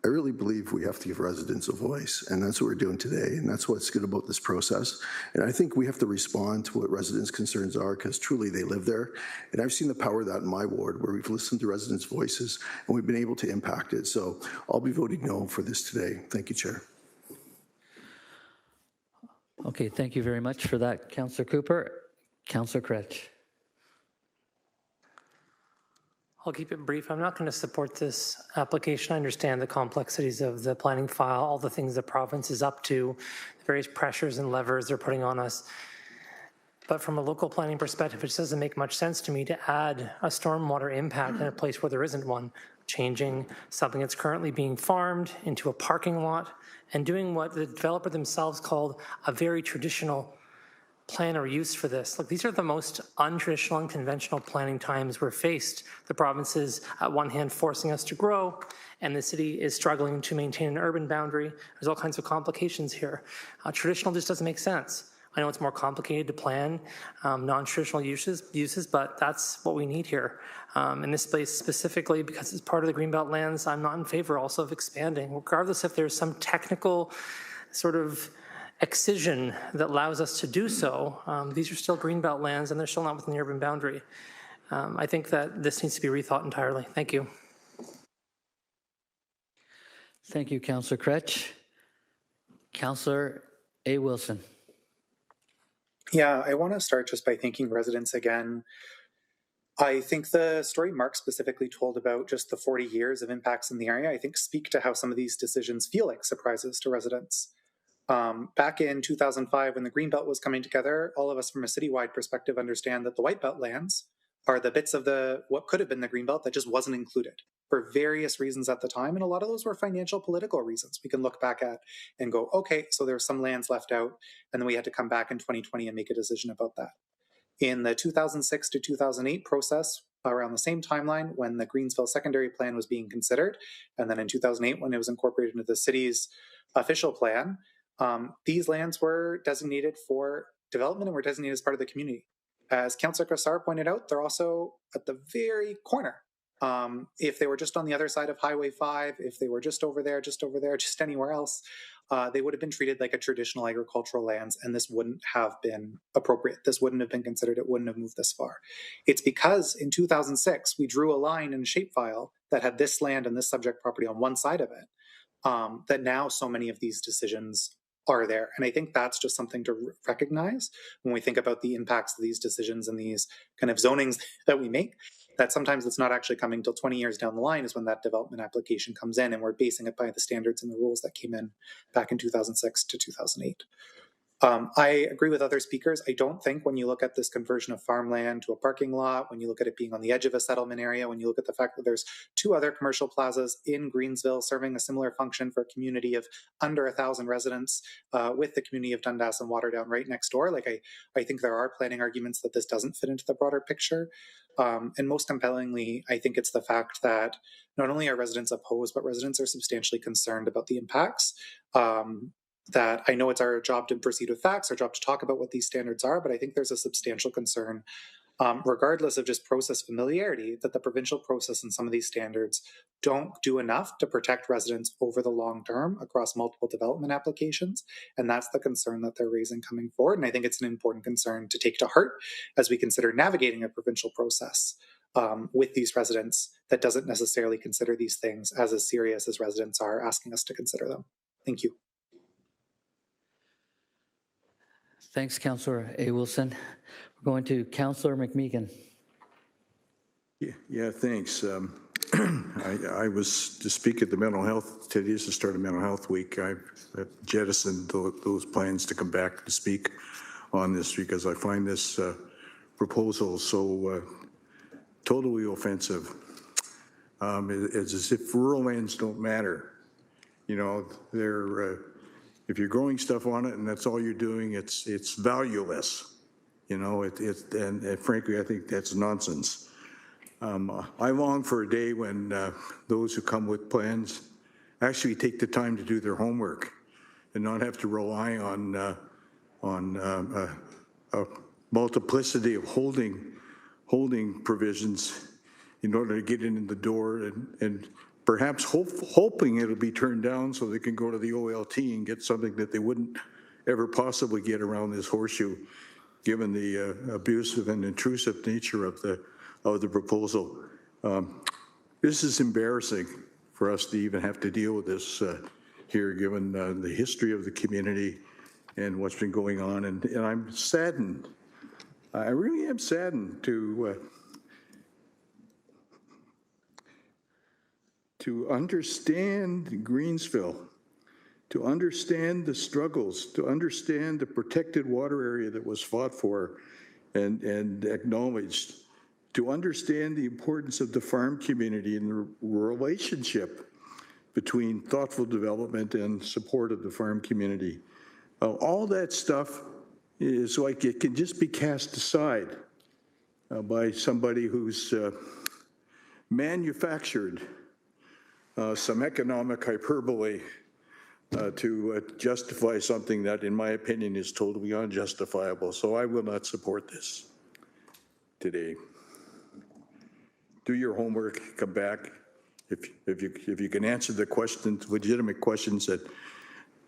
I really believe we have to give residents a voice, and that's what we're doing today, and that's what's good about this process. And I think we have to respond to what residents' concerns are, because truly they live there. And I've seen the power of that in my ward, where we've listened to residents' voices, and we've been able to impact it. So I'll be voting no for this today. Thank you, Chair. Okay, thank you very much for that, Councillor Cooper. Councillor Kretsch. I'll keep it brief. I'm not going to support this application. I understand the complexities of the planning file, all the things the province is up to, the various pressures and levers they're putting on us. But from a local planning perspective, it just doesn't make much sense to me to add a stormwater impact in a place where there isn't one, changing something that's currently being farmed into a parking lot and doing what the developer themselves called a very traditional plan or use for this. Like, these are the most untraditional and conventional planning times we're faced. The province is, at one hand, forcing us to grow, and the city is struggling to maintain an urban boundary. There's all kinds of complications here. Traditional just doesn't make sense. I know it's more complicated to plan non-traditional uses, but that's what we need here. In this place specifically, because it's part of the Greenbelt lands, I'm not in favor also of expanding, regardless if there's some technical sort of excision that allows us to do so. These are still Greenbelt lands, and they're still not within the urban boundary. I think that this needs to be rethought entirely. Thank you. Thank you, Councillor Kretsch. Councillor A. Wilson. Yeah, I want to start just by thanking residents again. I think the story Mark specifically told about just the 40 years of impacts in the area, I think speak to how some of these decisions feel like surprises to residents. Back in 2005, when the Greenbelt was coming together, all of us from a citywide perspective understand that the Whitebelt lands are the bits of what could have been the Greenbelt that just wasn't included for various reasons at the time. And a lot of those were financial, political reasons we can look back at and go, okay, so there's some lands left out. And then we had to come back in 2020 and make a decision about that. In the 2006 to 2008 process, around the same timeline when the Greensville secondary plan was being considered, and then in 2008 when it was incorporated into the city's official plan, these lands were designated for development and were designated as part of the community. As Councillor Cassar pointed out, they're also at the very corner. If they were just on the other side of Highway 5, if they were just over there, just anywhere else, they would have been treated like a traditional agricultural lands, and this wouldn't have been appropriate. This wouldn't have been considered. It wouldn't have moved this far. It's because in 2006, we drew a line in a shapefile that had this land and this subject property on one side of it, that now so many of these decisions are there. And I think that's just something to recognize when we think about the impacts of these decisions and these kind of zonings that we make, that sometimes it's not actually coming till 20 years down the line is when that development application comes in, and we're basing it by the standards and the rules that came in back in 2006 to 2008. I agree with other speakers. I don't think when you look at this conversion of farmland to a parking lot, when you look at it being on the edge of a settlement area, when you look at the fact that there's 2 other commercial plazas in Greensville serving a similar function for a community of under 1,000 residents, with the community of Dundas and Waterdown right next door, I think there are planning arguments that this doesn't fit into the broader picture. And most compellingly, I think it's the fact that not only are residents opposed, but residents are substantially concerned about the impacts. That I know it's our job to proceed with facts, our job to talk about what these standards are, but I think there's a substantial concern, regardless of just process familiarity, that the provincial process and some of these standards don't do enough to protect residents over the long term across multiple development applications. And that's the concern that they're raising coming forward. And I think it's an important concern to take to heart as we consider navigating a provincial process with these residents that doesn't necessarily consider these things as serious as residents are asking us to consider them. Thank you. Thanks, Councillor A. Wilson. We're going to Councillor McMeekin. Yeah, thanks. I was to speak at the mental health, today is the start of Mental Health Week. I've jettisoned those plans to come back to speak on this because I find this proposal so totally offensive. It's as if rural lands don't matter. You know, they're if you're growing stuff on it and that's all you're doing, it's valueless. You know, and frankly, I think that's nonsense. I long for a day when those who come with plans actually take the time to do their homework and not have to rely on a multiplicity of holding provisions in order to get in the door and perhaps hoping it'll be turned down so they can go to the OLT and get something that they wouldn't ever possibly get around this horseshoe, given the abusive and intrusive nature of the proposal. This is embarrassing for us to even have to deal with this here, given the history of the community and what's been going on. And I'm saddened. I really am saddened to understand Greensville, to understand the struggles, to understand the protected water area that was fought for and acknowledged, to understand the importance of the farm community and the relationship between thoughtful development and support of the farm community. All that stuff is like it can just be cast aside by somebody who's manufactured some economic hyperbole to justify something that, in my opinion, is totally unjustifiable. So I will not support this today. Do your homework, come back. If you can answer the questions, legitimate questions that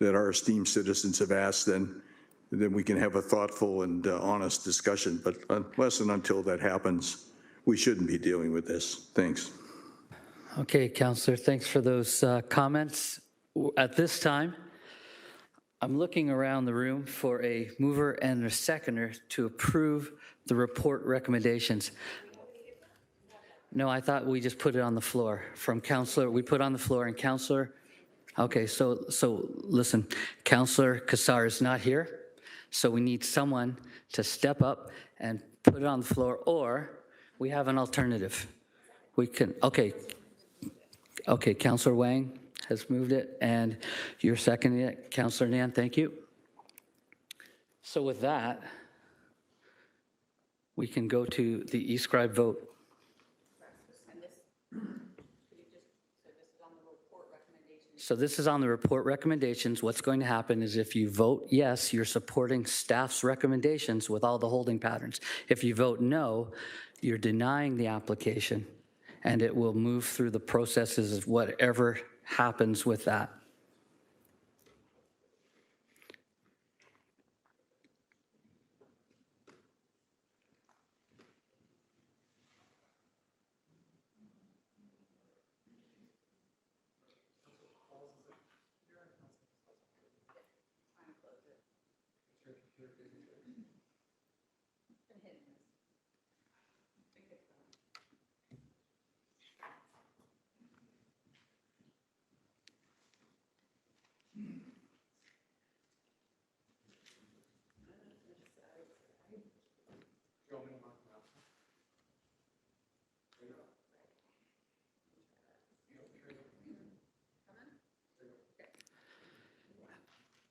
our esteemed citizens have asked, then we can have a thoughtful and honest discussion. But unless and until that happens, we shouldn't be dealing with this. Thanks. Okay, Councillor, thanks for those comments. At this time, I'm looking around the room for a mover and a seconder to approve the report recommendations. No, I thought we just put it on the floor. From Councillor, we put on the floor, and Councillor, okay, so listen, Councillor Cassar is not here, so we need someone to step up and put it on the floor, or we have an alternative. We can, okay, Councillor Wang has moved it, and you're seconding it. Councillor Nan, thank you. So with that, we can go to the e-scribe vote. So this is on the report recommendations. What's going to happen is if you vote yes, you're supporting staff's recommendations with all the holding patterns. If you vote no, you're denying the application, and it will move through the processes of whatever happens with that.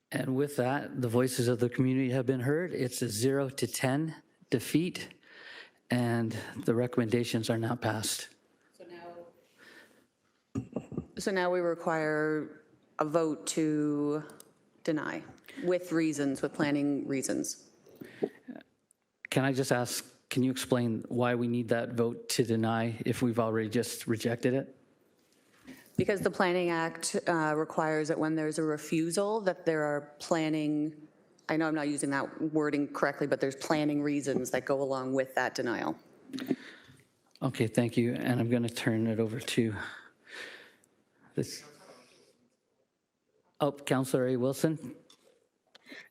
And with that, the voices of the community have been heard. It's a 0-10 defeat, and the recommendations are not passed. So now we require a vote to deny with reasons, with planning reasons. Can I just ask, can you explain why we need that vote to deny if we've already just rejected it? Because the Planning Act requires that when there's a refusal that there are planning, I know I'm not using that wording correctly, but there's planning reasons that go along with that denial. Okay, thank you. And I'm going to turn it over to this. Oh, Councillor A. Wilson.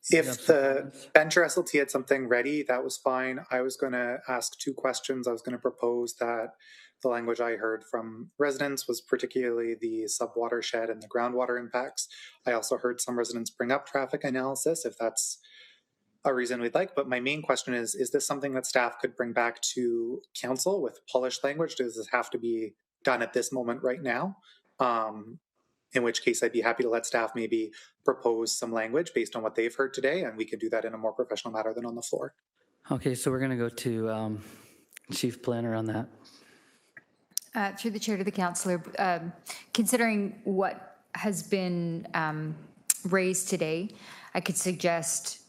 If the bench or SLT had something ready, that was fine. I was going to ask two questions. I was going to propose that the language I heard from residents was particularly the subwatershed and the groundwater impacts. I also heard some residents bring up traffic analysis, if that's a reason we'd like. But my main question is this something that staff could bring back to council with polished language? Does this have to be done at this moment right now? In which case I'd be happy to let staff maybe propose some language based on what they've heard today, and we could do that in a more professional manner than on the floor. Okay, so we're going to go to Chief Planner on that. Through the chair to the councillor, considering what has been raised today, I could suggest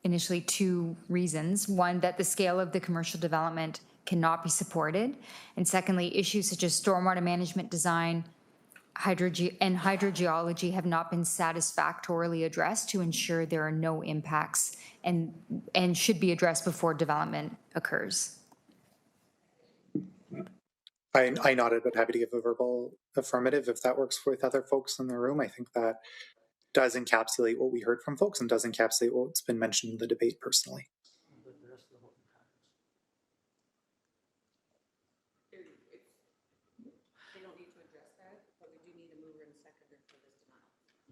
initially two reasons. One, that the scale of the commercial development cannot be supported. And secondly, issues such as stormwater management design and hydrogeology have not been satisfactorily addressed to ensure there are no impacts and should be addressed before development occurs. I nodded, but happy to give a verbal affirmative if that works with other folks in the room. I think that does encapsulate what we heard from folks and does encapsulate what's been mentioned in the debate personally.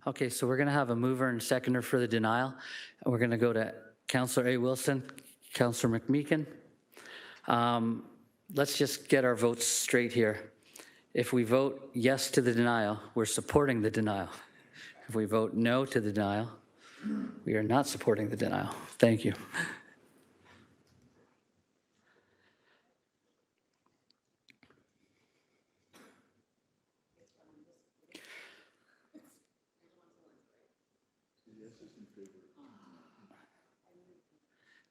Okay, so we're going to have a mover and seconder for the denial. And we're going to go to Councillor A. Wilson, Councillor McMeekin. Let's just get our votes straight here. If we vote yes to the denial, we're supporting the denial. If we vote no to the denial, we are not supporting the denial. Thank you.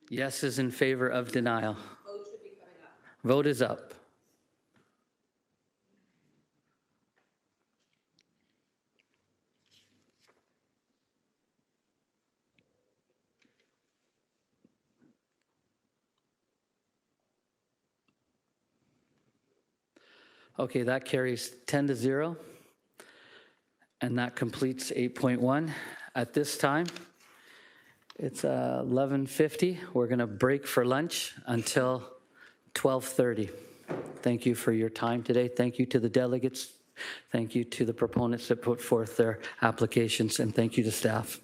Yes is in favor of denial. Vote is up. Okay, that carries 10-0. And that completes 8.1. At this time, it's 11:50. We're going to break for lunch until 12:30. Thank you for your time today. Thank you to the delegates. Thank you to the proponents that put forth their applications, and thank you to staff.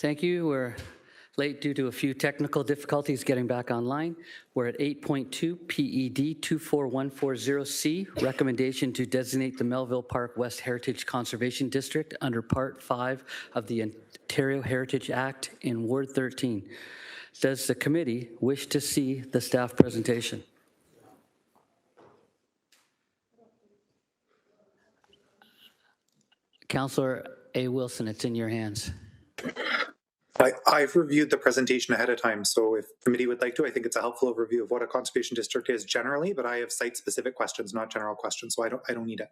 Thank you. We're late due to a few technical difficulties getting back online. We're at 8.2 PED 24140C, recommendation to designate the Melville Park West Heritage Conservation District under Part 5 of the Ontario Heritage Act in Ward 13. Does the committee wish to see the staff presentation? Councillor A. Wilson, it's in your hands. I've reviewed the presentation ahead of time, so if the committee would like to, I think it's a helpful overview of what a conservation district is generally, but I have site-specific questions, not general questions, so I don't need it.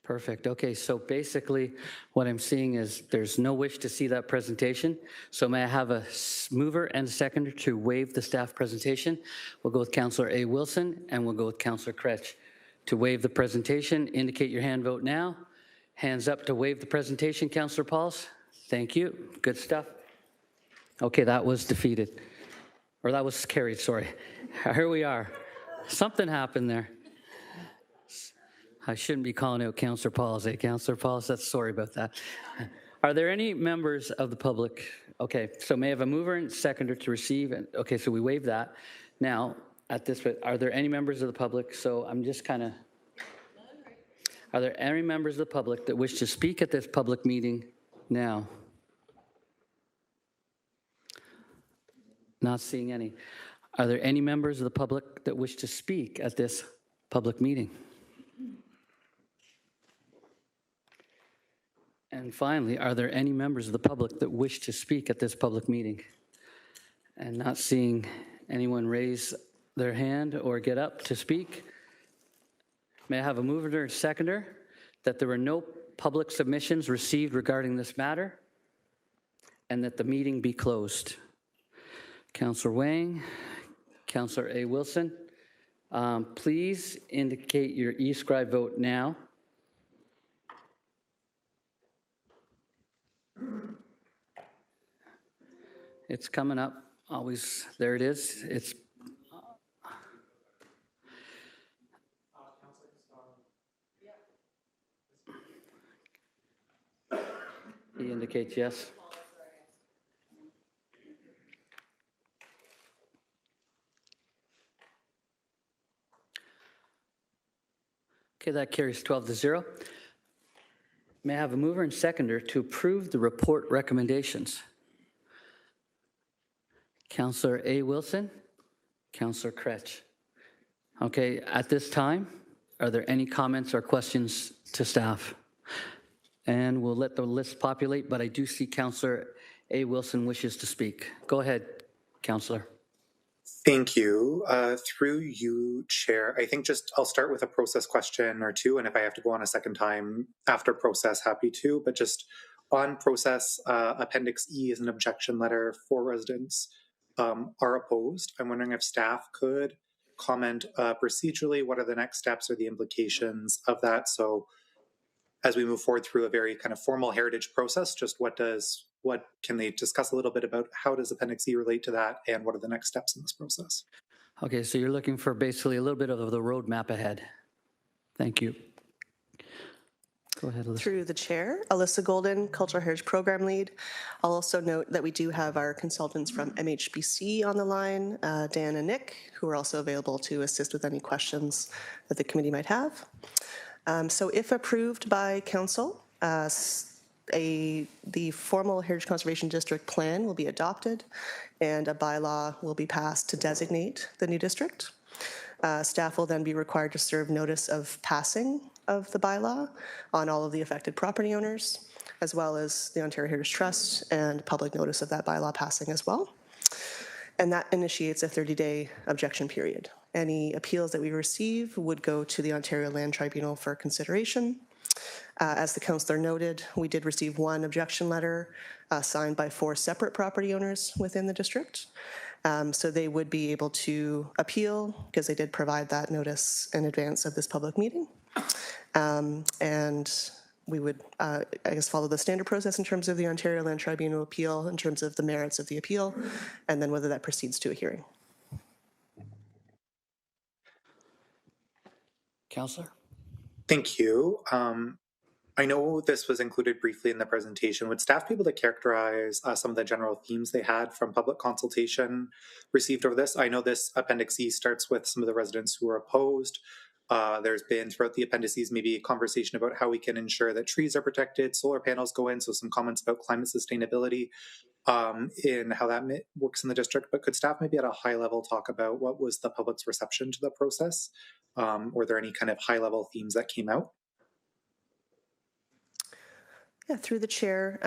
Perfect. Okay, so basically what I'm seeing is there's no wish to see that presentation. So may I have a mover and a seconder to waive the staff presentation? We'll go with Councillor A. Wilson and we'll go with Councillor Kretsch. To waive the presentation, indicate your hand vote now. Hands up to waive the presentation, Councillor Pauls. Thank you. Good stuff. Okay, that was defeated. Or that was carried, sorry. Here we are. Something happened there. I shouldn't be calling out Councillor Pauls. Councillor Pauls, that's sorry about that. Are there any members of the public? Okay, so may I have a mover and seconder to receive? Okay, so we waive that. Now, at this point, are there any members of the public? So I'm just kind of, are there any members of the public that wish to speak at this public meeting now? Not seeing any. Are there any members of the public that wish to speak at this public meeting? And finally, are there any members of the public that wish to speak at this public meeting? And not seeing anyone raise their hand or get up to speak, may I have a mover or seconder that there were no public submissions received regarding this matter and that the meeting be closed? Councillor Wang, Councillor A. Wilson, please indicate your e-scribe vote now. It's coming up, always, there it is. It's he indicates yes. Okay, that carries 12-0. May I have a mover and seconder to approve the report recommendations? Councillor A. Wilson, Councillor Kretsch. Okay, at this time, are there any comments or questions to staff? And we'll let the list populate, but I do see Councillor A. Wilson wishes to speak. Go ahead, Councillor. Thank you. Through you, Chair, I think I'll start with a process question or two, and if I have to go on a second time after process, happy to, but just on process, Appendix E is an objection letter. 4 residents are opposed. I'm wondering if staff could comment procedurally, what are the next steps or the implications of that? So as we move forward through a very kind of formal heritage process, just what can they discuss a little bit about how does Appendix E relate to that and what are the next steps in this process? Okay, so you're looking for basically a little bit of the roadmap ahead. Thank you. Go ahead, Alyssa. Through the chair, Alyssa Golden, Cultural Heritage Program Lead. I'll also note that we do have our consultants from MHBC on the line, Dan and Nick, who are also available to assist with any questions that the committee might have. So if approved by council, the formal Heritage Conservation District plan will be adopted and a bylaw will be passed to designate the new district. Staff will then be required to serve notice of passing of the bylaw on all of the affected property owners, as well as the Ontario Heritage Trust, and public notice of that bylaw passing as well. And that initiates a 30-day objection period. Any appeals that we receive would go to the Ontario Land Tribunal for consideration. As the councillor noted, we did receive 1 objection letter signed by 4 separate property owners within the district. So they would be able to appeal because they did provide that notice in advance of this public meeting. And we would, I guess, follow the standard process in terms of the Ontario Land Tribunal appeal, in terms of the merits of the appeal, and then whether that proceeds to a hearing. Councillor? Thank you. I'm I know this was included briefly in the presentation. Would staff be able to characterize some of the general themes they had from public consultation received over this? I know this Appendix E starts with some of the residents who are opposed. There's been throughout the appendices maybe a conversation about how we can ensure that trees are protected, solar panels go in, so some comments about climate sustainability in how that works in the district. But could staff maybe at a high level talk about what was the public's reception to the process? Were there any kind of high level themes that came out? Yeah, through the chair.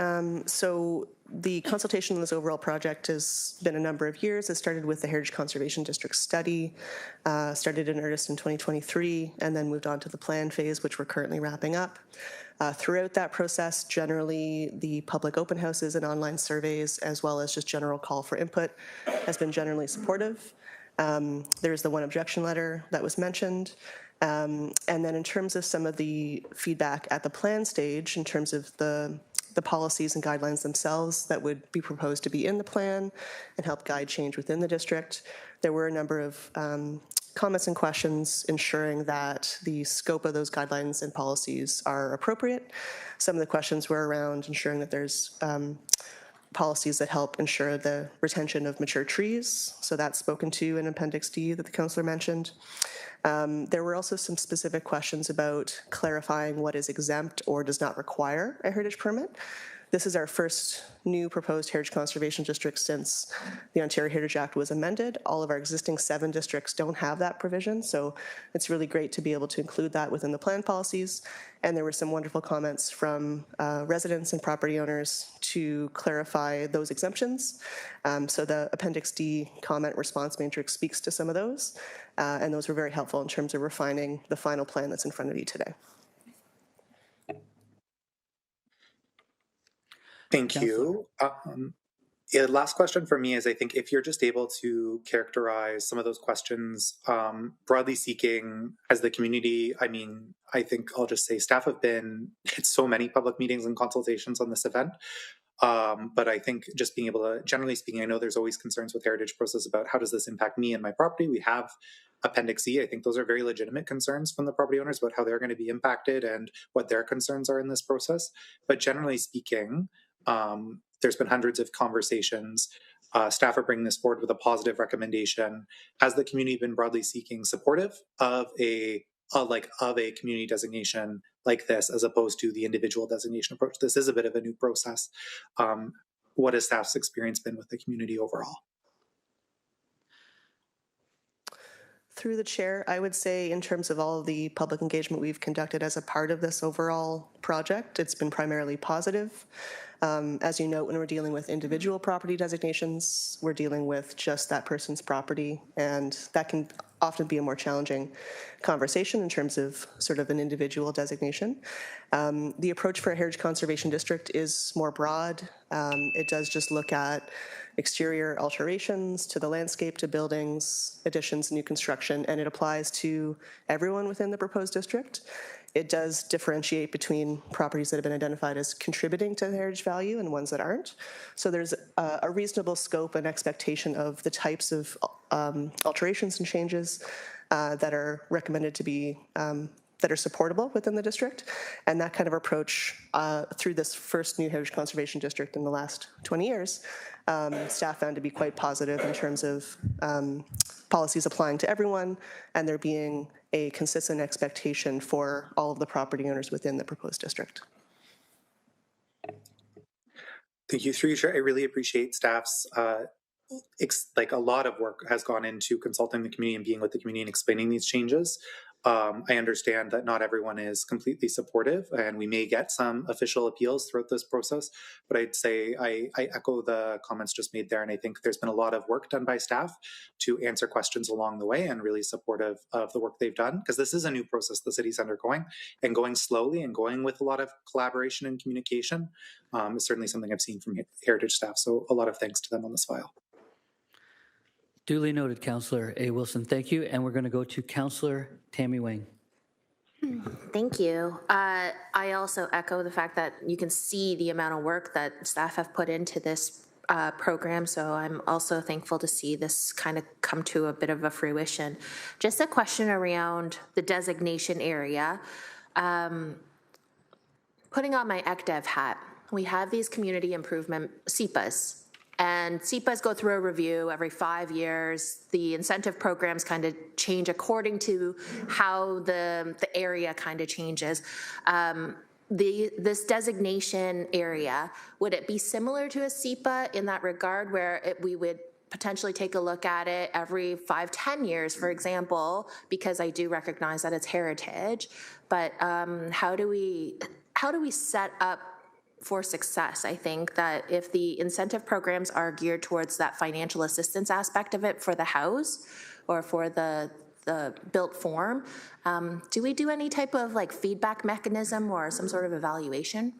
So the consultation on this overall project has been a number of years. It started with the Heritage Conservation District study, started in earnest in 2023, and then moved on to the plan phase, which we're currently wrapping up. Throughout that process, generally, the public open houses and online surveys, as well as just general call for input, has been generally supportive. There's the one objection letter that was mentioned. And then in terms of some of the feedback at the plan stage, in terms of the policies and guidelines themselves that would be proposed to be in the plan and help guide change within the district, there were a number of comments and questions ensuring that the scope of those guidelines and policies are appropriate. Some of the questions were around ensuring that there's policies that help ensure the retention of mature trees. So that's spoken to in Appendix D that the councillor mentioned. There were also some specific questions about clarifying what is exempt or does not require a heritage permit. This is our first new proposed heritage conservation district since the Ontario Heritage Act was amended. All of our existing 7 districts don't have that provision, so it's really great to be able to include that within the plan policies. And there were some wonderful comments from residents and property owners to clarify those exemptions. So the Appendix D comment response matrix speaks to some of those, and those were very helpful in terms of refining the final plan that's in front of you today. Thank you. Yeah, last question for me is, I think if you're just able to characterize some of those questions, broadly speaking, as the community, I mean, I think I'll just say staff have been at so many public meetings and consultations on this event. But I think just being able to, generally speaking, I know there's always concerns with heritage process about how does this impact me and my property. We have Appendix E. I think those are very legitimate concerns from the property owners about how they're going to be impacted and what their concerns are in this process. But generally speaking, there's been hundreds of conversations. Staff are bringing this forward with a positive recommendation. Has the community been broadly seeking supportive of a community designation like this, as opposed to the individual designation approach? This is a bit of a new process. What has staff's experience been with the community overall? Through the chair, I would say in terms of all of the public engagement we've conducted as a part of this overall project, it's been primarily positive. As you note, when we're dealing with individual property designations, we're dealing with just that person's property, and that can often be a more challenging conversation in terms of sort of an individual designation. The approach for a heritage conservation district is more broad. It does just look at exterior alterations to the landscape, to buildings, additions, new construction, and it applies to everyone within the proposed district. It does differentiate between properties that have been identified as contributing to the heritage value and ones that aren't. So there's a reasonable scope and expectation of the types of alterations and changes that are recommended to be that are supportable within the district. And that kind of approach through this first new heritage conservation district in the last 20 years, staff found to be quite positive in terms of policies applying to everyone and there being a consistent expectation for all of the property owners within the proposed district. Thank you, through you, Chair. I really appreciate staff's like a lot of work has gone into consulting the community and being with the community and explaining these changes. I understand that not everyone is completely supportive, and we may get some official appeals throughout this process, but I'd say I echo the comments just made there, and I think there's been a lot of work done by staff to answer questions along the way and really supportive of the work they've done, because this is a new process the city's undergoing, and going slowly and going with a lot of collaboration and communication is certainly something I've seen from Heritage staff, so a lot of thanks to them on this file. Duly noted, Councillor A. Wilson. Thank you. And we're going to go to Councillor Tammy Wang. Thank you. I also echo the fact that you can see the amount of work that staff have put into this program, so I'm also thankful to see this kind of come to a bit of a fruition. Just a question around the designation area. putting on my ECDev hat, we have these community improvement CEPAs. And CEPAs go through a review every 5 years. The incentive programs kind of change according to how the area kind of changes. This designation area, would it be similar to a CEPA in that regard where we would potentially take a look at it every 5-10 years, for example, because I do recognize that it's heritage, but how do we set up for success? I think that if the incentive programs are geared towards that financial assistance aspect of it for the house or for the built form, do we do any type of like feedback mechanism or some sort of evaluation?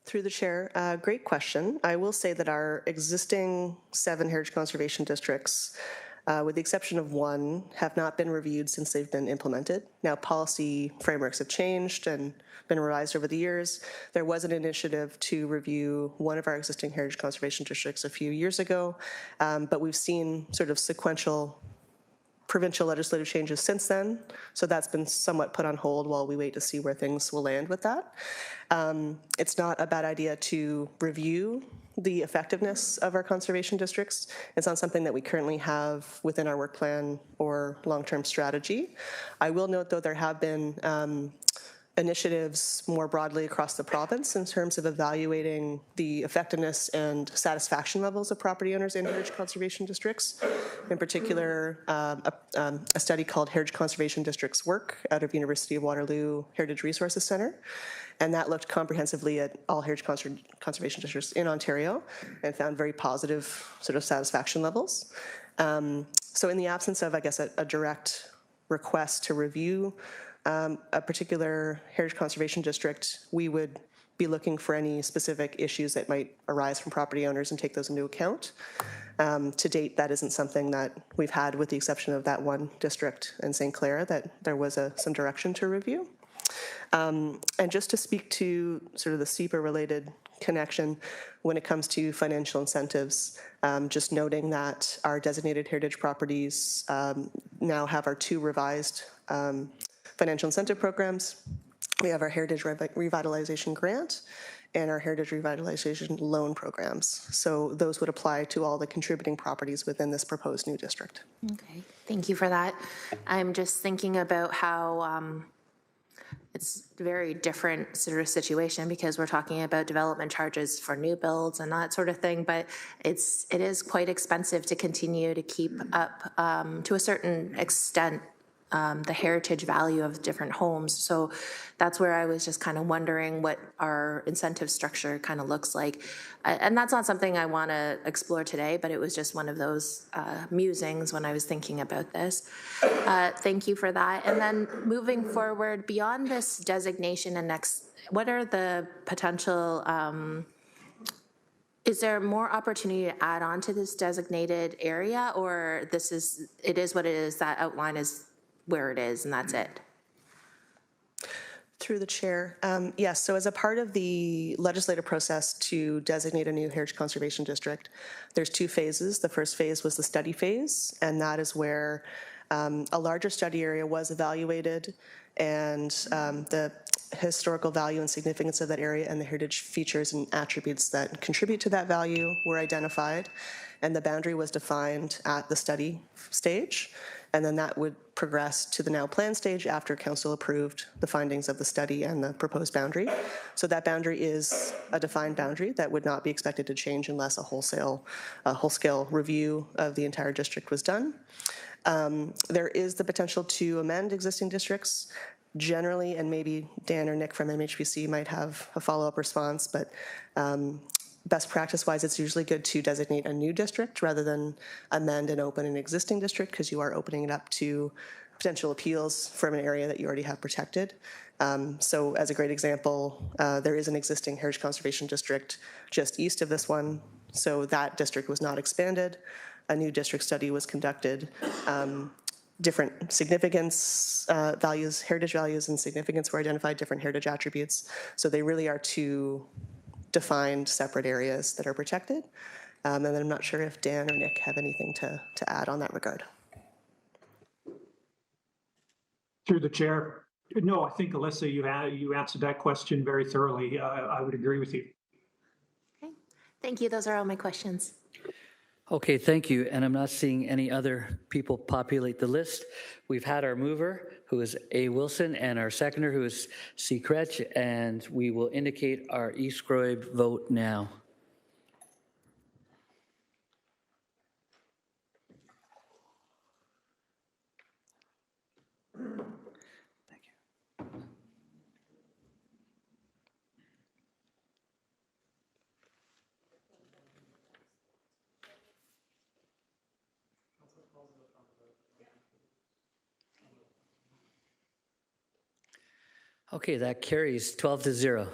Through the chair, great question. I will say that our existing 7 heritage conservation districts, with the exception of 1, have not been reviewed since they've been implemented. Now, policy frameworks have changed and been revised over the years. There was an initiative to review one of our existing heritage conservation districts a few years ago, but we've seen sort of sequential provincial legislative changes since then, so that's been somewhat put on hold while we wait to see where things will land with that. It's not a bad idea to review the effectiveness of our conservation districts. It's not something that we currently have within our work plan or long-term strategy. I will note, though, there have been initiatives more broadly across the province in terms of evaluating the effectiveness and satisfaction levels of property owners in heritage conservation districts. In particular, a study called Heritage Conservation Districts Work out of University of Waterloo Heritage Resources Centre, and that looked comprehensively at all heritage conservation districts in Ontario and found very positive sort of satisfaction levels. So in the absence of, I guess, a direct request to review a particular heritage conservation district, we would be looking for any specific issues that might arise from property owners and take those into account. To date, that isn't something that we've had, with the exception of that one district in St. Clair that there was some direction to review. And just to speak to sort of the CEPA-related connection when it comes to financial incentives, just noting that our designated heritage properties now have our 2 revised financial incentive programs. We have our Heritage Revitalization Grant and our Heritage Revitalization Loan programs. So those would apply to all the contributing properties within this proposed new district. Okay, thank you for that. I'm just thinking about how it's a very different sort of situation because we're talking about development charges for new builds and that sort of thing, but it is quite expensive to continue to keep up to a certain extent the heritage value of different homes. So that's where I was just kind of wondering what our incentive structure kind of looks like. And that's not something I want to explore today, but it was just one of those musings when I was thinking about this. Thank you for that. And then moving forward, beyond this designation and next, what are the potential, is there more opportunity to add on to this designated area, or it is what it is, that outline is where it is, and that's it? Through the chair, yes, so as a part of the legislative process to designate a new heritage conservation district, there's 2 phases. The first phase was the study phase, and that is where a larger study area was evaluated, and the historical value and significance of that area and the heritage features and attributes that contribute to that value were identified, and the boundary was defined at the study stage. And then that would progress to the now plan stage after council approved the findings of the study and the proposed boundary. So that boundary is a defined boundary that would not be expected to change unless a whole-scale review of the entire district was done. There is the potential to amend existing districts generally, and maybe Dan or Nick from MHBC might have a follow-up response, but best practice-wise, it's usually good to designate a new district rather than amend and open an existing district, because you are opening it up to potential appeals from an area that you already have protected. So as a great example, there is an existing heritage conservation district just east of this one, so that district was not expanded. A new district study was conducted. Different significance values, heritage values and significance were identified, different heritage attributes. So they really are 2 defined separate areas that are protected. And then I'm not sure if Dan or Nick have anything to add on that regard. Through the chair, No, I think, Alyssa, you answered that question very thoroughly. I would agree with you. Thank you. Those are all my questions. Okay, thank you. And I'm not seeing any other people populate the list. We've had our mover, who is A. Wilson, and our seconder, who is C. Kretsch, and we will indicate our East Croyd vote now. Okay, that carries 12-0.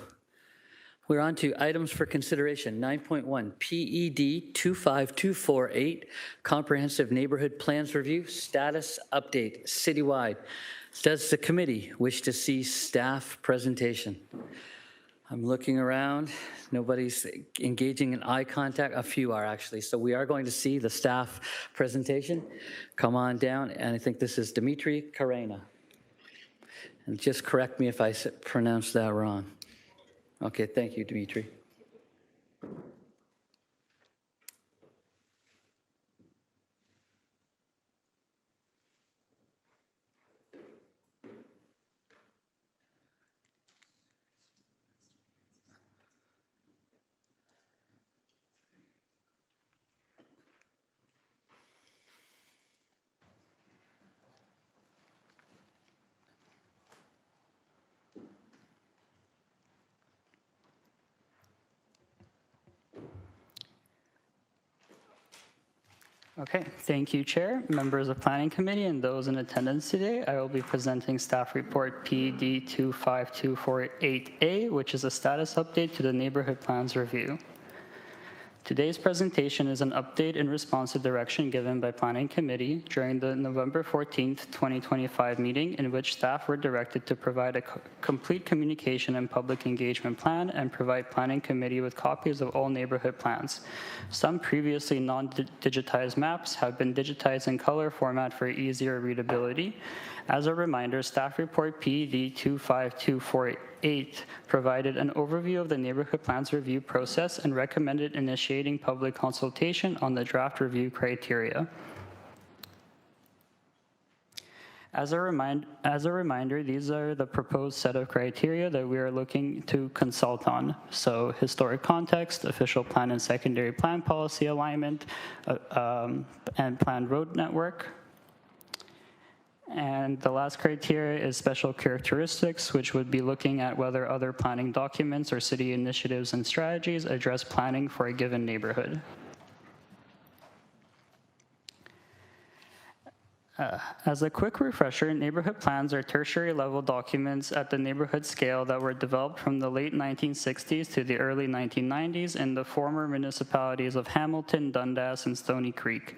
We're on to items for consideration. 9.1, PED 25248, Comprehensive Neighborhood Plans Review, Status Update, Citywide. Does the committee wish to see staff presentation? I'm looking around. Nobody's engaging in eye contact. A few are actually. So we are going to see the staff presentation. Come on down. And I think this is Dimitri Karena. And just correct me if I pronounced that wrong. Okay, thank you, Dimitri. Okay, thank you, Chair, members of Planning Committee, and those in attendance today. I will be presenting staff report PED 25248A, which is a status update to the Neighborhood Plans Review. Today's presentation is an update in response to direction given by Planning Committee during the November 14th, 2025 meeting, in which staff were directed to provide a complete communication and public engagement plan and provide Planning Committee with copies of all neighborhood plans. Some previously non-digitized maps have been digitized in color format for easier readability. As a reminder, staff report PED 25248 provided an overview of the neighborhood plans review process and recommended initiating public consultation on the draft review criteria. As a reminder, these are the proposed set of criteria that we are looking to consult on. So historic context, official plan and secondary plan policy alignment, and planned road network. And the last criteria is special characteristics, which would be looking at whether other planning documents or city initiatives and strategies address planning for a given neighborhood. As a quick refresher, neighborhood plans are tertiary level documents at the neighborhood scale that were developed from the late 1960s to the early 1990s in the former municipalities of Hamilton, Dundas, and Stony Creek.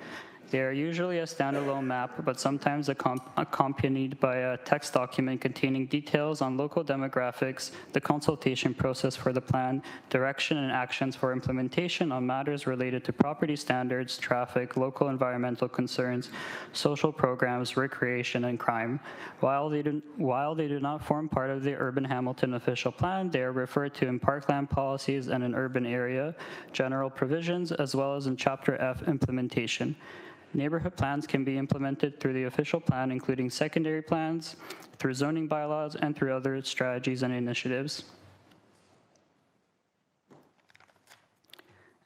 They are usually a standalone map, but sometimes accompanied by a text document containing details on local demographics, the consultation process for the plan, direction and actions for implementation on matters related to property standards, traffic, local environmental concerns, social programs, recreation, and crime. While they do not form part of the Urban Hamilton official plan, they are referred to in parkland policies and in urban area, general provisions, as well as in Chapter F implementation. Neighborhood plans can be implemented through the official plan, including secondary plans, through zoning bylaws, and through other strategies and initiatives.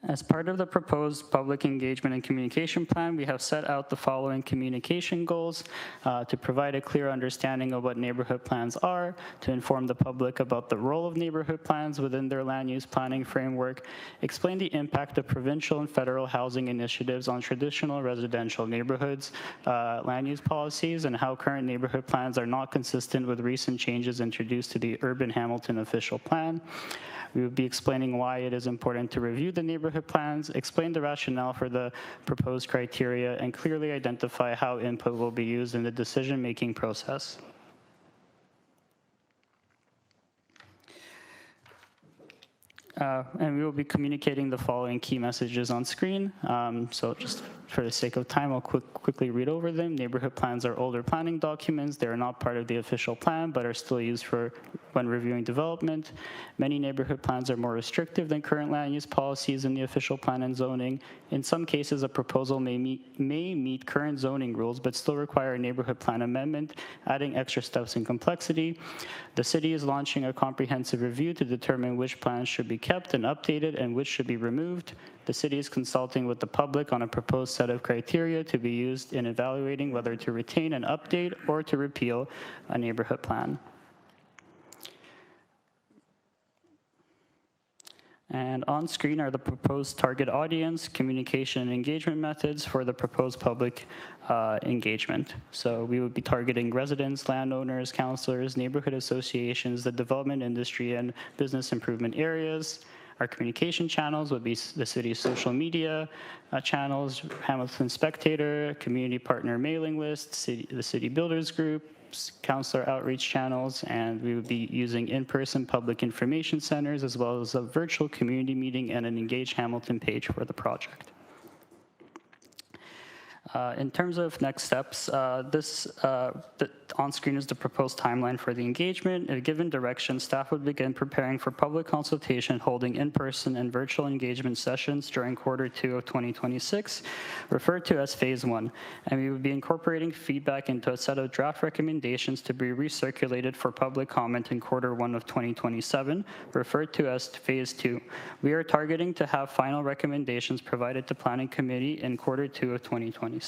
As part of the proposed public engagement and communication plan, we have set out the following communication goals to provide a clear understanding of what neighborhood plans are, to inform the public about the role of neighborhood plans within their land use planning framework, explain the impact of provincial and federal housing initiatives on traditional residential neighborhoods, land use policies, and how current neighborhood plans are not consistent with recent changes introduced to the Urban Hamilton official plan. We will be explaining why it is important to review the neighborhood plans, explain the rationale for the proposed criteria, and clearly identify how input will be used in the decision-making process. And we will be communicating the following key messages on screen. So just for the sake of time, I'll quickly read over them. Neighborhood plans are older planning documents. They are not part of the official plan, but are still used when reviewing development. Many neighborhood plans are more restrictive than current land use policies in the official plan and zoning. In some cases, a proposal may meet current zoning rules, but still require a neighborhood plan amendment, adding extra steps and complexity. The city is launching a comprehensive review to determine which plans should be kept and updated and which should be removed. The city is consulting with the public on a proposed set of criteria to be used in evaluating whether to retain an update or to repeal a neighborhood plan. And on screen are the proposed target audience, communication and engagement methods for the proposed public engagement. So we would be targeting residents, landowners, councilors, neighborhood associations, the development industry, and business improvement areas. Our communication channels would be the city's social media channels, Hamilton Spectator, community partner mailing list, the city builders group, councilor outreach channels, and we would be using in-person public information centers as well as a virtual community meeting and an Engage Hamilton page for the project. In terms of next steps, on screen is the proposed timeline for the engagement. In a given direction, staff would begin preparing for public consultation, holding in-person and virtual engagement sessions during Q2 of 2026, referred to as Phase 1. And we would be incorporating feedback into a set of draft recommendations to be recirculated for public comment in Q1 of 2027, referred to as Phase 2. We are targeting to have final recommendations provided to Planning Committee in Q2 of 2027.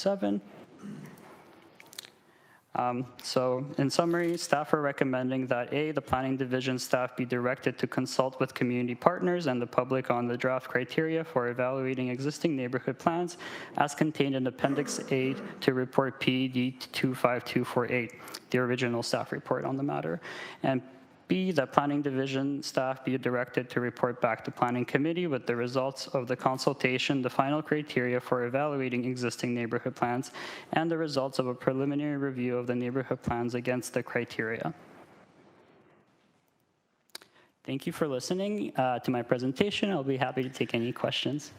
So in summary, staff are recommending that A, the planning division staff be directed to consult with community partners and the public on the draft criteria for evaluating existing neighborhood plans as contained in Appendix A to report PED 25248, the original staff report on the matter. And B, that planning division staff be directed to report back to planning committee with the results of the consultation, the final criteria for evaluating existing neighborhood plans, and the results of a preliminary review of the neighborhood plans against the criteria. Thank you for listening to my presentation. I'll be happy to take any questions.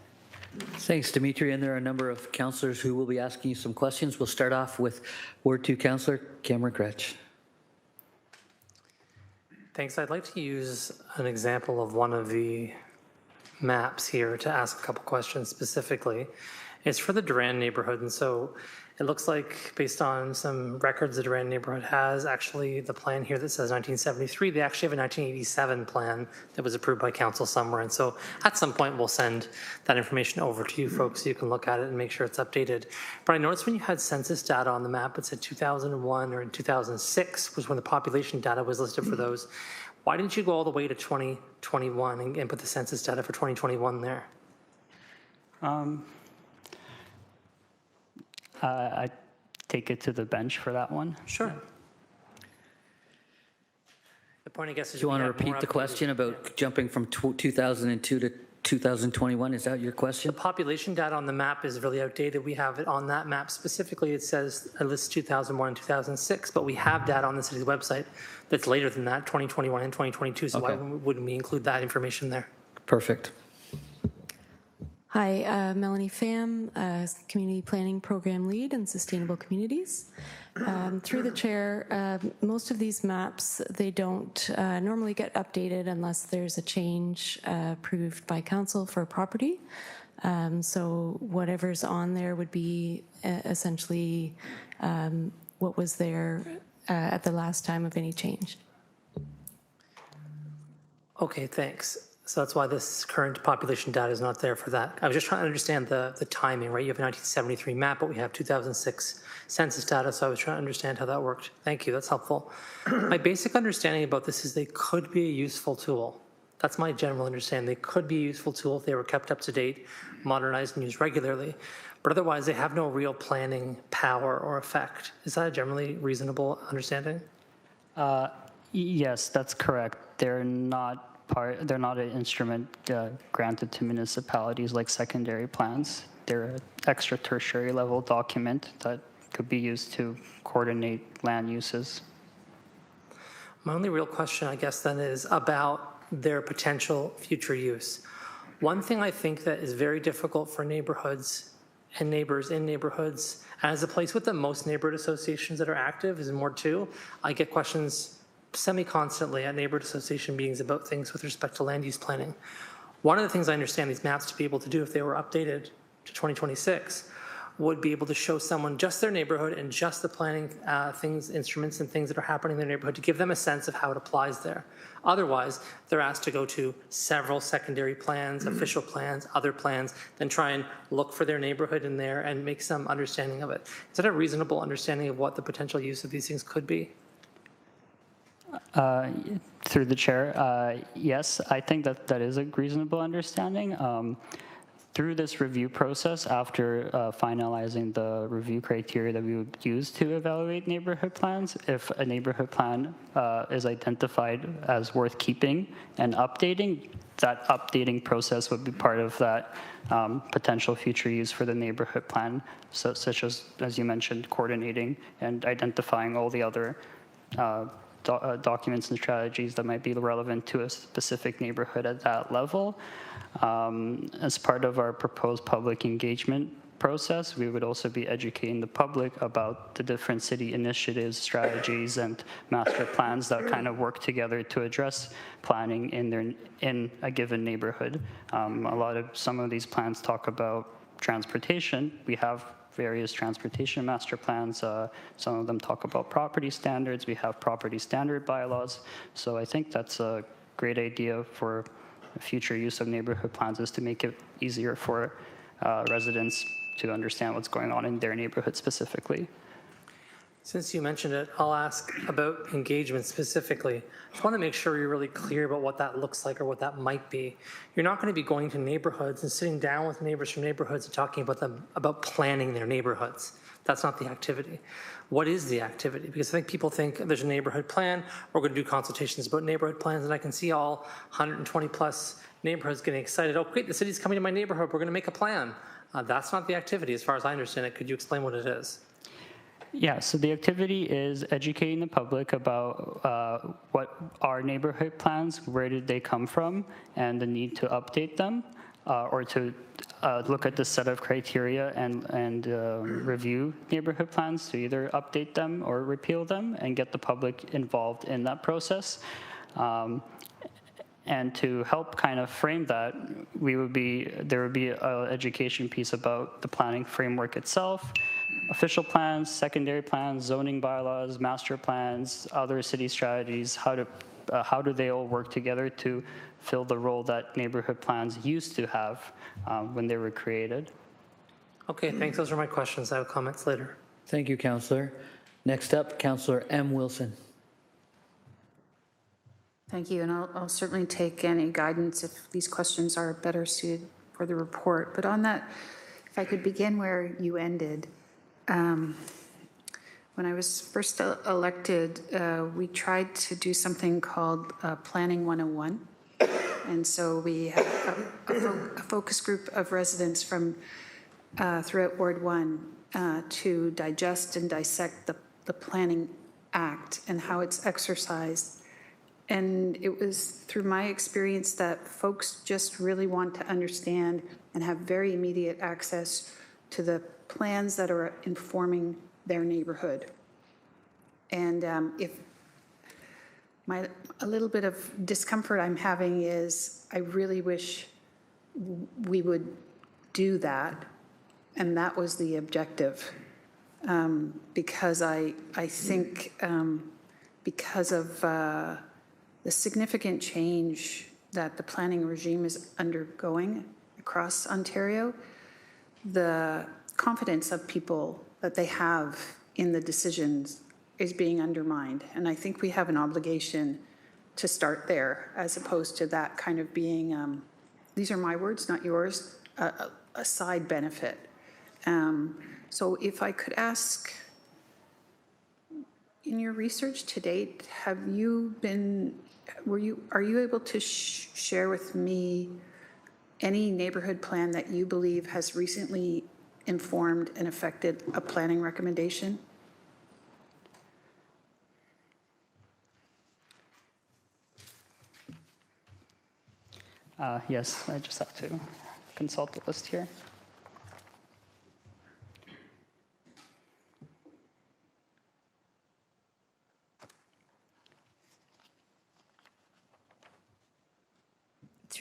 Thanks, Dimitri. And there are a number of councillors who will be asking you some questions. We'll start off with Ward 2 Councillor Cameron Gretsch. Thanks. I'd like to use an example of one of the maps here to ask a couple questions specifically. It's for the Durand neighborhood, and so it looks like, based on some records the Durand neighborhood has, actually the plan here that says 1973, they actually have a 1987 plan that was approved by council somewhere, and so at some point we'll send that information over to you folks so you can look at it and make sure it's updated. But I noticed when you had census data on the map, it said 2001 or in 2006 was when the population data was listed for those. Why didn't you go all the way to 2021 and put the census data for 2021 there? I take it to the bench for that one. Sure. The point, I guess, is do you want to repeat the question about jumping from 2002 to 2021? Is that your question? The population data on the map is really outdated. We have it on that map specifically. It says it lists 2001 and 2006, but we have data on the city's website that's later than that, 2021 and 2022. So why wouldn't we include that information there? Perfect. Hi, Melanie Pham, Community Planning Program Lead in Sustainable Communities. Through the chair, most of these maps, they don't normally get updated unless there's a change approved by council for a property. So whatever's on there would be essentially what was there at the last time of any change. Okay, thanks. So that's why this current population data is not there for that. I was just trying to understand the timing, right? You have a 1973 map, but we have 2006 census data, so I was trying to understand how that worked. Thank you, that's helpful. My basic understanding about this is they could be a useful tool. That's my general understanding. They could be a useful tool if they were kept up to date, modernized, and used regularly. But otherwise, they have no real planning power or effect. Is that a generally reasonable understanding? Yes, that's correct. They're not an instrument granted to municipalities like secondary plans. They're an extra tertiary level document that could be used to coordinate land uses. My only real question, I guess, then is about their potential future use. One thing I think that is very difficult for neighborhoods and neighbors in neighborhoods. As a place with the most neighborhood associations that are active is in Ward 2, I get questions semi-constantly at neighborhood association meetings about things with respect to land use planning. One of the things I understand these maps to be able to do if they were updated to 2026 would be able to show someone just their neighborhood and just the planning instruments and things that are happening in their neighborhood to give them a sense of how it applies there. Otherwise, they're asked to go to several secondary plans, official plans, other plans, then try and look for their neighborhood in there and make some understanding of it. Is that a reasonable understanding of what the potential use of these things could be? Through the chair, yes, I think that is a reasonable understanding. Through this review process, after finalizing the review criteria that we would use to evaluate neighborhood plans, if a neighborhood plan is identified as worth keeping and updating, that updating process would be part of that potential future use for the neighborhood plan, so, such as you mentioned, coordinating and identifying all the other documents and strategies that might be relevant to a specific neighborhood at that level. As part of our proposed public engagement process, we would also be educating the public about the different city initiatives, strategies, and master plans that kind of work together to address planning in a given neighborhood. Some of these plans talk about transportation. We have various transportation master plans. Some of them talk about property standards. We have property standard bylaws. So I think that's a great idea for future use of neighborhood plans, is to make it easier for residents to understand what's going on in their neighborhood specifically. Since you mentioned it, I'll ask about engagement specifically. I just want to make sure you're really clear about what that looks like or what that might be. You're not going to be going to neighborhoods and sitting down with neighbors from neighborhoods and talking about planning their neighborhoods. That's not the activity. What is the activity? Because I think people think there's a neighborhood plan, we're going to do consultations about neighborhood plans, and I can see all 120 plus neighborhoods getting excited. Oh, great, the city's coming to my neighborhood, we're going to make a plan. That's not the activity as far as I understand it. Could you explain what it is? Yeah, so the activity is educating the public about what are neighborhood plans, where did they come from, and the need to update them, or to look at the set of criteria and review neighborhood plans to either update them or repeal them and get the public involved in that process. And to help kind of frame that, there would be an education piece about the planning framework itself, official plans, secondary plans, zoning bylaws, master plans, other city strategies, how do they all work together to fill the role that neighborhood plans used to have when they were created. Okay, thanks. Those are my questions. I have comments later. Thank you, Councillor. Next up, Councillor M. Wilson. Thank you, and I'll certainly take any guidance if these questions are better suited for the report. But on that, if I could begin where you ended. When I was first elected, we tried to do something called Planning 101. And so we had a focus group of residents from throughout Ward 1 to digest and dissect the Planning Act and how it's exercised. And it was through my experience that folks just really want to understand and have very immediate access to the plans that are informing their neighborhood. And a little bit of discomfort I'm having is I really wish we would do that, and that was the objective, because I think because of the significant change that the planning regime is undergoing across Ontario, the confidence of people that they have in the decisions is being undermined. And I think we have an obligation to start there, as opposed to that kind of being, these are my words, not yours, a side benefit. So if I could ask, in your research to date, are you able to share with me any neighborhood plan that you believe has recently informed and affected a planning recommendation? Yes, I just have to consult the list here.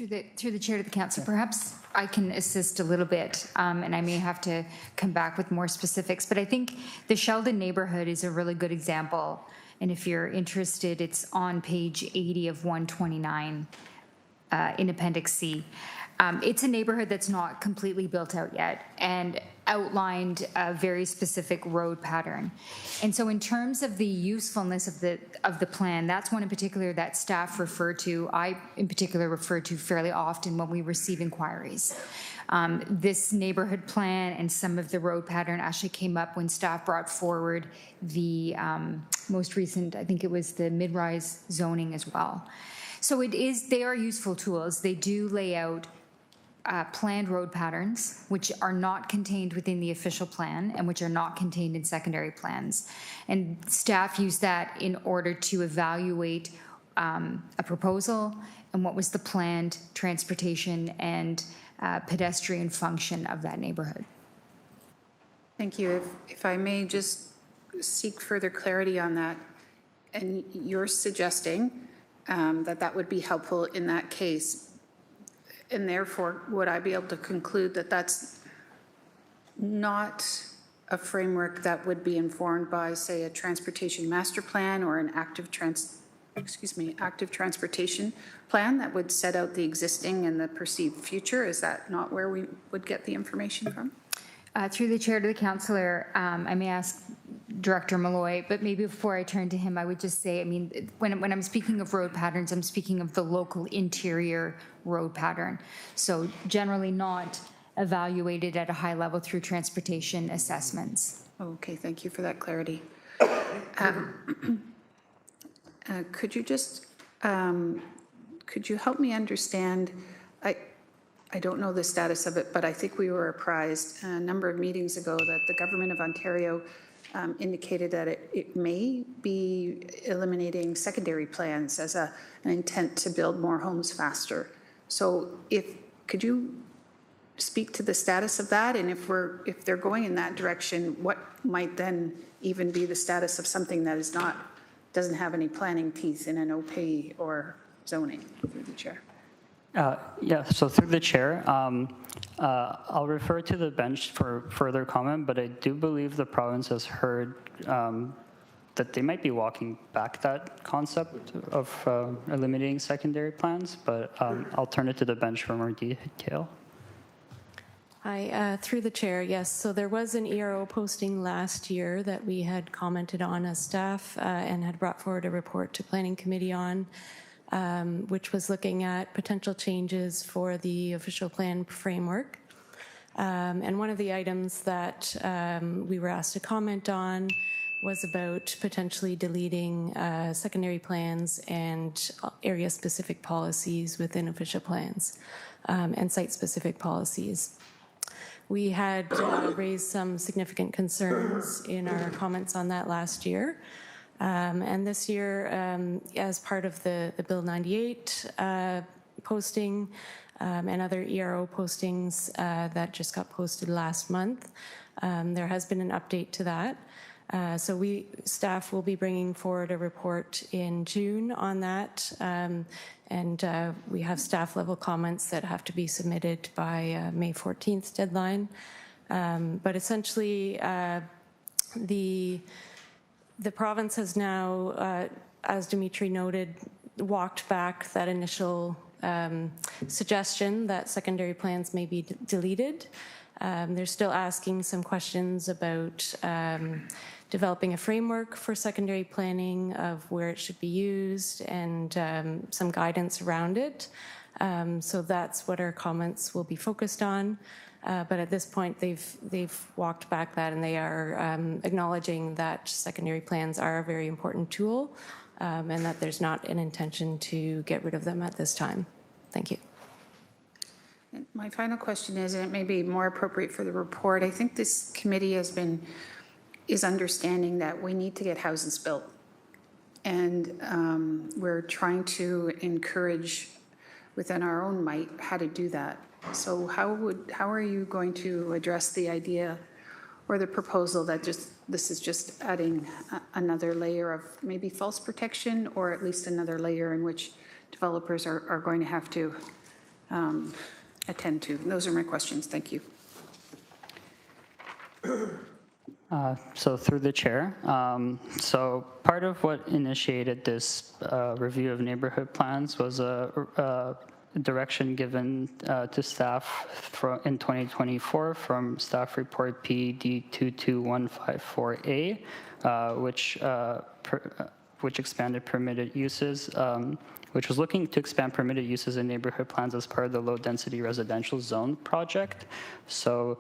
Through the chair to the council, perhaps I can assist a little bit, and I may have to come back with more specifics, but I think the Sheldon neighborhood is a really good example. And if you're interested, it's on page 80 of 129 in Appendix C. It's a neighborhood that's not completely built out yet and outlined a very specific road pattern. And so in terms of the usefulness of the plan, that's one in particular that staff refer to, I in particular refer to fairly often when we receive inquiries. This neighborhood plan and some of the road pattern actually came up when staff brought forward the most recent, I think it was the mid-rise zoning as well. So they are useful tools. They do lay out planned road patterns, which are not contained within the official plan and which are not contained in secondary plans. And staff use that in order to evaluate a proposal and what was the planned transportation and pedestrian function of that neighborhood. Thank you. If I may just seek further clarity on that, and you're suggesting that would be helpful in that case. And therefore, would I be able to conclude that that's not a framework that would be informed by, say, a transportation master plan or an active transportation plan that would set out the existing and the perceived future? Is that not where we would get the information from? Through the chair to the councillor, I may ask Director Malloy, but maybe before I turn to him, I would just say, I mean, when I'm speaking of road patterns, I'm speaking of the local interior road pattern. So generally not evaluated at a high level through transportation assessments. Okay, thank you for that clarity. Could you just, could you help me understand, I don't know the status of it, but I think we were apprised a number of meetings ago that the Government of Ontario indicated that it may be eliminating secondary plans as an intent to build more homes faster. So could you speak to the status of that? And if they're going in that direction, what might then even be the status of something that doesn't have any planning teeth in an OP or zoning? Through the chair. Yeah, so through the chair, I'll refer to the bench for further comment, but I do believe the province has heard that they might be walking back that concept of eliminating secondary plans, but I'll turn it to the bench for more detail. Hi, through the chair, yes. So there was an ERO posting last year that we had commented on as staff and had brought forward a report to Planning Committee on, which was looking at potential changes for the official plan framework. And one of the items that we were asked to comment on was about potentially deleting secondary plans and area-specific policies within official plans and site-specific policies. We had raised some significant concerns in our comments on that last year. And this year, as part of the Bill 98 posting and other ERO postings that just got posted last month, there has been an update to that. So staff will be bringing forward a report in June on that, and we have staff level comments that have to be submitted by May 14th deadline. But essentially, the province has now, as Dimitri noted, walked back that initial suggestion that secondary plans may be deleted. They're still asking some questions about developing a framework for secondary planning of where it should be used and some guidance around it. So that's what our comments will be focused on. But at this point, they've walked back that, and they are acknowledging that secondary plans are a very important tool, and that there's not an intention to get rid of them at this time. Thank you. And my final question is, and it may be more appropriate for the report, I think this committee is understanding that we need to get houses built. And we're trying to encourage within our own might how to do that. So how are you going to address the idea or the proposal that this is just adding another layer of maybe false protection, or at least another layer in which developers are going to have to attend to. Those are my questions. Thank you. So through the chair, so part of what initiated this review of neighborhood plans was a direction given to staff in 2024 from staff report PD 22154A, which expanded permitted uses, which was looking to expand permitted uses in neighborhood plans as part of the low density residential zone project. So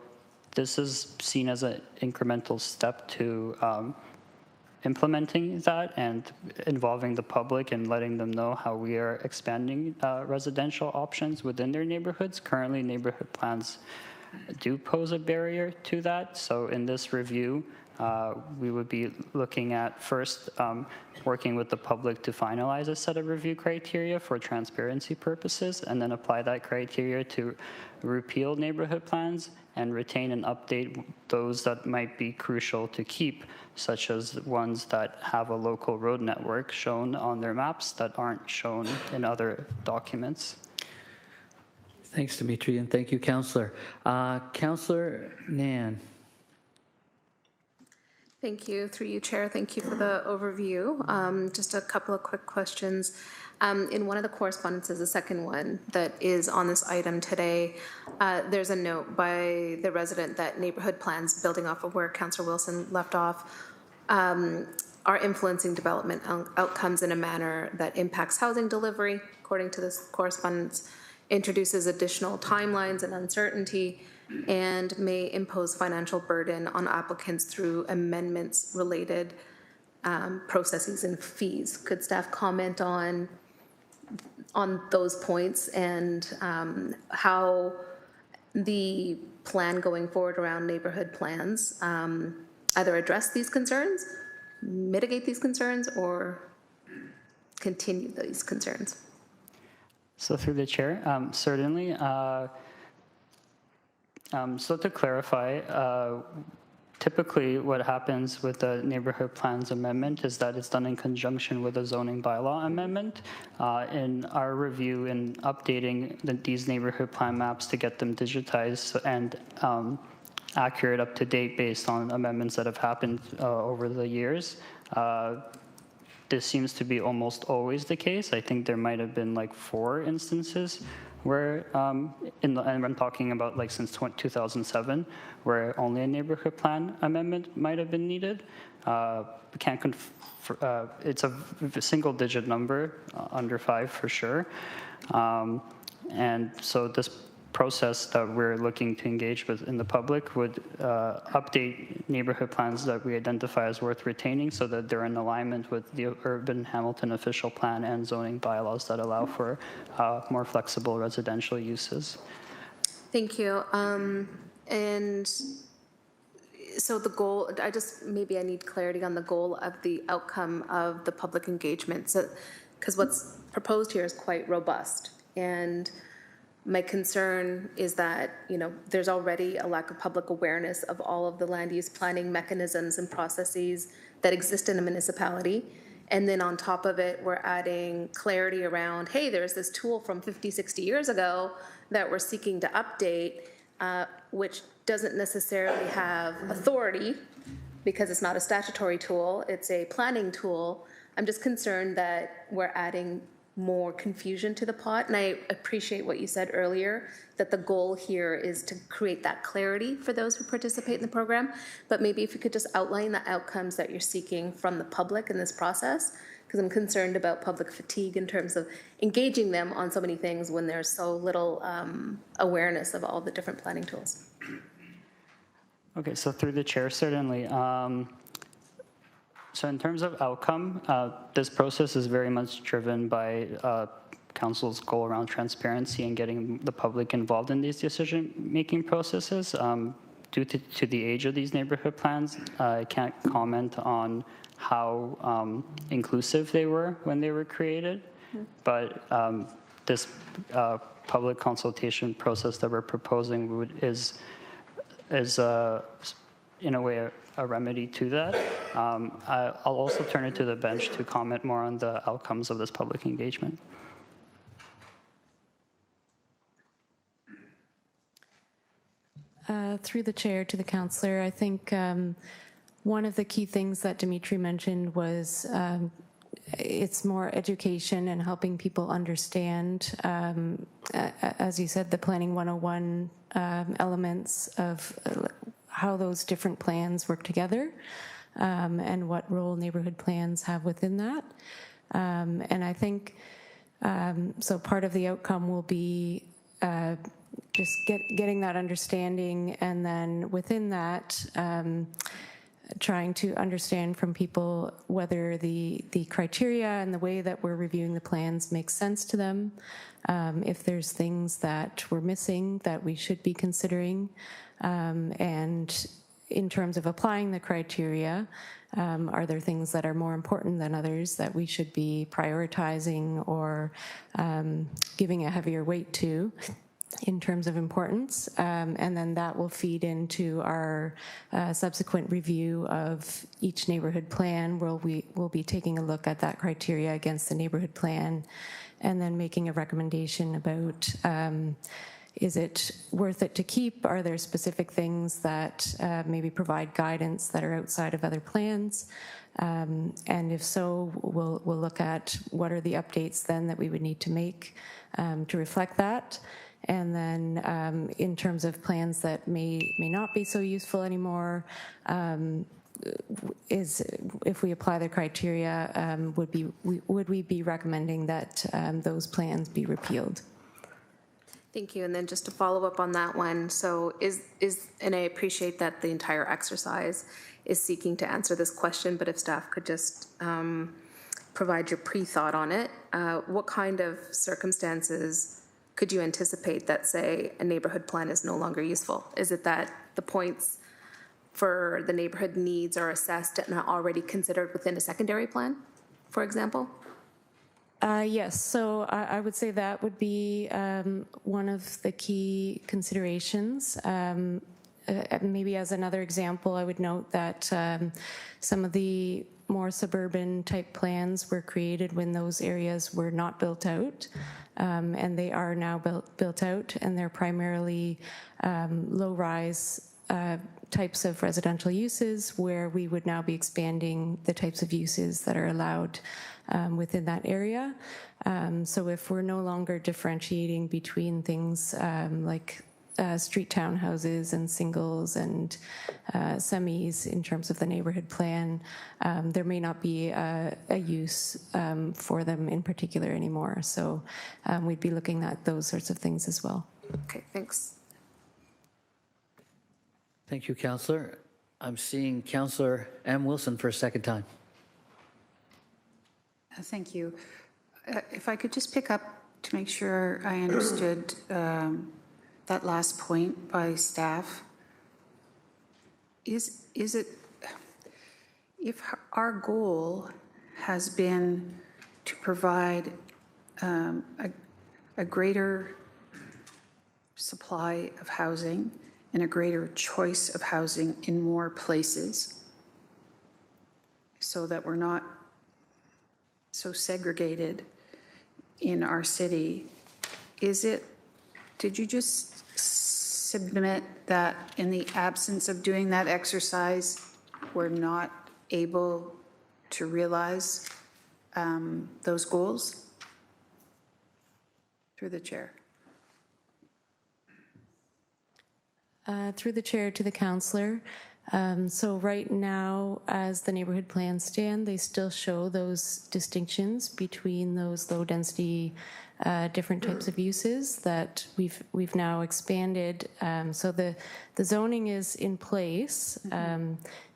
this is seen as an incremental step to implementing that and involving the public and letting them know how we are expanding residential options within their neighborhoods. Currently, neighborhood plans do pose a barrier to that. So in this review, we would be looking at first working with the public to finalize a set of review criteria for transparency purposes, and then apply that criteria to repeal neighborhood plans and retain and update those that might be crucial to keep, such as ones that have a local road network shown on their maps that aren't shown in other documents. Thanks, Dimitri, and thank you, Councillor. Councillor Nan. Thank you. Through you, Chair. Thank you for the overview. Just a couple of quick questions. In one of the correspondences, the second one that is on this item today, there's a note by the resident that neighborhood plans, building off of where Councillor Wilson left off, are influencing development outcomes in a manner that impacts housing delivery, according to this correspondence, introduces additional timelines and uncertainty, and may impose financial burden on applicants through amendments related processes and fees. Could staff comment on those points and how the plan going forward around neighborhood plans either address these concerns, mitigate these concerns, or continue these concerns? So through the chair, certainly. So to clarify, typically what happens with the neighborhood plans amendment is that it's done in conjunction with a zoning bylaw amendment. In our review and updating these neighborhood plan maps to get them digitized and accurate, up to date based on amendments that have happened over the years, this seems to be almost always the case. I think there might have been like 4 instances where, and I'm talking about like since 2007, where only a neighborhood plan amendment might have been needed. We can't it's a single digit number, under 5 for sure. And so this process that we're looking to engage with in the public would update neighborhood plans that we identify as worth retaining so that they're in alignment with the urban Hamilton official plan and zoning bylaws that allow for more flexible residential uses. Thank you. And so the goal, maybe I need clarity on the goal of the outcome of the public engagement. So, because what's proposed here is quite robust, and my concern is that, there's already a lack of public awareness of all of the land use planning mechanisms and processes that exist in a municipality. And then on top of it, we're adding clarity around, hey, there's this tool from 50, 60 years ago that we're seeking to update, which doesn't necessarily have authority because it's not a statutory tool, it's a planning tool. I'm just concerned that we're adding more confusion to the pot. And I appreciate what you said earlier, that the goal here is to create that clarity for those who participate in the program. But maybe if you could just outline the outcomes that you're seeking from the public in this process, because I'm concerned about public fatigue in terms of engaging them on so many things when there's so little awareness of all the different planning tools. Okay, so through the chair, certainly. So in terms of outcome, this process is very much driven by Council's goal around transparency and getting the public involved in these decision-making processes. Due to the age of these neighborhood plans, I can't comment on how inclusive they were when they were created, but this public consultation process that we're proposing is in a way a remedy to that. I'll also turn it to the bench to comment more on the outcomes of this public engagement. Through the chair to the councillor, I think one of the key things that Dimitri mentioned was it's more education and helping people understand, as you said, the Planning 101 elements of how those different plans work together and what role neighborhood plans have within that. And I think, so part of the outcome will be just getting that understanding, and then within that, trying to understand from people whether the criteria and the way that we're reviewing the plans makes sense to them, if there's things that we're missing that we should be considering, and in terms of applying the criteria, are there things that are more important than others that we should be prioritizing or giving a heavier weight to in terms of importance, and then that will feed into our subsequent review of each neighborhood plan, where we will be taking a look at that criteria against the neighborhood plan and then making a recommendation about is it worth it to keep? Are there specific things that maybe provide guidance that are outside of other plans? And if so, we'll look at what are the updates then that we would need to make to reflect that. And then in terms of plans that may not be so useful anymore, is if we apply the criteria, would we be recommending that those plans be repealed? Thank you. And then just to follow up on that one, so and I appreciate that the entire exercise is seeking to answer this question, but if staff could just provide your pre-thought on it, what kind of circumstances could you anticipate that, say, a neighborhood plan is no longer useful? Is it that the points for the neighborhood needs are assessed and are already considered within a secondary plan, for example? Yes, so I would say that would be one of the key considerations. Maybe as another example, I would note that some of the more suburban type plans were created when those areas were not built out, and they are now built out, and they're primarily low-rise types of residential uses, where we would now be expanding the types of uses that are allowed within that area. So if we're no longer differentiating between things like street townhouses and singles and semis in terms of the neighborhood plan, there may not be a use for them in particular anymore. So we'd be looking at those sorts of things as well. Okay, thanks. Thank you, Councillor. I'm seeing Councillor M. Wilson for a second time. Thank you. If I could just pick up to make sure I understood that last point by staff. Is it, if our goal has been to provide a greater supply of housing and a greater choice of housing in more places so that we're not so segregated in our city, did you just submit that in the absence of doing that exercise, we're not able to realize those goals? Through the chair. Through the chair to the councillor. So right now, as the neighborhood plans stand, they still show those distinctions between those low density different types of uses that we've now expanded. So the zoning is in place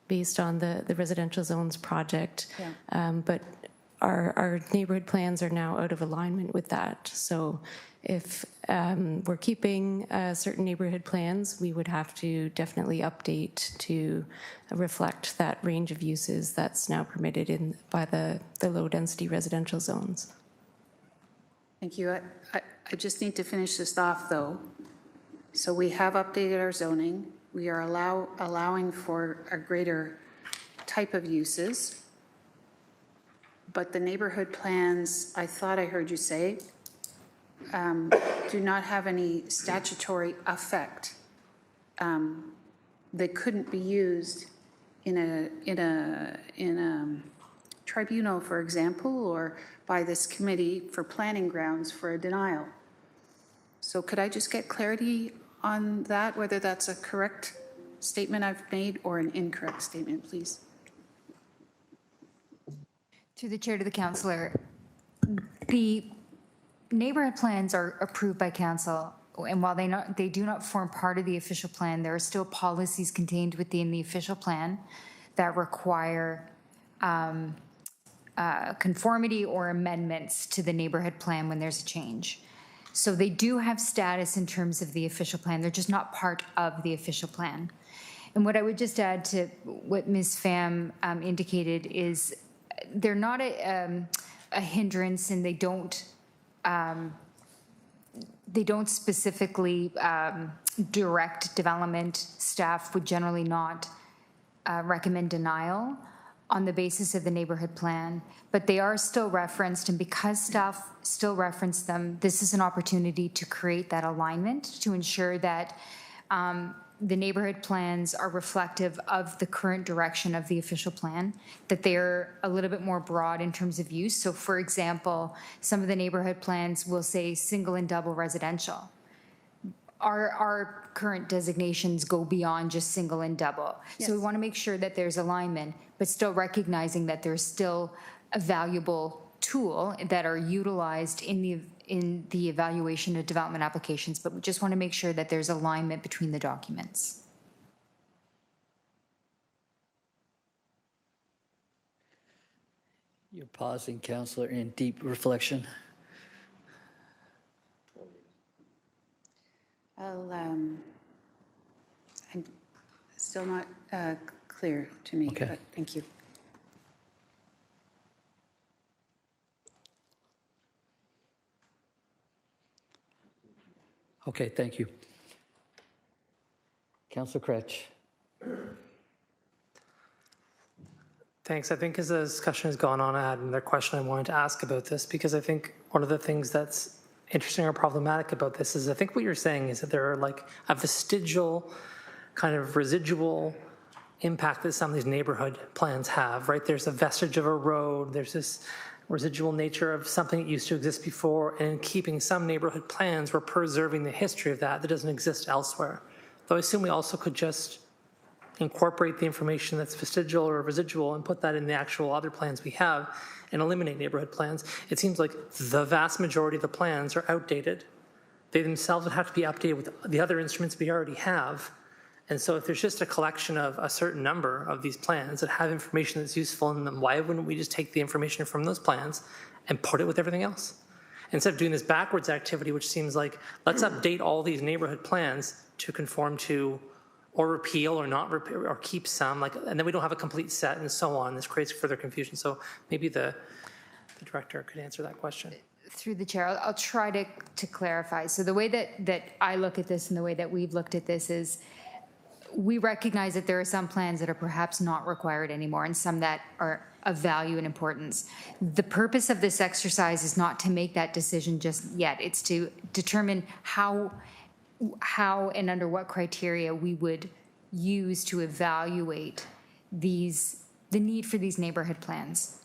based on the residential zones project, but our neighborhood plans are now out of alignment with that. So if we're keeping certain neighborhood plans, we would have to definitely update to reflect that range of uses that's now permitted by the low density residential zones. Thank you. I just need to finish this off though. So we have updated our zoning. We are allowing for a greater type of uses, but the neighborhood plans, I thought I heard you say, do not have any statutory effect that couldn't be used in a tribunal, for example, or by this committee for planning grounds for a denial. So could I just get clarity on that, whether that's a correct statement I've made or an incorrect statement, please? Through the chair to the councillor, the neighborhood plans are approved by council, and while they do not form part of the official plan, there are still policies contained within the official plan that require conformity or amendments to the neighborhood plan when there's a change. So they do have status in terms of the official plan. They're just not part of the official plan. And what I would just add to what Ms. Pham indicated is they're not a hindrance, and they don't specifically direct development. Staff would generally not recommend denial on the basis of the neighborhood plan, but they are still referenced, and because staff still reference them, this is an opportunity to create that alignment to ensure that the neighborhood plans are reflective of the current direction of the official plan, that they're a little bit more broad in terms of use. So for example, some of the neighborhood plans will say single and double residential. Our current designations go beyond just single and double. Yes. So we want to make sure that there's alignment, but still recognizing that there's still a valuable tool that are utilized in the evaluation of development applications, but we just want to make sure that there's alignment between the documents. You're pausing, Councillor, in deep reflection. I'm still not clear to me, Okay. but thank you. Okay, thank you. Councillor Kretsch. Thanks. I think as the discussion has gone on, I had another question I wanted to ask about this, because I think one of the things that's interesting or problematic about this is I think what you're saying is that there are like a vestigial kind of residual impact that some of these neighborhood plans have, right? There's a vestige of a road, there's this residual nature of something that used to exist before, and in keeping some neighborhood plans, we're preserving the history of that doesn't exist elsewhere. Though I assume we also could just incorporate the information that's vestigial or residual and put that in the actual other plans we have and eliminate neighborhood plans. It seems like the vast majority of the plans are outdated. They themselves would have to be updated with the other instruments we already have. And so if there's just a collection of a certain number of these plans that have information that's useful in them, why wouldn't we just take the information from those plans and put it with everything else? Instead of doing this backwards activity, which seems like, let's update all these neighborhood plans to conform to or repeal or not repeal or keep some, like, and then we don't have a complete set and so on. This creates further confusion. So maybe the director could answer that question. Through the chair, I'll try to clarify. So the way that I look at this and the way that we've looked at this is we recognize that there are some plans that are perhaps not required anymore and some that are of value and importance. The purpose of this exercise is not to make that decision just yet. It's to determine how and under what criteria we would use to evaluate the need for these neighborhood plans.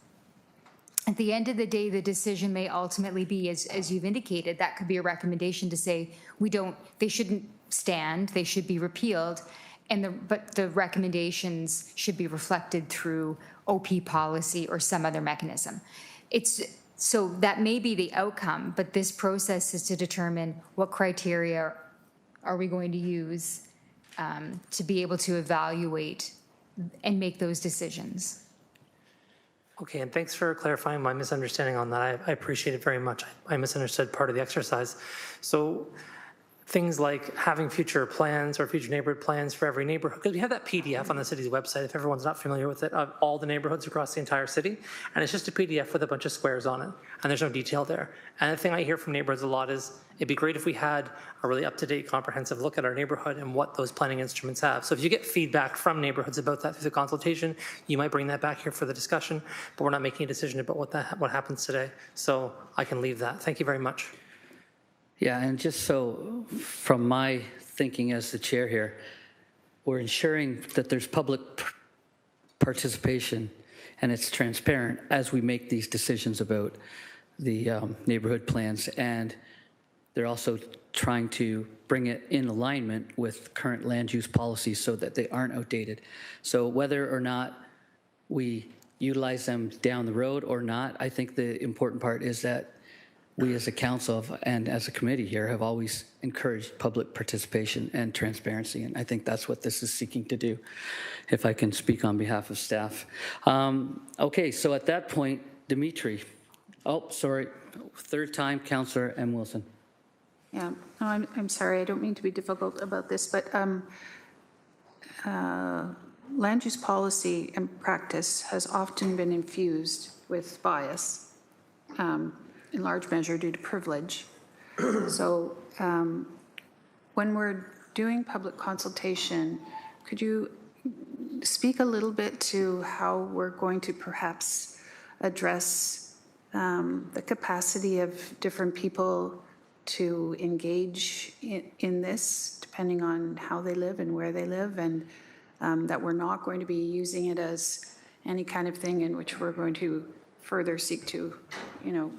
At the end of the day, the decision may ultimately be, as you've indicated, that could be a recommendation to say they shouldn't stand, they should be repealed, but the recommendations should be reflected through OP policy or some other mechanism. So that may be the outcome, but this process is to determine what criteria are we going to use to be able to evaluate and make those decisions. Okay, and thanks for clarifying my misunderstanding on that. I appreciate it very much. I misunderstood part of the exercise. So things like having future plans or future neighborhood plans for every neighborhood, because we have that PDF on the city's website, if everyone's not familiar with it, of all the neighborhoods across the entire city, and it's just a PDF with a bunch of squares on it, and there's no detail there. And the thing I hear from neighborhoods a lot is, it'd be great if we had a really up-to-date, comprehensive look at our neighborhood and what those planning instruments have. So if you get feedback from neighborhoods about that through the consultation, you might bring that back here for the discussion, but we're not making a decision about what happens today. So I can leave that. Thank you very much. Yeah, and just so from my thinking as the chair here, we're ensuring that there's public participation and it's transparent as we make these decisions about the neighborhood plans. And they're also trying to bring it in alignment with current land use policies so that they aren't outdated. So whether or not we utilize them down the road or not, I think the important part is that we as a council and as a committee here have always encouraged public participation and transparency, and I think that's what this is seeking to do, if I can speak on behalf of staff. Okay, so at that point, Dimitri. Oh, sorry, third time, Councillor M. Wilson. Yeah, no, I'm sorry, I don't mean to be difficult about this, but land use policy and practice has often been infused with bias, in large measure due to privilege. So when we're doing public consultation, could you speak a little bit to how we're going to perhaps address the capacity of different people to engage in this, depending on how they live and where they live, and that we're not going to be using it as any kind of thing in which we're going to further seek to, you know,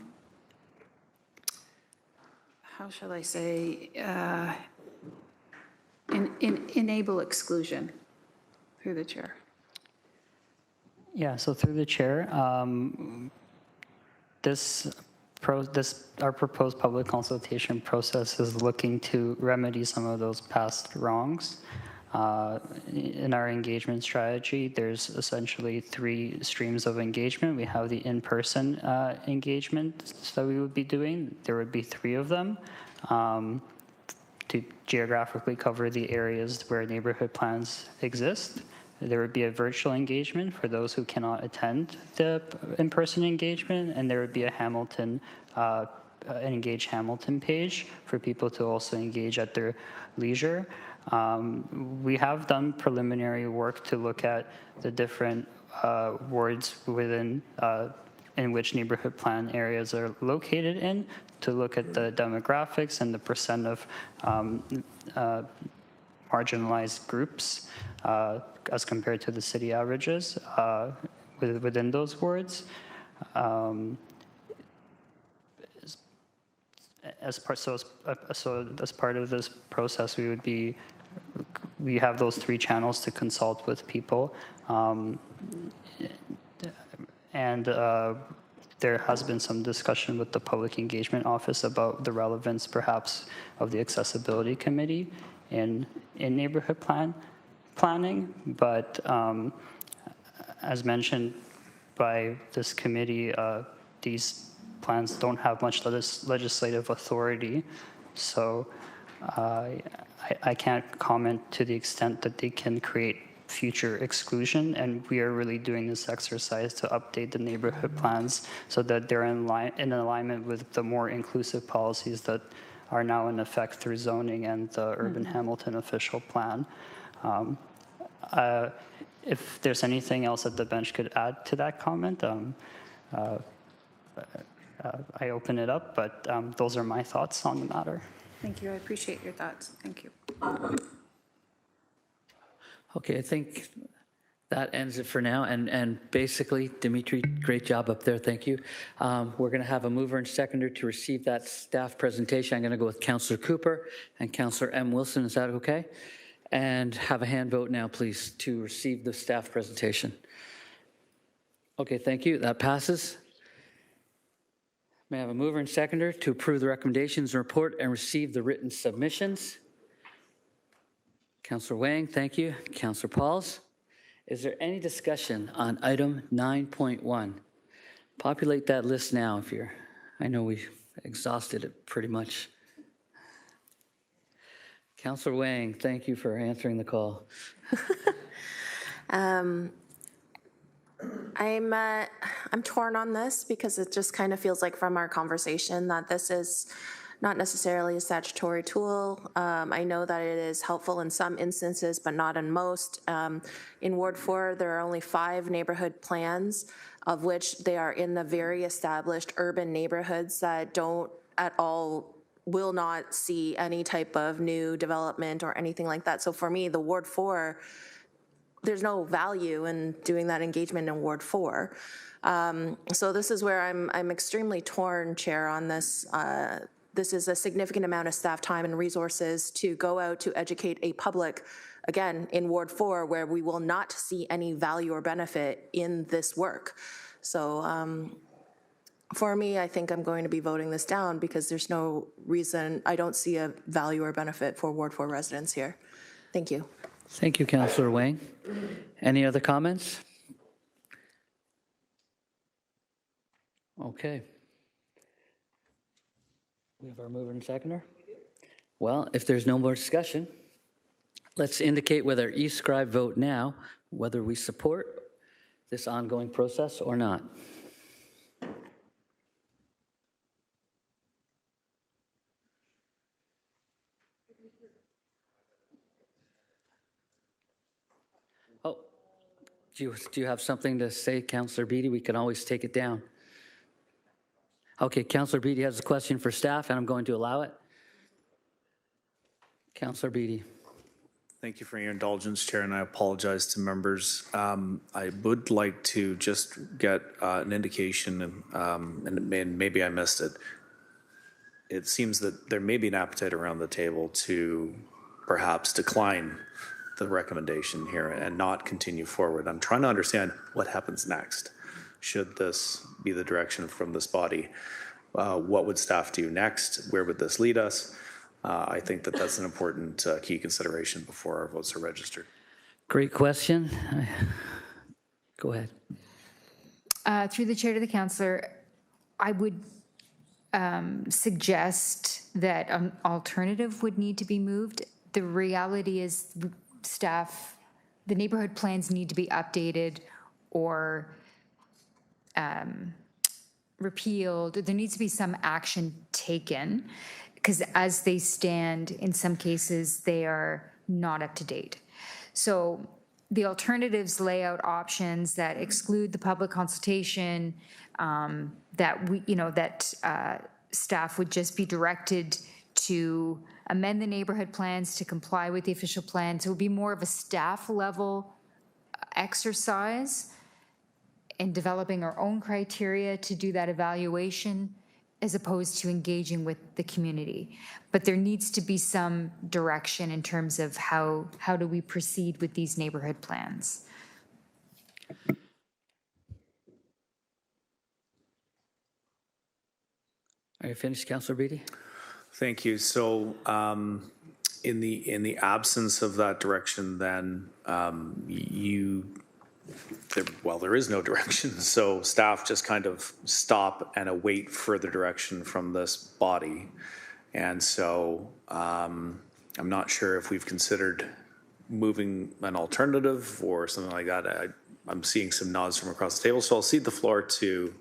how shall I say, enable exclusion, through the chair. Yeah, so through the chair, our proposed public consultation process is looking to remedy some of those past wrongs. In our engagement strategy, there's essentially 3 streams of engagement. We have the in-person engagement that we would be doing. There would be 3 of them to geographically cover the areas where neighborhood plans exist. There would be a virtual engagement for those who cannot attend the in-person engagement, and there would be a Hamilton, an Engage Hamilton page for people to also engage at their leisure. We have done preliminary work to look at the different wards within in which neighborhood plan areas are located in, to look at the demographics and the percent of marginalized groups as compared to the city averages within those wards. As part of this process, we have those 3 channels to consult with people, and there has been some discussion with the Public Engagement Office about the relevance, perhaps, of the Accessibility Committee in neighborhood planning. But as mentioned by this committee, these plans don't have much legislative authority, so I can't comment to the extent that they can create future exclusion, and we are really doing this exercise to update the neighborhood plans so that they're in alignment with the more inclusive policies that are now in effect through zoning and the Urban Hamilton official plan. If there's anything else that the bench could add to that comment, I open it up, but those are my thoughts on the matter. Thank you. I appreciate your thoughts. Thank you. Okay, I think that ends it for now. And basically, Dimitri, great job up there. Thank you. We're going to have a mover and seconder to receive that staff presentation. I'm going to go with Councillor Cooper and Councillor M. Wilson. Is that okay? And have a hand vote now, please, to receive the staff presentation. Okay, thank you. That passes. May I have a mover and seconder to approve the recommendations and report and receive the written submissions? Councillor Wang, thank you. Councillor Pauls, is there any discussion on item 9.1? Populate that list now if you're, I know we exhausted it pretty much. Councillor Wang, thank you for answering the call. I'm torn on this because it just kind of feels like from our conversation that this is not necessarily a statutory tool. I know that it is helpful in some instances, but not in most. In Ward 4, there are only 5 neighborhood plans, of which they are in the very established urban neighborhoods that don't at all will not see any type of new development or anything like that. So for me, the Ward 4, there's no value in doing that engagement in Ward 4. So this is where I'm extremely torn, Chair, on this. This is a significant amount of staff time and resources to go out to educate a public, again, in Ward 4, where we will not see any value or benefit in this work. So for me, I think I'm going to be voting this down because there's no reason, I don't see a value or benefit for Ward 4 residents here. Thank you. Thank you, Councillor Wang. Any other comments? Okay. We have our mover and seconder. Well, if there's no more discussion, let's indicate whether each scribe vote now, whether we support this ongoing process or not. Oh, do you have something to say, Councillor Beattie? We can always take it down. Okay, Councillor Beattie has a question for staff, and I'm going to allow it. Councillor Beattie. Thank you for your indulgence, Chair, and I apologize to members. I would like to just get an indication, and maybe I missed it. It seems that there may be an appetite around the table to perhaps decline the recommendation here and not continue forward. I'm trying to understand what happens next. Should this be the direction from this body? What would staff do next? Where would this lead us? I think that that's an important key consideration before our votes are registered. Great question. Go ahead. Through the chair to the councillor, I would suggest that an alternative would need to be moved. The reality is staff, the neighborhood plans need to be updated or repealed. There needs to be some action taken because as they stand, in some cases, they are not up to date. So the alternatives lay out options that exclude the public consultation, that staff would just be directed to amend the neighborhood plans to comply with the official plan. So it would be more of a staff level exercise in developing our own criteria to do that evaluation as opposed to engaging with the community. But there needs to be some direction in terms of how do we proceed with these neighborhood plans. Are you finished, Councillor Beattie? Thank you. So in the absence of that direction, then there is no direction. So staff just kind of stop and await further direction from this body. And so I'm not sure if we've considered moving an alternative or something like that. I'm seeing some nods from across the table. So I'll cede the floor to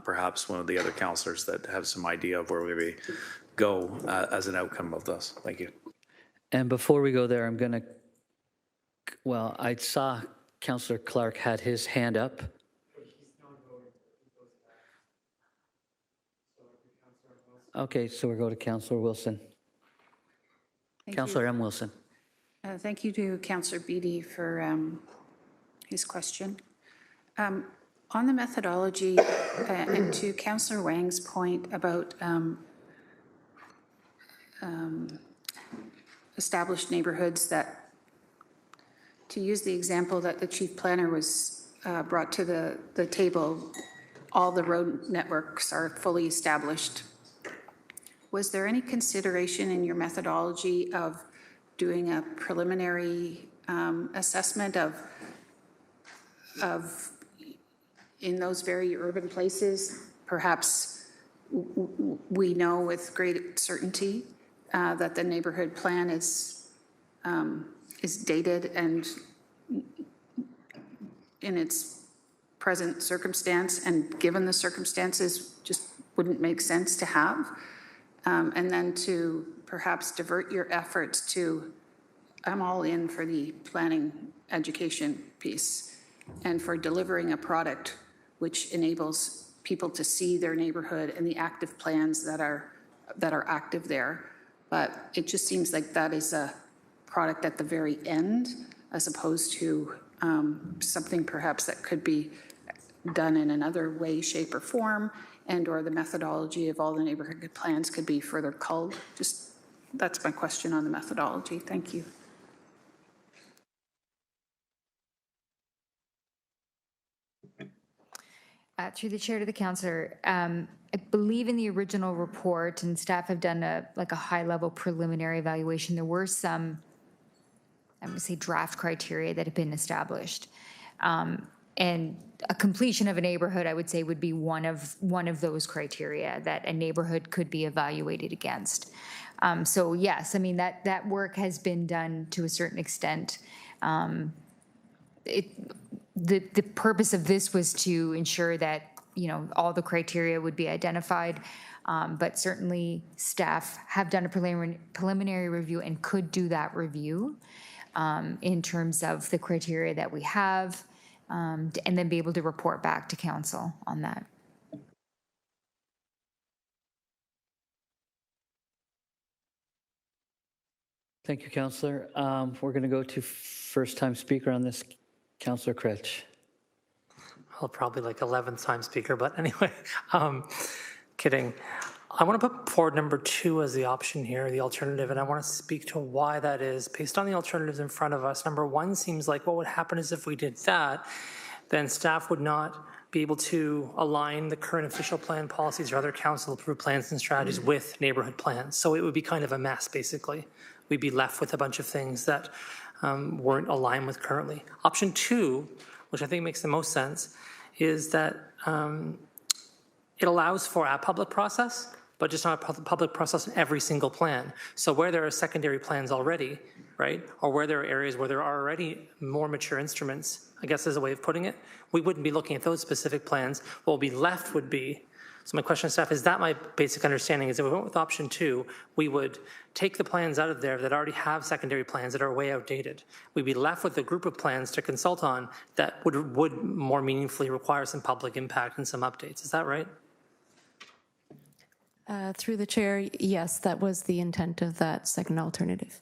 perhaps one of the other councillors that have some idea of where we go as an outcome of this. Thank you. And before we go there, I'm going to, well, I saw Councillor Clark had his hand up. Okay, so we'll go to Councillor Wilson. Councillor M. Wilson. Thank you to Councillor Beattie for his question. On the methodology and to Councillor Wang's point about established neighborhoods that, to use the example that the chief planner was brought to the table, all the road networks are fully established. Was there any consideration in your methodology of doing a preliminary assessment of in those very urban places, perhaps we know with great certainty that the neighborhood plan is dated and in its present circumstance and given the circumstances just wouldn't make sense to have, and then to perhaps divert your efforts to, I'm all in for the planning education piece and for delivering a product which enables people to see their neighborhood and the active plans that are that are active there. But it just seems like that is a product at the very end, as opposed to something perhaps that could be done in another way, shape, or form, and or the methodology of all the neighborhood plans could be further culled. Just, that's my question on the methodology. Thank you. Through the chair to the councillor, I believe in the original report, and staff have done a high-level preliminary evaluation, there were some, I'm going to say, draft criteria that have been established. And a completion of a neighborhood, I would say, would be one of those criteria that a neighborhood could be evaluated against. So yes, I mean, that work has been done to a certain extent. The purpose of this was to ensure that, you know, all the criteria would be identified, but certainly staff have done a preliminary review and could do that review in terms of the criteria that we have, and then be able to report back to council on that. Thank you, Councillor. We're going to go to first-time speaker on this, Councillor Cretch. Well, probably like 11th time speaker, but anyway, kidding. I want to put forward number 2 as the option here, the alternative, and I want to speak to why that is. Based on the alternatives in front of us, number 1 seems like what would happen is if we did that, then staff would not be able to align the current official plan policies or other council-approved plans and strategies with neighborhood plans. So it would be kind of a mess, basically. We'd be left with a bunch of things that weren't aligned with currently. Option 2, which I think makes the most sense, is that it allows for a public process, but just not a public process in every single plan. So where there are secondary plans already, right, or where there are areas where there are already more mature instruments, I guess is a way of putting it, we wouldn't be looking at those specific plans. What will be left would be, so my question to staff is that my basic understanding is that if we went with option 2, we would take the plans out of there that already have secondary plans that are way outdated. We'd be left with a group of plans to consult on that would more meaningfully require some public impact and some updates. Is that right? Through the chair, yes, that was the intent of that second alternative.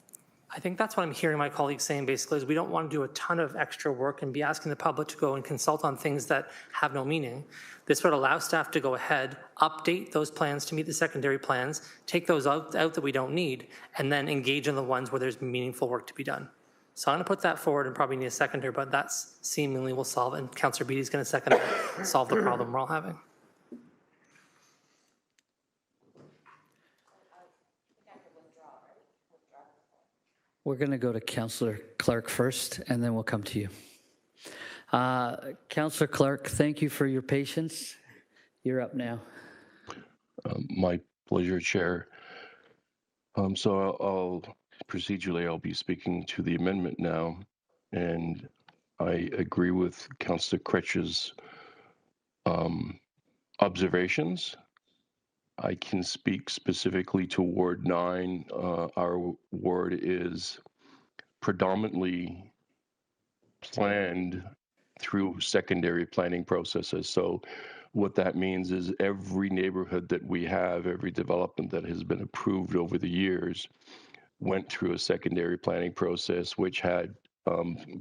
I think that's what I'm hearing my colleagues saying basically is we don't want to do a ton of extra work and be asking the public to go and consult on things that have no meaning. This would allow staff to go ahead, update those plans to meet the secondary plans, take those out that we don't need, and then engage in the ones where there's meaningful work to be done. So I'm going to put that forward and probably need a seconder, but that's seemingly will solve it. And Councillor Beatty's going to second that, solve the problem we're all having. We're going to go to Councillor Clark first, and then we'll come to you. Councillor Clark, thank you for your patience. You're up now. My pleasure, Chair. So procedurally, I'll be speaking to the amendment now, and I agree with Councillor Cretch's observations. I can speak specifically to Ward 9. Our ward is predominantly planned through secondary planning processes. So what that means is every neighborhood that we have, every development that has been approved over the years went through a secondary planning process, which had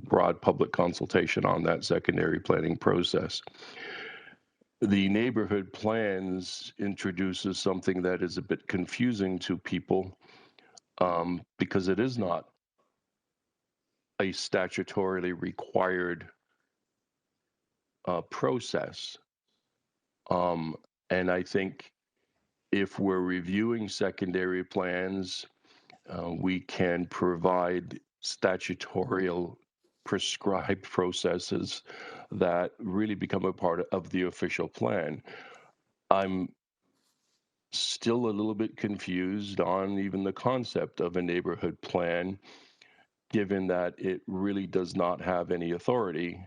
broad public consultation on that secondary planning process. The neighborhood plans introduces something that is a bit confusing to people because it is not a statutorily required process. And I think if we're reviewing secondary plans, we can provide statutorial prescribed processes that really become a part of the official plan. I'm still a little bit confused on even the concept of a neighborhood plan, given that it really does not have any authority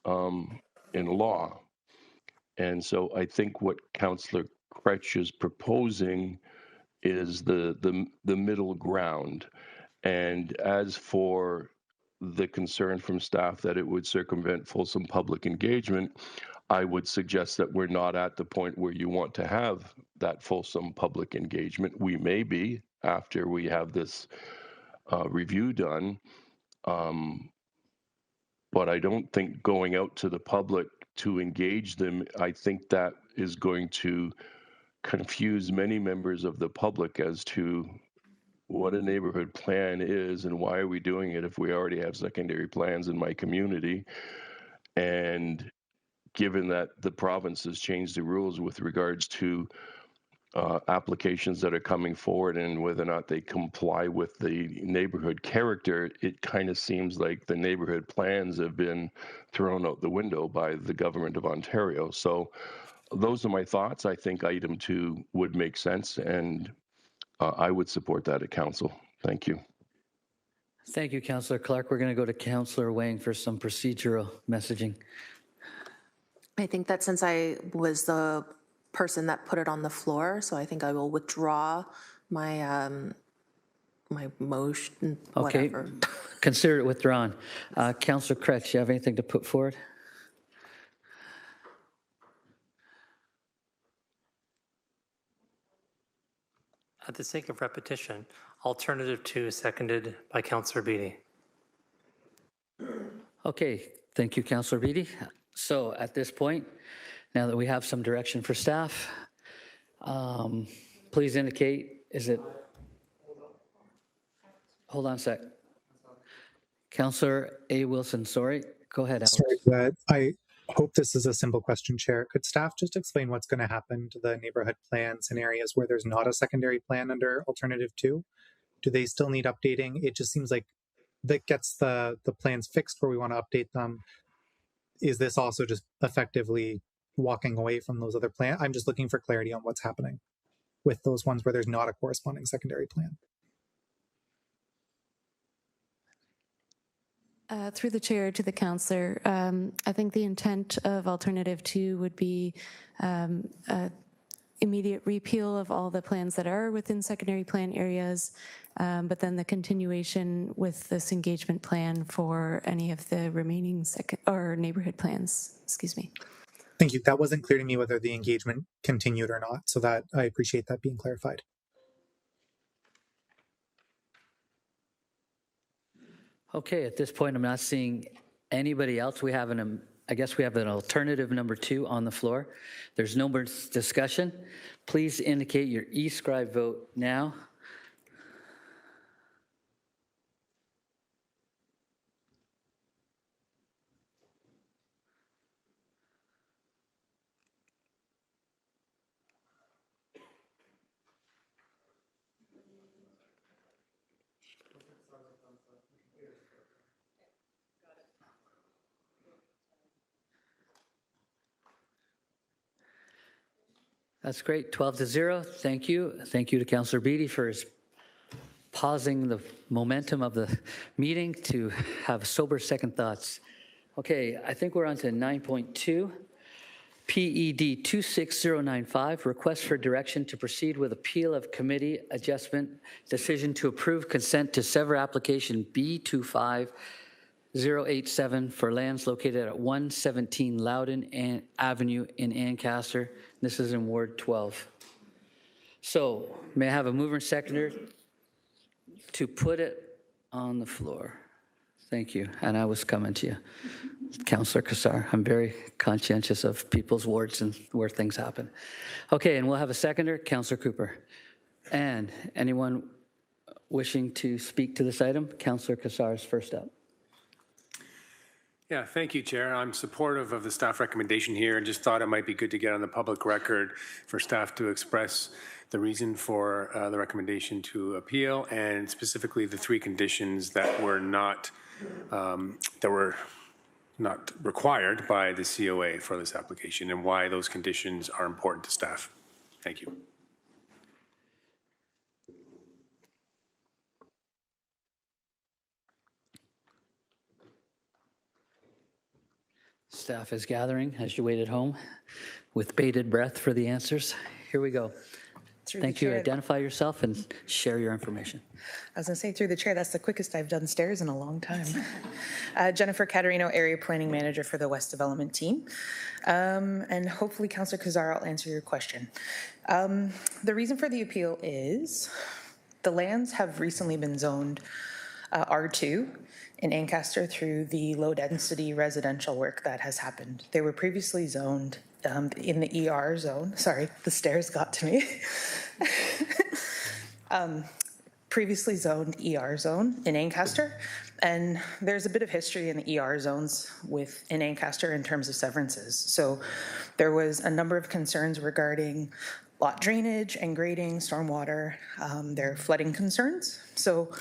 in law. And so I think what Councillor Cretch is proposing is the middle ground. And as for the concern from staff that it would circumvent fulsome public engagement, I would suggest that we're not at the point where you want to have that fulsome public engagement. We may be after we have this review done, but I don't think going out to the public to engage them, I think that is going to confuse many members of the public as to what a neighborhood plan is and why are we doing it if we already have secondary plans in my community. And given that the province has changed the rules with regards to applications that are coming forward and whether or not they comply with the neighborhood character, it kind of seems like the neighborhood plans have been thrown out the window by the government of Ontario. So those are my thoughts. I think item 2 would make sense, and I would support that at council. Thank you. Thank you, Councillor Clark. We're going to go to Councillor Wang for some procedural messaging. I think that since I was the person that put it on the floor, so I think I will withdraw my my motion, Okay, whatever. consider it withdrawn. Councillor Kretz, you have anything to put forward? At the sake of repetition, alternative 2 seconded by Councillor Beatty. Okay, thank you, Councillor Beatty. So at this point, now that we have some direction for staff, please indicate, is it? Hold on a sec. Councillor A. Wilson, sorry. Go ahead, Alex. Sorry, I hope this is a simple question, Chair. Could staff just explain what's going to happen to the neighborhood plans in areas where there's not a secondary plan under alternative 2? Do they still need updating? It just seems like that gets the plans fixed where we want to update them. Is this also just effectively walking away from those other plans? I'm just looking for clarity on what's happening with those ones where there's not a corresponding secondary plan. Through the chair to the councillor, I think the intent of alternative 2 would be immediate repeal of all the plans that are within secondary plan areas, but then the continuation with this engagement plan for any of the remaining neighborhood plans. Excuse me. Thank you. That wasn't clear to me whether the engagement continued or not, so that I appreciate that being clarified. Okay, at this point, I'm not seeing anybody else. We have I guess we have an alternative number 2 on the floor. There's no more discussion. Please indicate your e-scribe vote now. That's great, 12-0. Thank you. Thank you to Councillor Beatty for his pausing the momentum of the meeting to have sober second thoughts. Okay, I think we're on to 9.2. PED 26095, request for direction to proceed with appeal of committee adjustment decision to approve consent to sever application B25087 for lands located at 117 Loudon Avenue in Ancaster. This is in Ward 12. So may I have a mover and seconder to put it on the floor? Thank you. And I was coming to you. Councillor Cassar, I'm very conscientious of people's wards and where things happen. Okay, and we'll have a seconder, Councillor Cooper. And anyone wishing to speak to this item? Councillor Cassar is first up. Yeah, thank you, Chair. I'm supportive of the staff recommendation here and just thought it might be good to get on the public record for staff to express the reason for the recommendation to appeal and specifically the 3 conditions that were not required by the COA for this application and why those conditions are important to staff. Thank you. Staff is gathering as you wait at home with bated breath for the answers. Here we go. Through the Thank you. chair. Identify yourself and share your information. I was going to say, through the chair, that's the quickest I've done stairs in a long time. Jennifer Caterino, Area Planning Manager for the West Development Team. And hopefully, Councillor Kazar, I'll answer your question. The reason for the appeal is the lands have recently been zoned R2 in Ancaster through the low-density residential work that has happened. They were previously zoned in the ER zone. Sorry, the stairs got to me. Previously zoned ER zone in Ancaster, and there's a bit of history in the ER zones in Ancaster in terms of severances. So there was a number of concerns regarding lot drainage and grading, stormwater, there are flooding concerns. So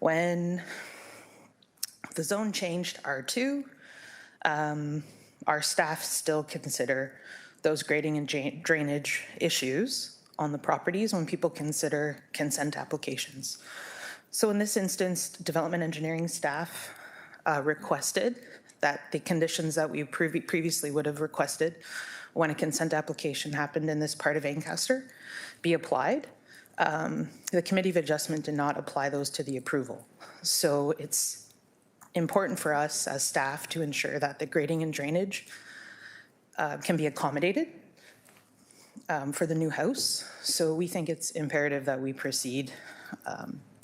when the zone changed R2, our staff still consider those grading and drainage issues on the properties when people consider consent applications. So in this instance, development engineering staff requested that the conditions that we previously would have requested when a consent application happened in this part of Ancaster be applied. The Committee of Adjustment did not apply those to the approval. So it's important for us as staff to ensure that the grading and drainage can be accommodated for the new house. So we think it's imperative that we proceed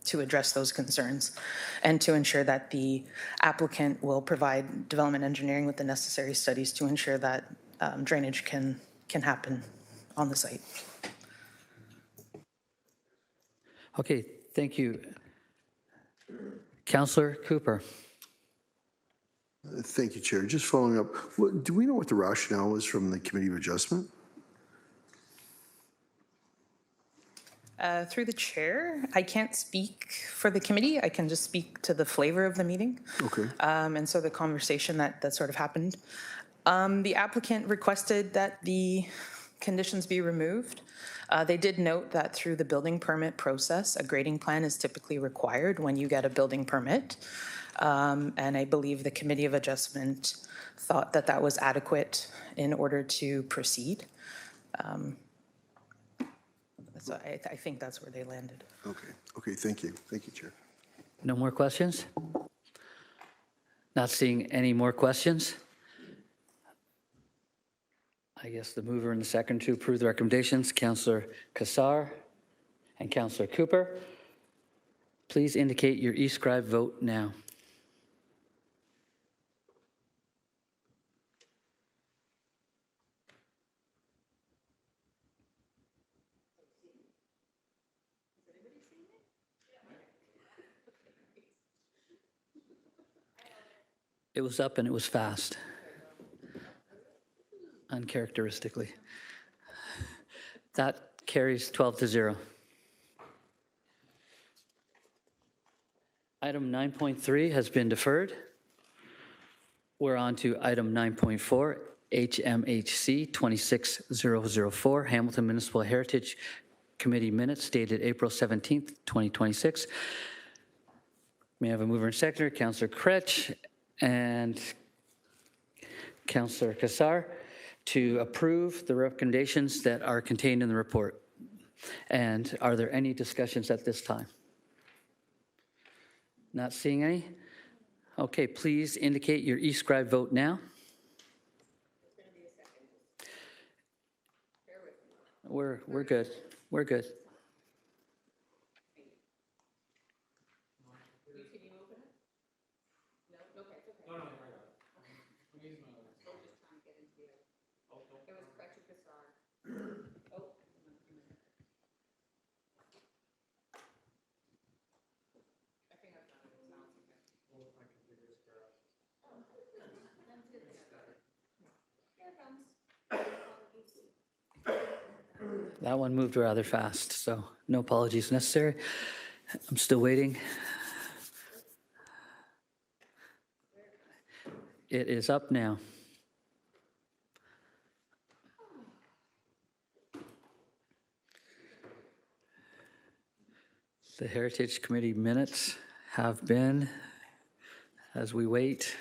to address those concerns and to ensure that the applicant will provide development engineering with the necessary studies to ensure that drainage can happen on the site. Okay, thank you. Councillor Cooper. Thank you, Chair. Just following up, do we know what the rationale was from the Committee of Adjustment? Through the chair, I can't speak for the committee. I can just speak to the flavor of the meeting. Okay. And so the conversation that sort of happened. The applicant requested that the conditions be removed. They did note that through the building permit process, a grading plan is typically required when you get a building permit. And I believe the Committee of Adjustment thought that that was adequate in order to proceed. So I think that's where they landed. Okay. Okay. Thank you. Thank you, Chair. No more questions? Not seeing any more questions? I guess the mover and the second to approve the recommendations, Councillor Cassar and Councillor Cooper. Please indicate your e-scribe vote now. It was up and it was fast, uncharacteristically. That carries 12-0. Item 9.3 has been deferred. We're on to item 9.4, HMHC 26004, Hamilton Municipal Heritage Committee minutes dated April 17th, 2026. May I have a mover and seconder, Councillor Kretsch and Councillor Cassar, to approve the recommendations that are contained in the report. And are there any discussions at this time? Not seeing any? Okay, please indicate your e-scribe vote now. We're good. We're good. That one moved rather fast, so no apologies necessary. I'm still waiting. It is up now. The Heritage Committee minutes have been, as we wait.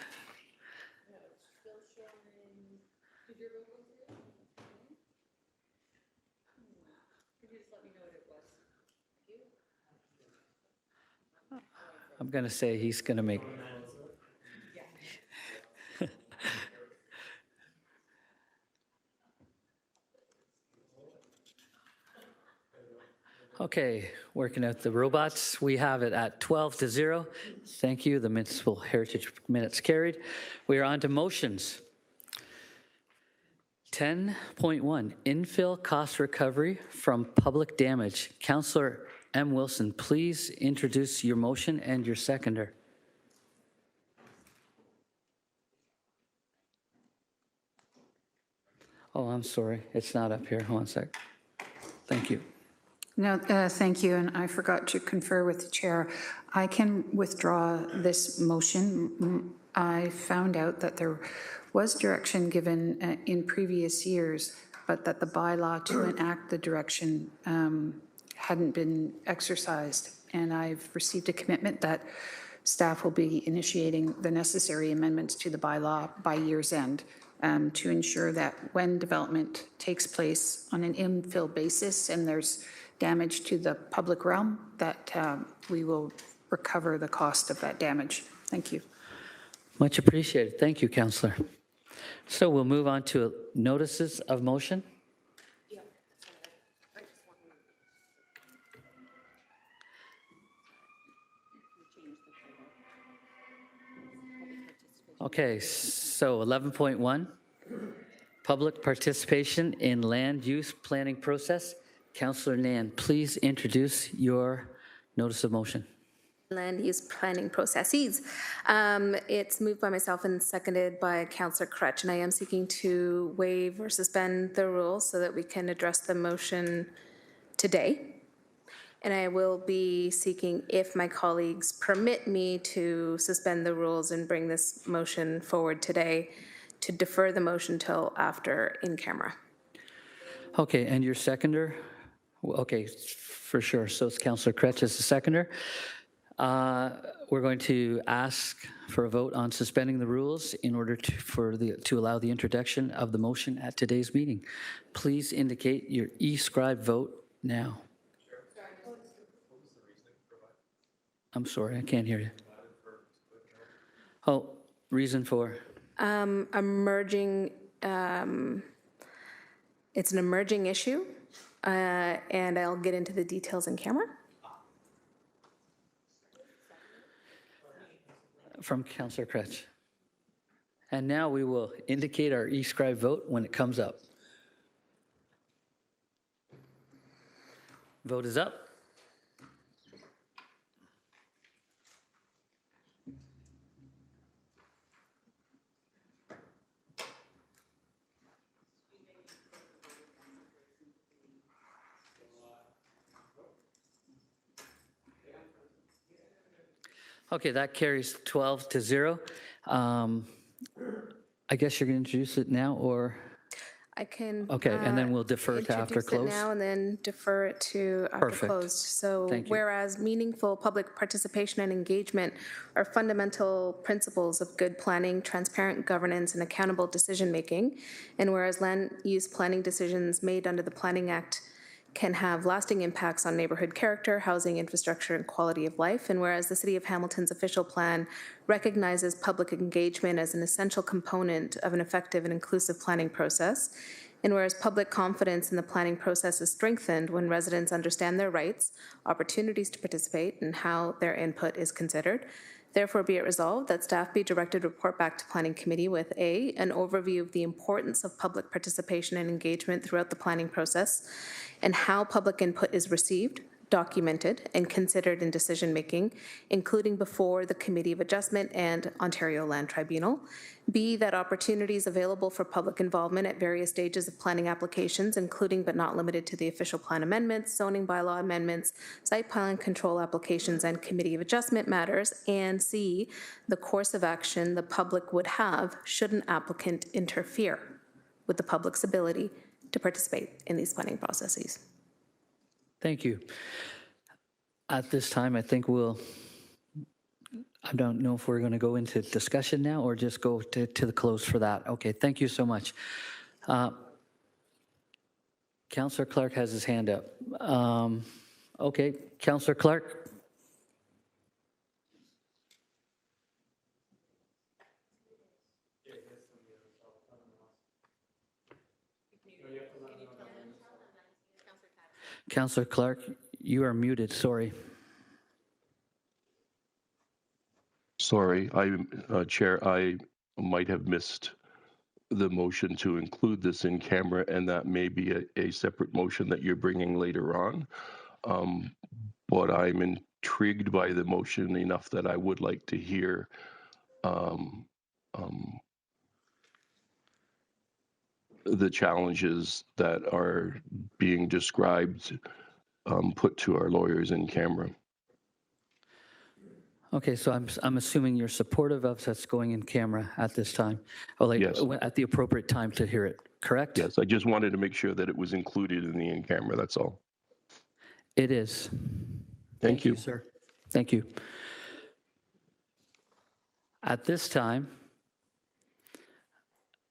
I'm going to say he's going to make. Okay, working out the robots. We have it at 12-0. Thank you. The Municipal Heritage minutes carried. We are on to motions. 10.1, infill cost recovery from public damage. Councillor M. Wilson, please introduce your motion and your seconder. Oh, I'm sorry. It's not up here. Hold on a sec. Thank you. No, thank you, and I forgot to confer with the chair. I can withdraw this motion. I found out that there was direction given in previous years, but that the bylaw to enact the direction hadn't been exercised. And I've received a commitment that staff will be initiating the necessary amendments to the bylaw by year's end to ensure that when development takes place on an infill basis and there's damage to the public realm, that we will recover the cost of that damage. Thank you. Much appreciated. Thank you, Councillor. So we'll move on to notices of motion. Okay, so 11.1, public participation in land use planning process. Councillor Nan, please introduce your notice of motion. Land use planning processes. It's moved by myself and seconded by Councillor Crutch, and I am seeking to waive or suspend the rules so that we can address the motion today. And I will be seeking, if my colleagues permit me to suspend the rules and bring this motion forward today, to defer the motion till after in camera. Okay, and your seconder? Okay, for sure. So it's Councillor Crutch as the seconder. We're going to ask for a vote on suspending the rules in order to allow the introduction of the motion at today's meeting. Please indicate your e-scribe vote now. I'm sorry, I can't hear you. Oh, reason for? Emerging, it's an emerging issue, and I'll get into the details in camera. From Councillor Crutch. And now we will indicate our e-scribe vote when it comes up. Vote is up. Okay, that carries 12-0. I guess you're going to introduce it now, or? I can. Okay, and then we'll defer to after introduce it close. now and then defer it to after Perfect. closed. So Thank you. whereas meaningful public participation and engagement are fundamental principles of good planning, transparent governance, and accountable decision-making, and whereas land use planning decisions made under the Planning Act can have lasting impacts on neighborhood character, housing, infrastructure, and quality of life. And whereas the City of Hamilton's official plan recognizes public engagement as an essential component of an effective and inclusive planning process, and whereas public confidence in the planning process is strengthened when residents understand their rights, opportunities to participate, and how their input is considered, therefore be it resolved that staff be directed to report back to Planning Committee with A, an overview of the importance of public participation and engagement throughout the planning process, and how public input is received, documented, and considered in decision-making, including before the Committee of Adjustment and Ontario Land Tribunal. B, that opportunities available for public involvement at various stages of planning applications, including but not limited to the official plan amendments, zoning bylaw amendments, site plan control applications, and Committee of Adjustment matters. And C, the course of action the public would have should an applicant interfere with the public's ability to participate in these planning processes. Thank you. At this time, I think I don't know if we're going to go into discussion now or just go to the close for that. Okay, thank you so much. Councillor Clark has his hand up. Okay, Councillor Clark. Councillor Clark, you are muted, sorry. Sorry, Chair, I might have missed the motion to include this in camera, and that may be a separate motion that you're bringing later on. But I'm intrigued by the motion enough that I would like to hear the challenges that are being described put to our lawyers in camera. Okay, so I'm assuming you're supportive of us going in camera at this time, or like Yes. at the appropriate time to hear it, correct? Yes, I just wanted to make sure that it was included in the in camera, that's all. It is. Thank you, sir. Thank you. At this time,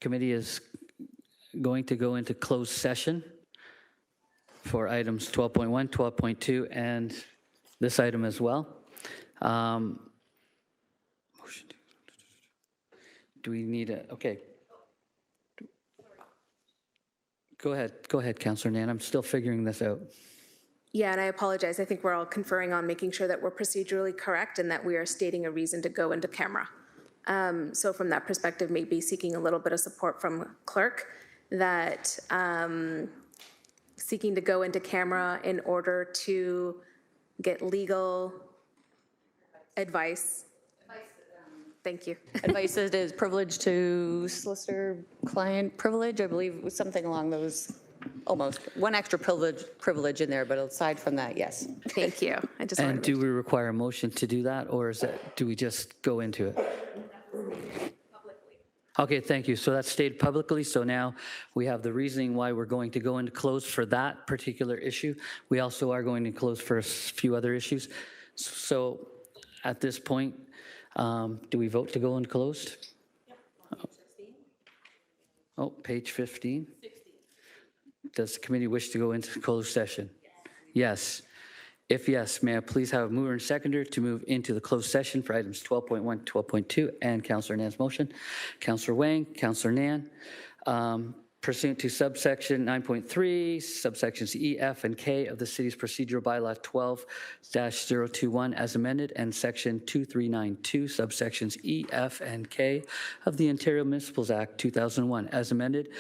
committee is going to go into closed session for items 12.1, 12.2, and this item as well. Do we need a, okay. Go ahead, Councillor Nan. I'm still figuring this out. Yeah, and I apologize. I think we're all conferring on making sure that we're procedurally correct and that we are stating a reason to go into camera. So from that perspective, maybe seeking a little bit of support from clerk that seeking to go into camera in order to get legal advice. Thank you. Advice that is privilege to solicitor-client privilege, I believe it was something along those, almost. One extra privilege in there, but aside from that, yes. Thank you. I just And do we require a motion to do that, or is that, do we just go into it? Okay, thank you. So that's stated publicly. So now we have the reasoning why we're going to go into close for that particular issue. We also are going to close for a few other issues. So at this point, do we vote to go into closed? Oh, page 15. Does the committee wish to go into closed session? Yes. If yes, may I please have a mover and seconder to move into the closed session for items 12.1, 12.2, and Councillor Nan's motion. Councillor Wang, Councillor Nan, pursuant to subsection 9.3, subsections E, F, and K of the city's procedural bylaw 12-021 as amended, and section 2392, subsections E, F, and K of the Ontario Municipals Act 2001 as amended,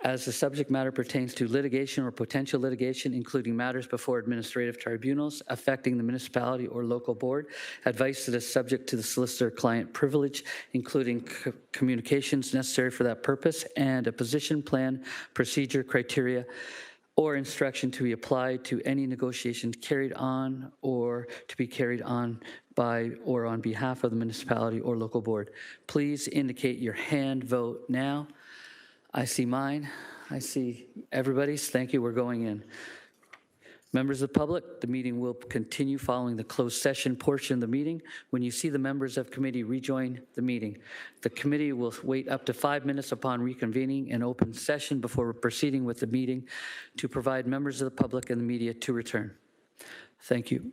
as the subject matter pertains to litigation or potential litigation, including matters before administrative tribunals affecting the municipality or local board, advice that is subject to the solicitor-client privilege, including communications necessary for that purpose, and a position, plan, procedure, criteria, or instruction to be applied to any negotiations carried on or to be carried on by or on behalf of the municipality or local board. Please indicate your hand vote now. I see mine. I see everybody's. Thank you. We're going in. Members of the public, the meeting will continue following the closed session portion of the meeting. When you see the members of committee rejoin the meeting, the committee will wait up to 5 minutes upon reconvening an open session before proceeding with the meeting to provide members of the public and the media to return. Thank you.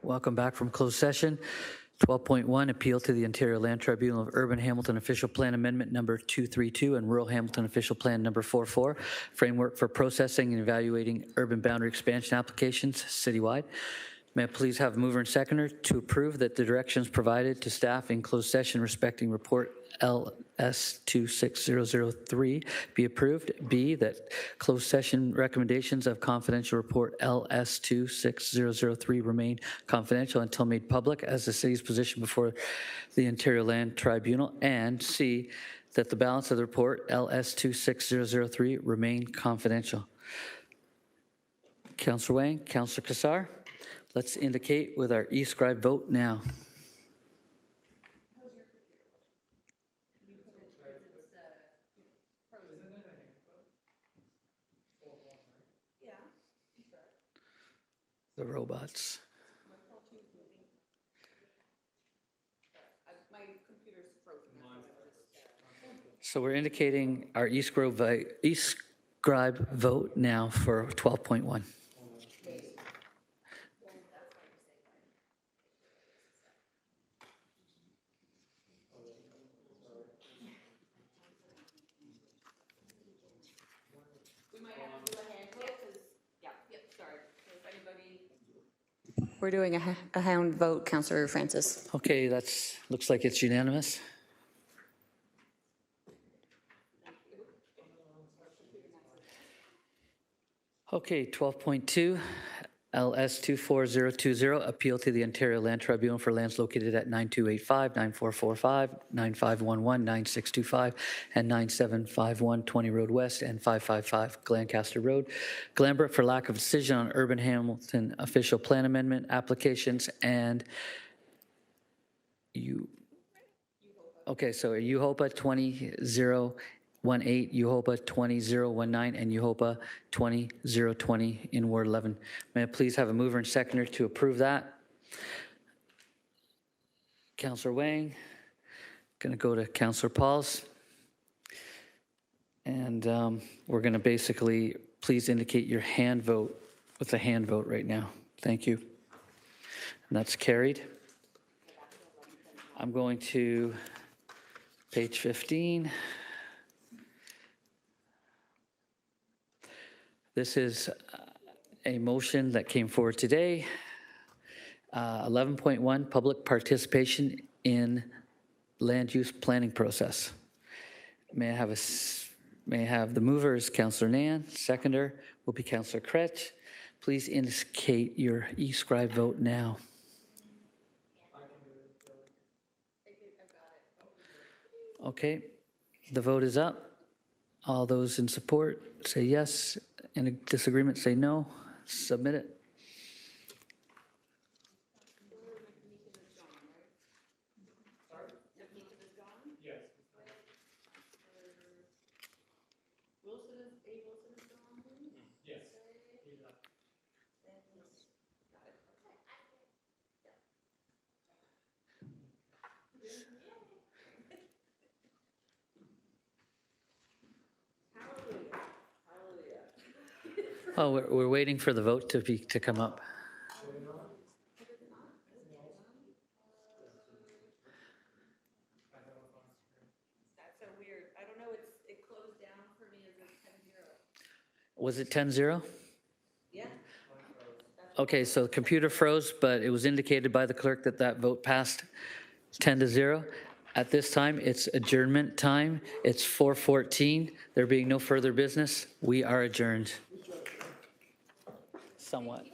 Welcome back from closed session. 12.1, appeal to the Ontario Land Tribunal of Urban Hamilton Official Plan Amendment number 232 and Rural Hamilton Official Plan number 44, framework for processing and evaluating urban boundary expansion applications citywide. May I please have mover and seconder to approve that the directions provided to staff in closed session respecting report LS 26003 be approved. B, that closed session recommendations of confidential report LS 26003 remain confidential until made public as the city's position before the Ontario Land Tribunal. And C, that the balance of the report LS 26003 remain confidential. Councillor Wang, Councillor Cassar, let's indicate with our e-scribe vote now. The robots. So we're indicating our e-scribe vote now for 12.1. We're doing a hand vote, Councillor Francis. Okay, that's looks like it's unanimous. Okay, 12.2, LS 24020, appeal to the Ontario Land Tribunal for lands located at 9285, 9445, 9511, 9625, and 9751 20 Road West and 555 Lancaster Road. Glenbrook for lack of decision on Urban Hamilton Official Plan Amendment applications and okay, so UHOPA 20018, UHOPA 20019, and UHOPA 20020 in Ward 11. May I please have a mover and seconder to approve that? Councillor Wang, going to go to Councillor Pauls. And we're going to basically, please indicate your hand vote with a hand vote right now. Thank you. And that's carried. I'm going to page 15. This is a motion that came forward today. 11.1, public participation in land use planning process. May I have the movers, Councillor Nan, seconder will be Councillor Kretsch. Please indicate your e-scribe vote now. Okay, the vote is up. All those in support say yes. In a disagreement, say no. Submit it. Oh, we're waiting for the vote to come up. That's so weird. I don't know. It closed down for me as a 10-0. Was it 10-0? Yeah. Okay, so the computer froze, but it was indicated by the clerk that that vote passed 10-0. At this time, it's adjournment time. It's 4:14. There being no further business, we are adjourned. Somewhat.